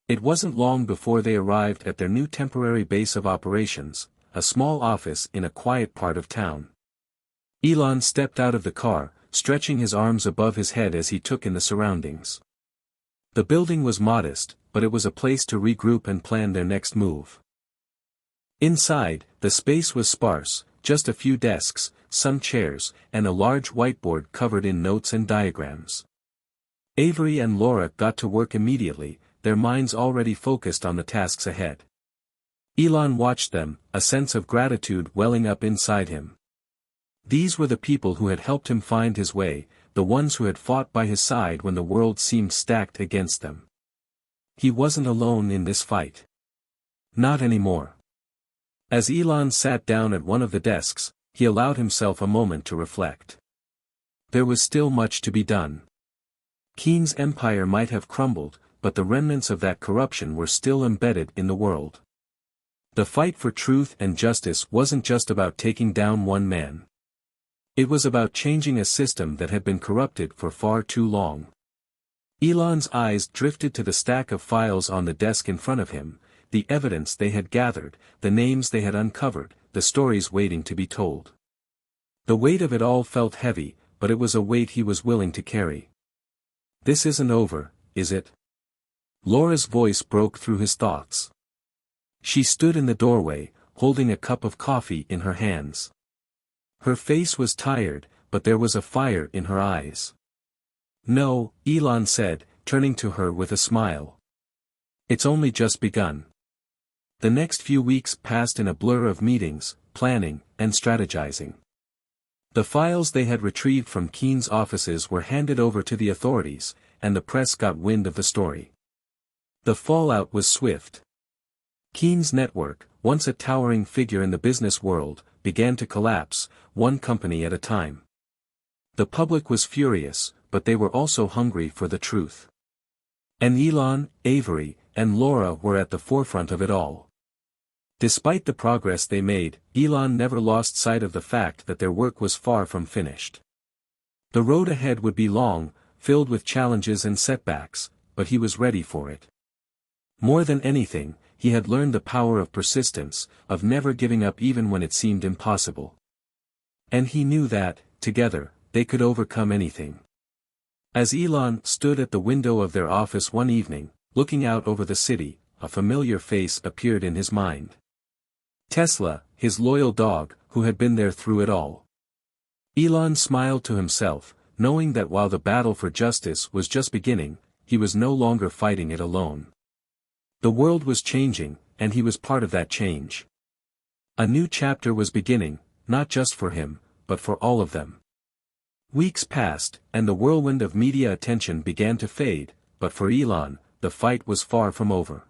A: It wasn't long before they arrived at their new temporary base of operations, a small office in a quiet part of town. Elon stepped out of the car, stretching his arms above his head as he took in the surroundings. The building was modest, but it was a place to regroup and plan their next move. Inside, the space was sparse, just a few desks, some chairs, and a large whiteboard covered in notes and diagrams. Avery and Laura got to work immediately, their minds already focused on the tasks ahead. Elon watched them, a sense of gratitude welling up inside him. These were the people who had helped him find his way, the ones who had fought by his side when the world seemed stacked against them. He wasn't alone in this fight. Not anymore. As Elon sat down at one of the desks, he allowed himself a moment to reflect. There was still much to be done. Keen's empire might have crumbled, but the remnants of that corruption were still embedded in the world. The fight for truth and justice wasn't just about taking down one man. It was about changing a system that had been corrupted for far too long. Elon's eyes drifted to the stack of files on the desk in front of him, the evidence they had gathered, the names they had uncovered, the stories waiting to be told. The weight of it all felt heavy, but it was a weight he was willing to carry. This isn't over, is it? Laura's voice broke through his thoughts. She stood in the doorway, holding a cup of coffee in her hands. Her face was tired, but there was a fire in her eyes. No, Elon said, turning to her with a smile. It's only just begun. The next few weeks passed in a blur of meetings, planning, and strategizing. The files they had retrieved from Keen's offices were handed over to the authorities, and the press got wind of the story. The fallout was swift. Keen's network, once a towering figure in the business world, began to collapse, one company at a time. The public was furious, but they were also hungry for the truth. And Elon, Avery, and Laura were at the forefront of it all. Despite the progress they made, Elon never lost sight of the fact that their work was far from finished. The road ahead would be long, filled with challenges and setbacks, but he was ready for it. More than anything, he had learned the power of persistence, of never giving up even when it seemed impossible. And he knew that, together, they could overcome anything. As Elon stood at the window of their office one evening, looking out over the city, a familiar face appeared in his mind. Tesla, his loyal dog, who had been there through it all. Elon smiled to himself, knowing that while the battle for justice was just beginning, he was no longer fighting it alone. The world was changing, and he was part of that change. A new chapter was beginning, not just for him, but for all of them. Weeks passed, and the whirlwind of media attention began to fade, but for Elon, the fight was far from over.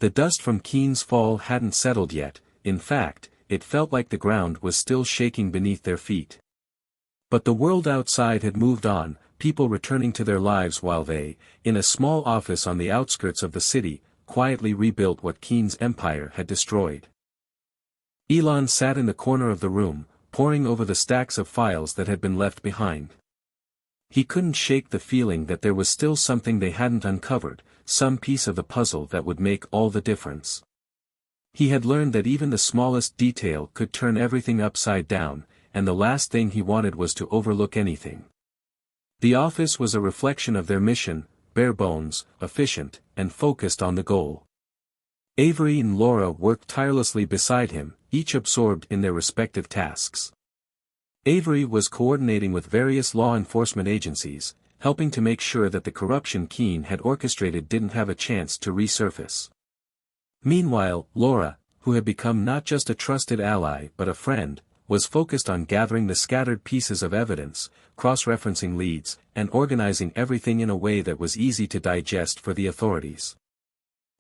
A: The dust from Keen's fall hadn't settled yet, in fact, it felt like the ground was still shaking beneath their feet. But the world outside had moved on, people returning to their lives while they, in a small office on the outskirts of the city, quietly rebuilt what Keen's empire had destroyed. Elon sat in the corner of the room, poring over the stacks of files that had been left behind. He couldn't shake the feeling that there was still something they hadn't uncovered, some piece of the puzzle that would make all the difference. He had learned that even the smallest detail could turn everything upside down, and the last thing he wanted was to overlook anything. The office was a reflection of their mission, bare bones, efficient, and focused on the goal. Avery and Laura worked tirelessly beside him, each absorbed in their respective tasks. Avery was coordinating with various law enforcement agencies, helping to make sure that the corruption Keene had orchestrated didn't have a chance to resurface. Meanwhile, Laura, who had become not just a trusted ally but a friend, was focused on gathering the scattered pieces of evidence, cross-referencing leads, and organizing everything in a way that was easy to digest for the authorities.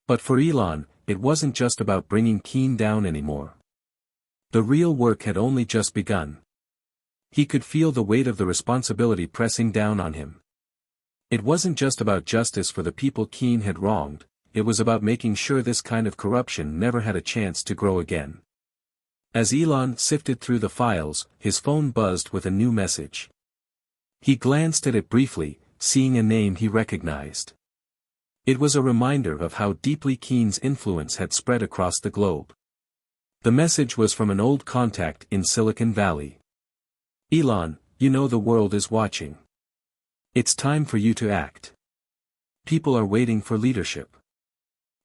A: But for Elon, it wasn't just about bringing Keene down anymore. The real work had only just begun. He could feel the weight of the responsibility pressing down on him. It wasn't just about justice for the people Keene had wronged, it was about making sure this kind of corruption never had a chance to grow again. As Elon sifted through the files, his phone buzzed with a new message. He glanced at it briefly, seeing a name he recognized. It was a reminder of how deeply Keene's influence had spread across the globe. The message was from an old contact in Silicon Valley. Elon, you know the world is watching. It's time for you to act. People are waiting for leadership.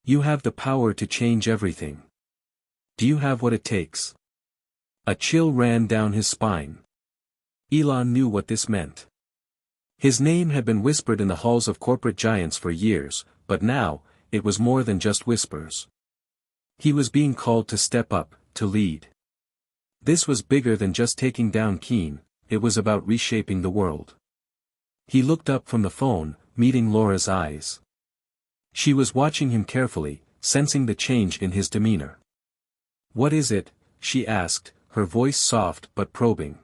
A: You have the power to change everything. Do you have what it takes? A chill ran down his spine. Elon knew what this meant. His name had been whispered in the halls of corporate giants for years, but now, it was more than just whispers. He was being called to step up, to lead. This was bigger than just taking down Keene, it was about reshaping the world. He looked up from the phone, meeting Laura's eyes. She was watching him carefully, sensing the change in his demeanor. "What is it?" she asked, her voice soft but probing.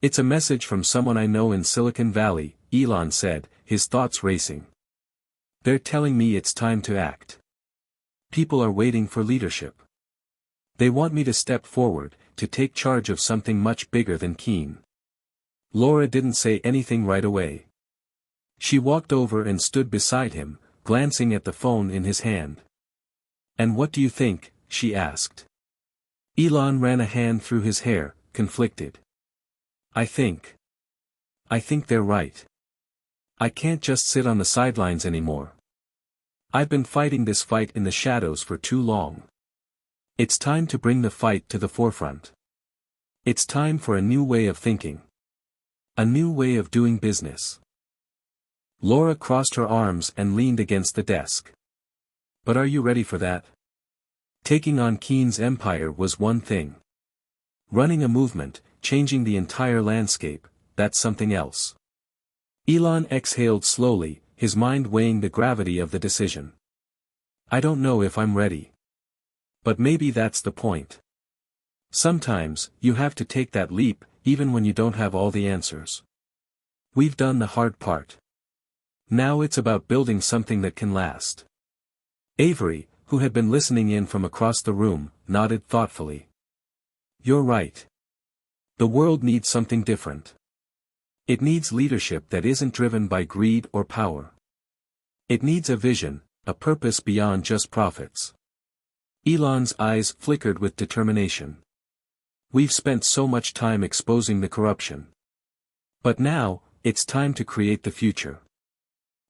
A: "It's a message from someone I know in Silicon Valley," Elon said, his thoughts racing. "They're telling me it's time to act. People are waiting for leadership. They want me to step forward, to take charge of something much bigger than Keene." Laura didn't say anything right away. She walked over and stood beside him, glancing at the phone in his hand. "And what do you think?" she asked. Elon ran a hand through his hair, conflicted. I think they're right. I can't just sit on the sidelines anymore. I've been fighting this fight in the shadows for too long. It's time to bring the fight to the forefront. It's time for a new way of thinking. A new way of doing business." Laura crossed her arms and leaned against the desk. "But are you ready for that? Taking on Keene's empire was one thing. Running a movement, changing the entire landscape, that's something else." Elon exhaled slowly, his mind weighing the gravity of the decision. "I don't know if I'm ready. But maybe that's the point. Sometimes, you have to take that leap, even when you don't have all the answers. We've done the hard part. Now it's about building something that can last." Avery, who had been listening in from across the room, nodded thoughtfully. "You're right. The world needs something different. It needs leadership that isn't driven by greed or power. It needs a vision, a purpose beyond just profits." Elon's eyes flickered with determination. "We've spent so much time exposing the corruption. But now, it's time to create the future.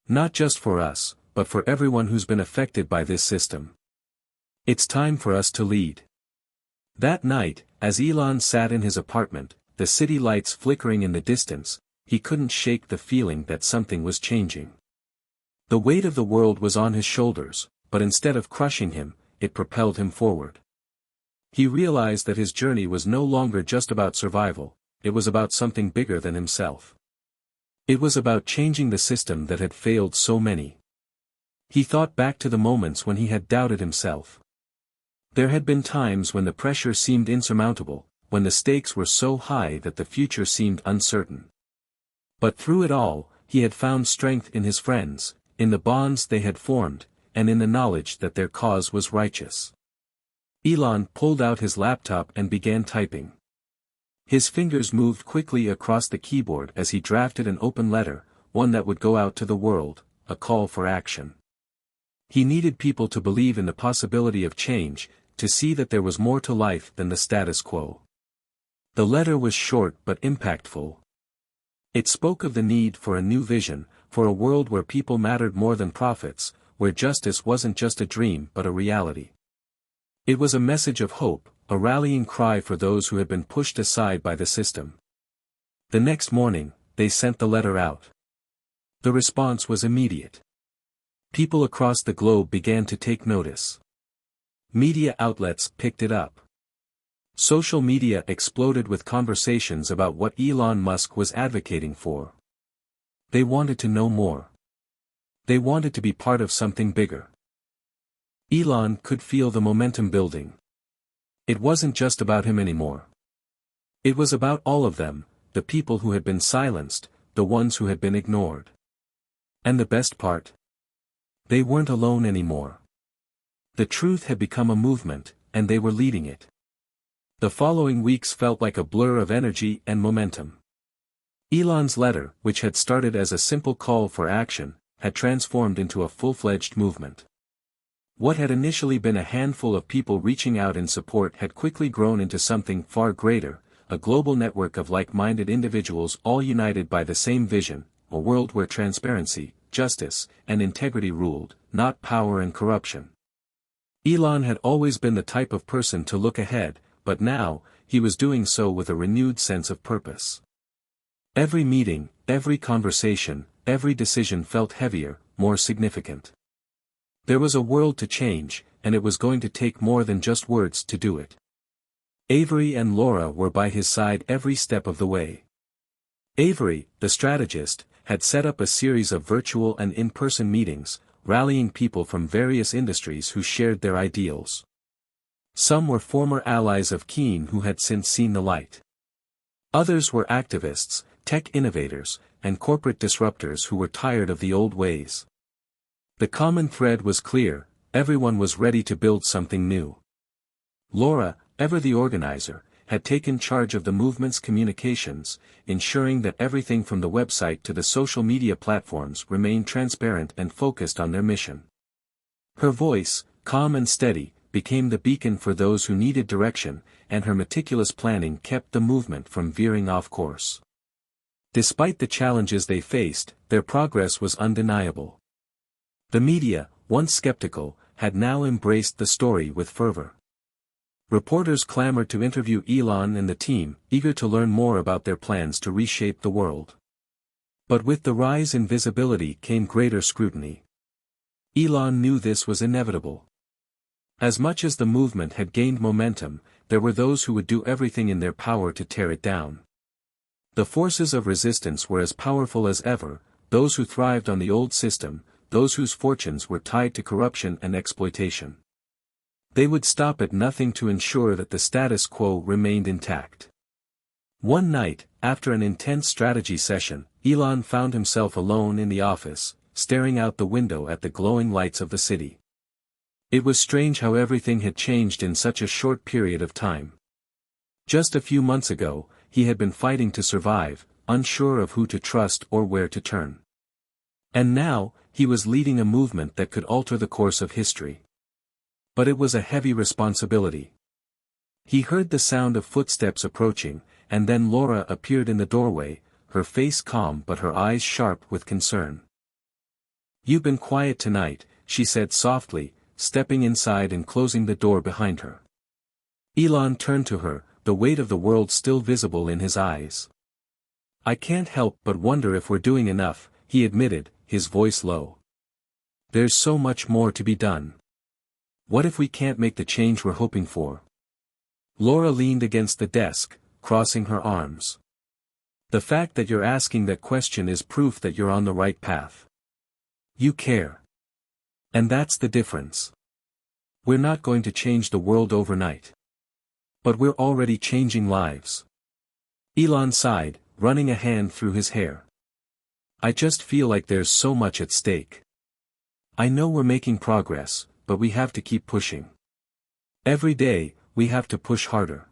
A: Not just for us, but for everyone who's been affected by this system. It's time for us to lead." That night, as Elon sat in his apartment, the city lights flickering in the distance, he couldn't shake the feeling that something was changing. The weight of the world was on his shoulders, but instead of crushing him, it propelled him forward. He realized that his journey was no longer just about survival, it was about something bigger than himself. It was about changing the system that had failed so many. He thought back to the moments when he had doubted himself. There had been times when the pressure seemed insurmountable, when the stakes were so high that the future seemed uncertain. But through it all, he had found strength in his friends, in the bonds they had formed, and in the knowledge that their cause was righteous. Elon pulled out his laptop and began typing. His fingers moved quickly across the keyboard as he drafted an open letter, one that would go out to the world, a call for action. He needed people to believe in the possibility of change, to see that there was more to life than the status quo. The letter was short but impactful. It spoke of the need for a new vision, for a world where people mattered more than profits, where justice wasn't just a dream but a reality. It was a message of hope, a rallying cry for those who had been pushed aside by the system. The next morning, they sent the letter out. The response was immediate. People across the globe began to take notice. Media outlets picked it up. Social media exploded with conversations about what Elon Musk was advocating for. They wanted to know more. They wanted to be part of something bigger. Elon could feel the momentum building. It wasn't just about him anymore. It was about all of them, the people who had been silenced, the ones who had been ignored. And the best part? They weren't alone anymore. The truth had become a movement, and they were leading it. The following weeks felt like a blur of energy and momentum. Elon's letter, which had started as a simple call for action, had transformed into a full-fledged movement. What had initially been a handful of people reaching out in support had quickly grown into something far greater, a global network of like-minded individuals all united by the same vision, a world where transparency, justice, and integrity ruled, not power and corruption. Elon had always been the type of person to look ahead, but now, he was doing so with a renewed sense of purpose. Every meeting, every conversation, every decision felt heavier, more significant. There was a world to change, and it was going to take more than just words to do it. Avery and Laura were by his side every step of the way. Avery, the strategist, had set up a series of virtual and in-person meetings, rallying people from various industries who shared their ideals. Some were former allies of Keen who had since seen the light. Others were activists, tech innovators, and corporate disruptors who were tired of the old ways. The common thread was clear: everyone was ready to build something new. Laura, ever the organizer, had taken charge of the movement's communications, ensuring that everything from the website to the social media platforms remained transparent and focused on their mission. Her voice, calm and steady, became the beacon for those who needed direction, and her meticulous planning kept the movement from veering off course. Despite the challenges they faced, their progress was undeniable. The media, once skeptical, had now embraced the story with fervor. Reporters clamored to interview Elon and the team, eager to learn more about their plans to reshape the world. But with the rise in visibility came greater scrutiny. Elon knew this was inevitable. As much as the movement had gained momentum, there were those who would do everything in their power to tear it down. The forces of resistance were as powerful as ever, those who thrived on the old system, those whose fortunes were tied to corruption and exploitation. They would stop at nothing to ensure that the status quo remained intact. One night, after an intense strategy session, Elon found himself alone in the office, staring out the window at the glowing lights of the city. It was strange how everything had changed in such a short period of time. Just a few months ago, he had been fighting to survive, unsure of who to trust or where to turn. And now, he was leading a movement that could alter the course of history. But it was a heavy responsibility. He heard the sound of footsteps approaching, and then Laura appeared in the doorway, her face calm but her eyes sharp with concern. "You've been quiet tonight," she said softly, stepping inside and closing the door behind her. Elon turned to her, the weight of the world still visible in his eyes. "I can't help but wonder if we're doing enough," he admitted, his voice low. "There's so much more to be done. What if we can't make the change we're hoping for?" Laura leaned against the desk, crossing her arms. "The fact that you're asking that question is proof that you're on the right path. You care. And that's the difference. We're not going to change the world overnight. But we're already changing lives." Elon sighed, running a hand through his hair. "I just feel like there's so much at stake. I know we're making progress, but we have to keep pushing. Every day, we have to push harder.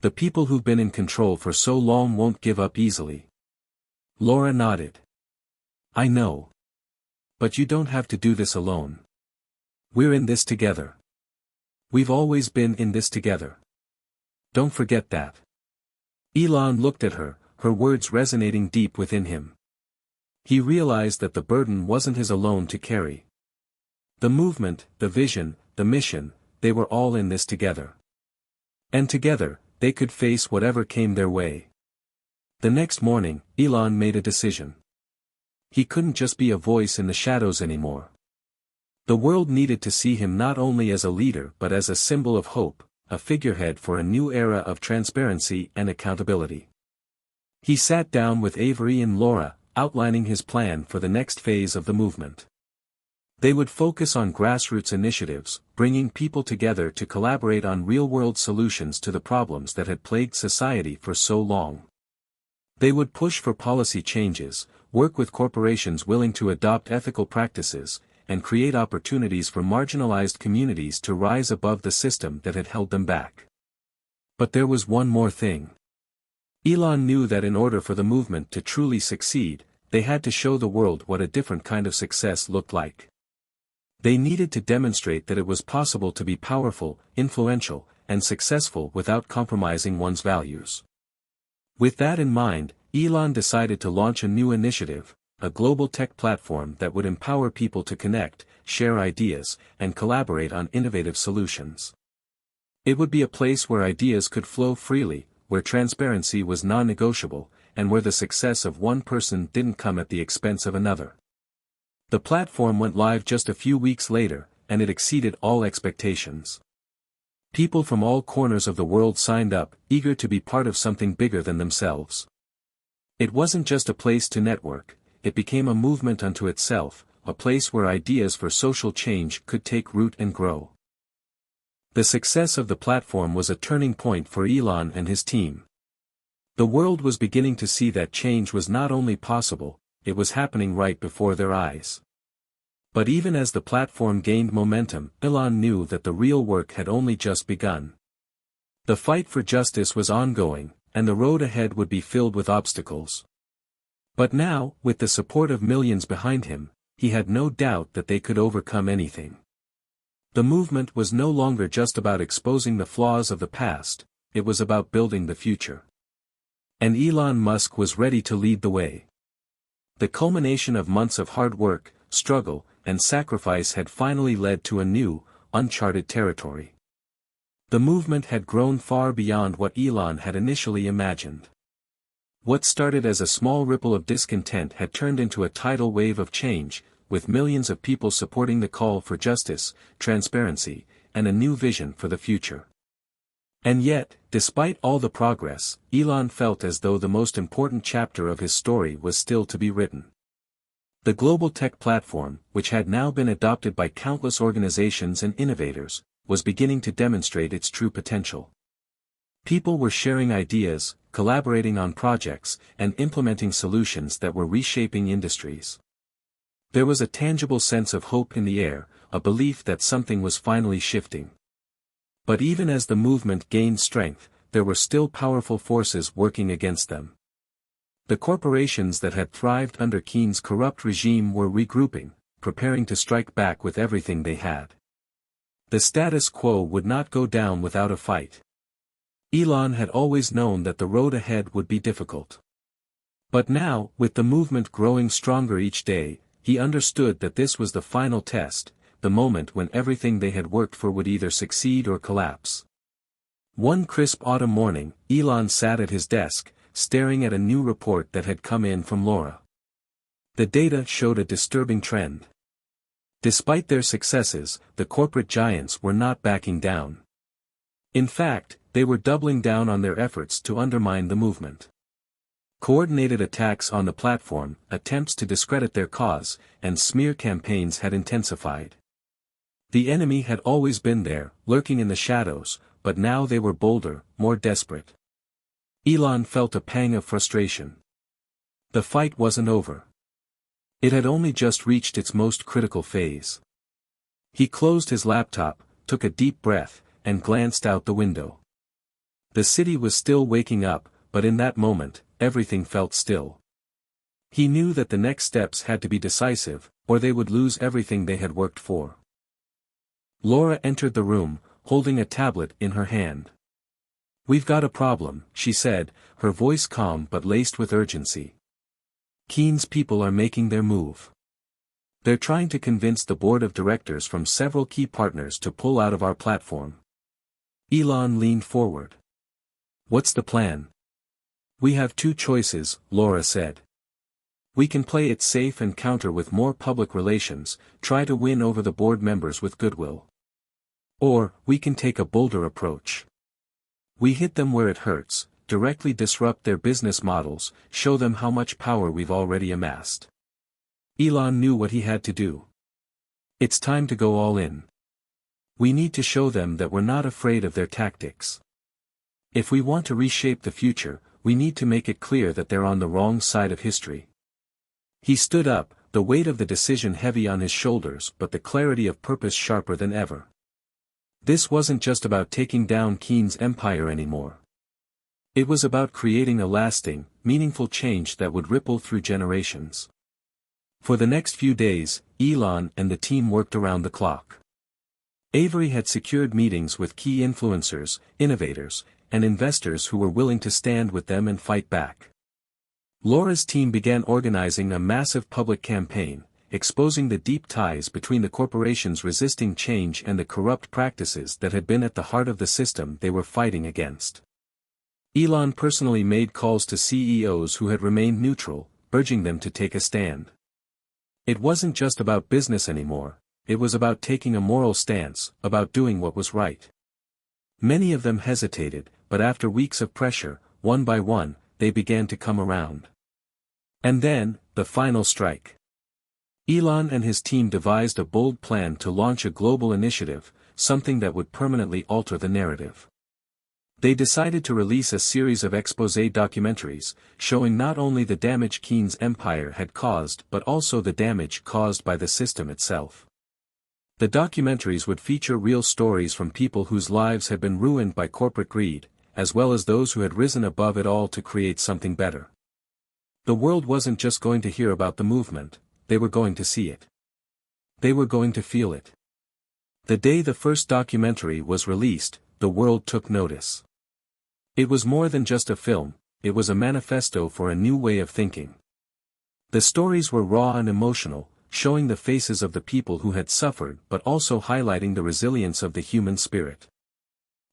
A: The people who've been in control for so long won't give up easily. Laura nodded. I know. But you don't have to do this alone. We're in this together. We've always been in this together. Don't forget that. Elon looked at her, her words resonating deep within him. He realized that the burden wasn't his alone to carry. The movement, the vision, the mission, they were all in this together. And together, they could face whatever came their way. The next morning, Elon made a decision. He couldn't just be a voice in the shadows anymore. The world needed to see him not only as a leader but as a symbol of hope, a figurehead for a new era of transparency and accountability. He sat down with Avery and Laura, outlining his plan for the next phase of the movement. They would focus on grassroots initiatives, bringing people together to collaborate on real-world solutions to the problems that had plagued society for so long. They would push for policy changes, work with corporations willing to adopt ethical practices, and create opportunities for marginalized communities to rise above the system that had held them back. But there was one more thing. Elon knew that in order for the movement to truly succeed, they had to show the world what a different kind of success looked like. They needed to demonstrate that it was possible to be powerful, influential, and successful without compromising one's values. With that in mind, Elon decided to launch a new initiative, a global tech platform that would empower people to connect, share ideas, and collaborate on innovative solutions. It would be a place where ideas could flow freely, where transparency was non-negotiable, and where the success of one person didn't come at the expense of another. The platform went live just a few weeks later, and it exceeded all expectations. People from all corners of the world signed up, eager to be part of something bigger than themselves. It wasn't just a place to network, it became a movement unto itself, a place where ideas for social change could take root and grow. The success of the platform was a turning point for Elon and his team. The world was beginning to see that change was not only possible, it was happening right before their eyes. But even as the platform gained momentum, Elon knew that the real work had only just begun. The fight for justice was ongoing, and the road ahead would be filled with obstacles. But now, with the support of millions behind him, he had no doubt that they could overcome anything. The movement was no longer just about exposing the flaws of the past, it was about building the future. And Elon Musk was ready to lead the way. The culmination of months of hard work, struggle, and sacrifice had finally led to a new, uncharted territory. The movement had grown far beyond what Elon had initially imagined. What started as a small ripple of discontent had turned into a tidal wave of change, with millions of people supporting the call for justice, transparency, and a new vision for the future. And yet, despite all the progress, Elon felt as though the most important chapter of his story was still to be written. The global tech platform, which had now been adopted by countless organizations and innovators, was beginning to demonstrate its true potential. People were sharing ideas, collaborating on projects, and implementing solutions that were reshaping industries. There was a tangible sense of hope in the air, a belief that something was finally shifting. But even as the movement gained strength, there were still powerful forces working against them. The corporations that had thrived under Keen's corrupt regime were regrouping, preparing to strike back with everything they had. The status quo would not go down without a fight. Elon had always known that the road ahead would be difficult. But now, with the movement growing stronger each day, he understood that this was the final test, the moment when everything they had worked for would either succeed or collapse. One crisp autumn morning, Elon sat at his desk, staring at a new report that had come in from Laura. The data showed a disturbing trend. Despite their successes, the corporate giants were not backing down. In fact, they were doubling down on their efforts to undermine the movement. Coordinated attacks on the platform, attempts to discredit their cause, and smear campaigns had intensified. The enemy had always been there, lurking in the shadows, but now they were bolder, more desperate. Elon felt a pang of frustration. The fight wasn't over. It had only just reached its most critical phase. He closed his laptop, took a deep breath, and glanced out the window. The city was still waking up, but in that moment, everything felt still. He knew that the next steps had to be decisive, or they would lose everything they had worked for. Laura entered the room, holding a tablet in her hand. "We've got a problem," she said, her voice calm but laced with urgency. "Keen's people are making their move. They're trying to convince the board of directors from several key partners to pull out of our platform." Elon leaned forward. "What's the plan?" "We have two choices," Laura said. "We can play it safe and counter with more public relations, try to win over the board members with goodwill. Or, we can take a bolder approach. We hit them where it hurts, directly disrupt their business models, show them how much power we've already amassed." Elon knew what he had to do. "It's time to go all in. We need to show them that we're not afraid of their tactics. If we want to reshape the future, we need to make it clear that they're on the wrong side of history." He stood up, the weight of the decision heavy on his shoulders but the clarity of purpose sharper than ever. This wasn't just about taking down Keen's empire anymore. It was about creating a lasting, meaningful change that would ripple through generations. For the next few days, Elon and the team worked around the clock. Avery had secured meetings with key influencers, innovators, and investors who were willing to stand with them and fight back. Laura's team began organizing a massive public campaign, exposing the deep ties between the corporations resisting change and the corrupt practices that had been at the heart of the system they were fighting against. Elon personally made calls to CEOs who had remained neutral, urging them to take a stand. It wasn't just about business anymore, it was about taking a moral stance, about doing what was right. Many of them hesitated, but after weeks of pressure, one by one, they began to come around. And then, the final strike. Elon and his team devised a bold plan to launch a global initiative, something that would permanently alter the narrative. They decided to release a series of exposé documentaries, showing not only the damage Keen's empire had caused but also the damage caused by the system itself. The documentaries would feature real stories from people whose lives had been ruined by corporate greed, as well as those who had risen above it all to create something better. The world wasn't just going to hear about the movement, they were going to see it. They were going to feel it. The day the first documentary was released, the world took notice. It was more than just a film, it was a manifesto for a new way of thinking. The stories were raw and emotional, showing the faces of the people who had suffered but also highlighting the resilience of the human spirit.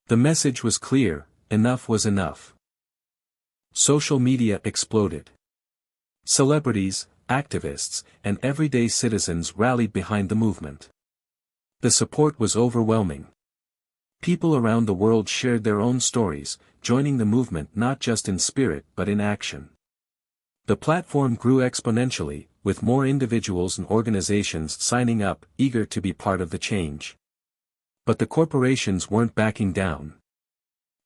A: The message was clear: enough was enough. Social media exploded. Celebrities, activists, and everyday citizens rallied behind the movement. The support was overwhelming. People around the world shared their own stories, joining the movement not just in spirit but in action. The platform grew exponentially, with more individuals and organizations signing up, eager to be part of the change. But the corporations weren't backing down.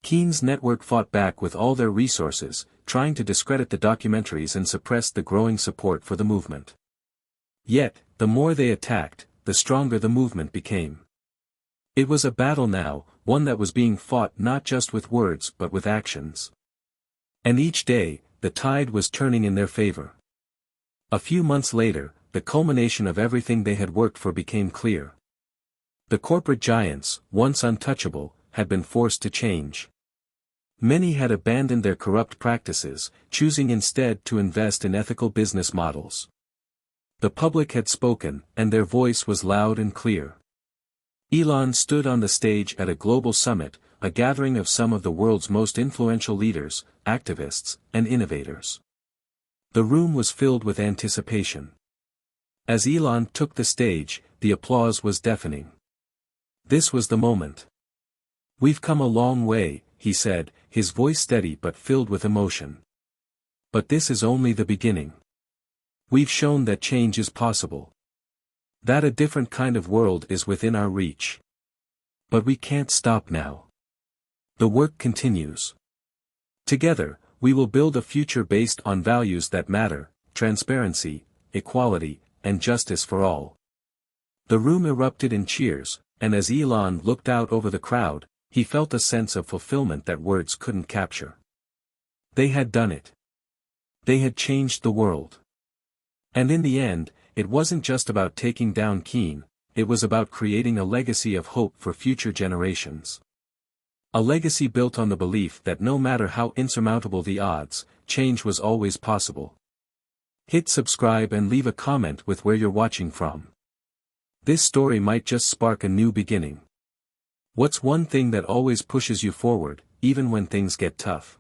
A: Keen's network fought back with all their resources, trying to discredit the documentaries and suppress the growing support for the movement. Yet, the more they attacked, the stronger the movement became. It was a battle now, one that was being fought not just with words but with actions. And each day, the tide was turning in their favor. A few months later, the culmination of everything they had worked for became clear. The corporate giants, once untouchable, had been forced to change. Many had abandoned their corrupt practices, choosing instead to invest in ethical business models. The public had spoken, and their voice was loud and clear. Elon stood on the stage at a global summit, a gathering of some of the world's most influential leaders, activists, and innovators. The room was filled with anticipation. As Elon took the stage, the applause was deafening. This was the moment. "We've come a long way," he said, his voice steady but filled with emotion. "But this is only the beginning. We've shown that change is possible. That a different kind of world is within our reach. But we can't stop now. The work continues. Together, we will build a future based on values that matter: transparency, equality, and justice for all." The room erupted in cheers, and as Elon looked out over the crowd, He felt a sense of fulfillment that words couldn't capture. They had done it. They had changed the world. And in the end, it wasn't just about taking down Keene, it was about creating a legacy of hope for future generations. A legacy built on the belief that no matter how insurmountable the odds, change was always possible. Hit subscribe and leave a comment with where you're watching from. This story might just spark a new beginning. What's one thing that always pushes you forward, even when things get tough?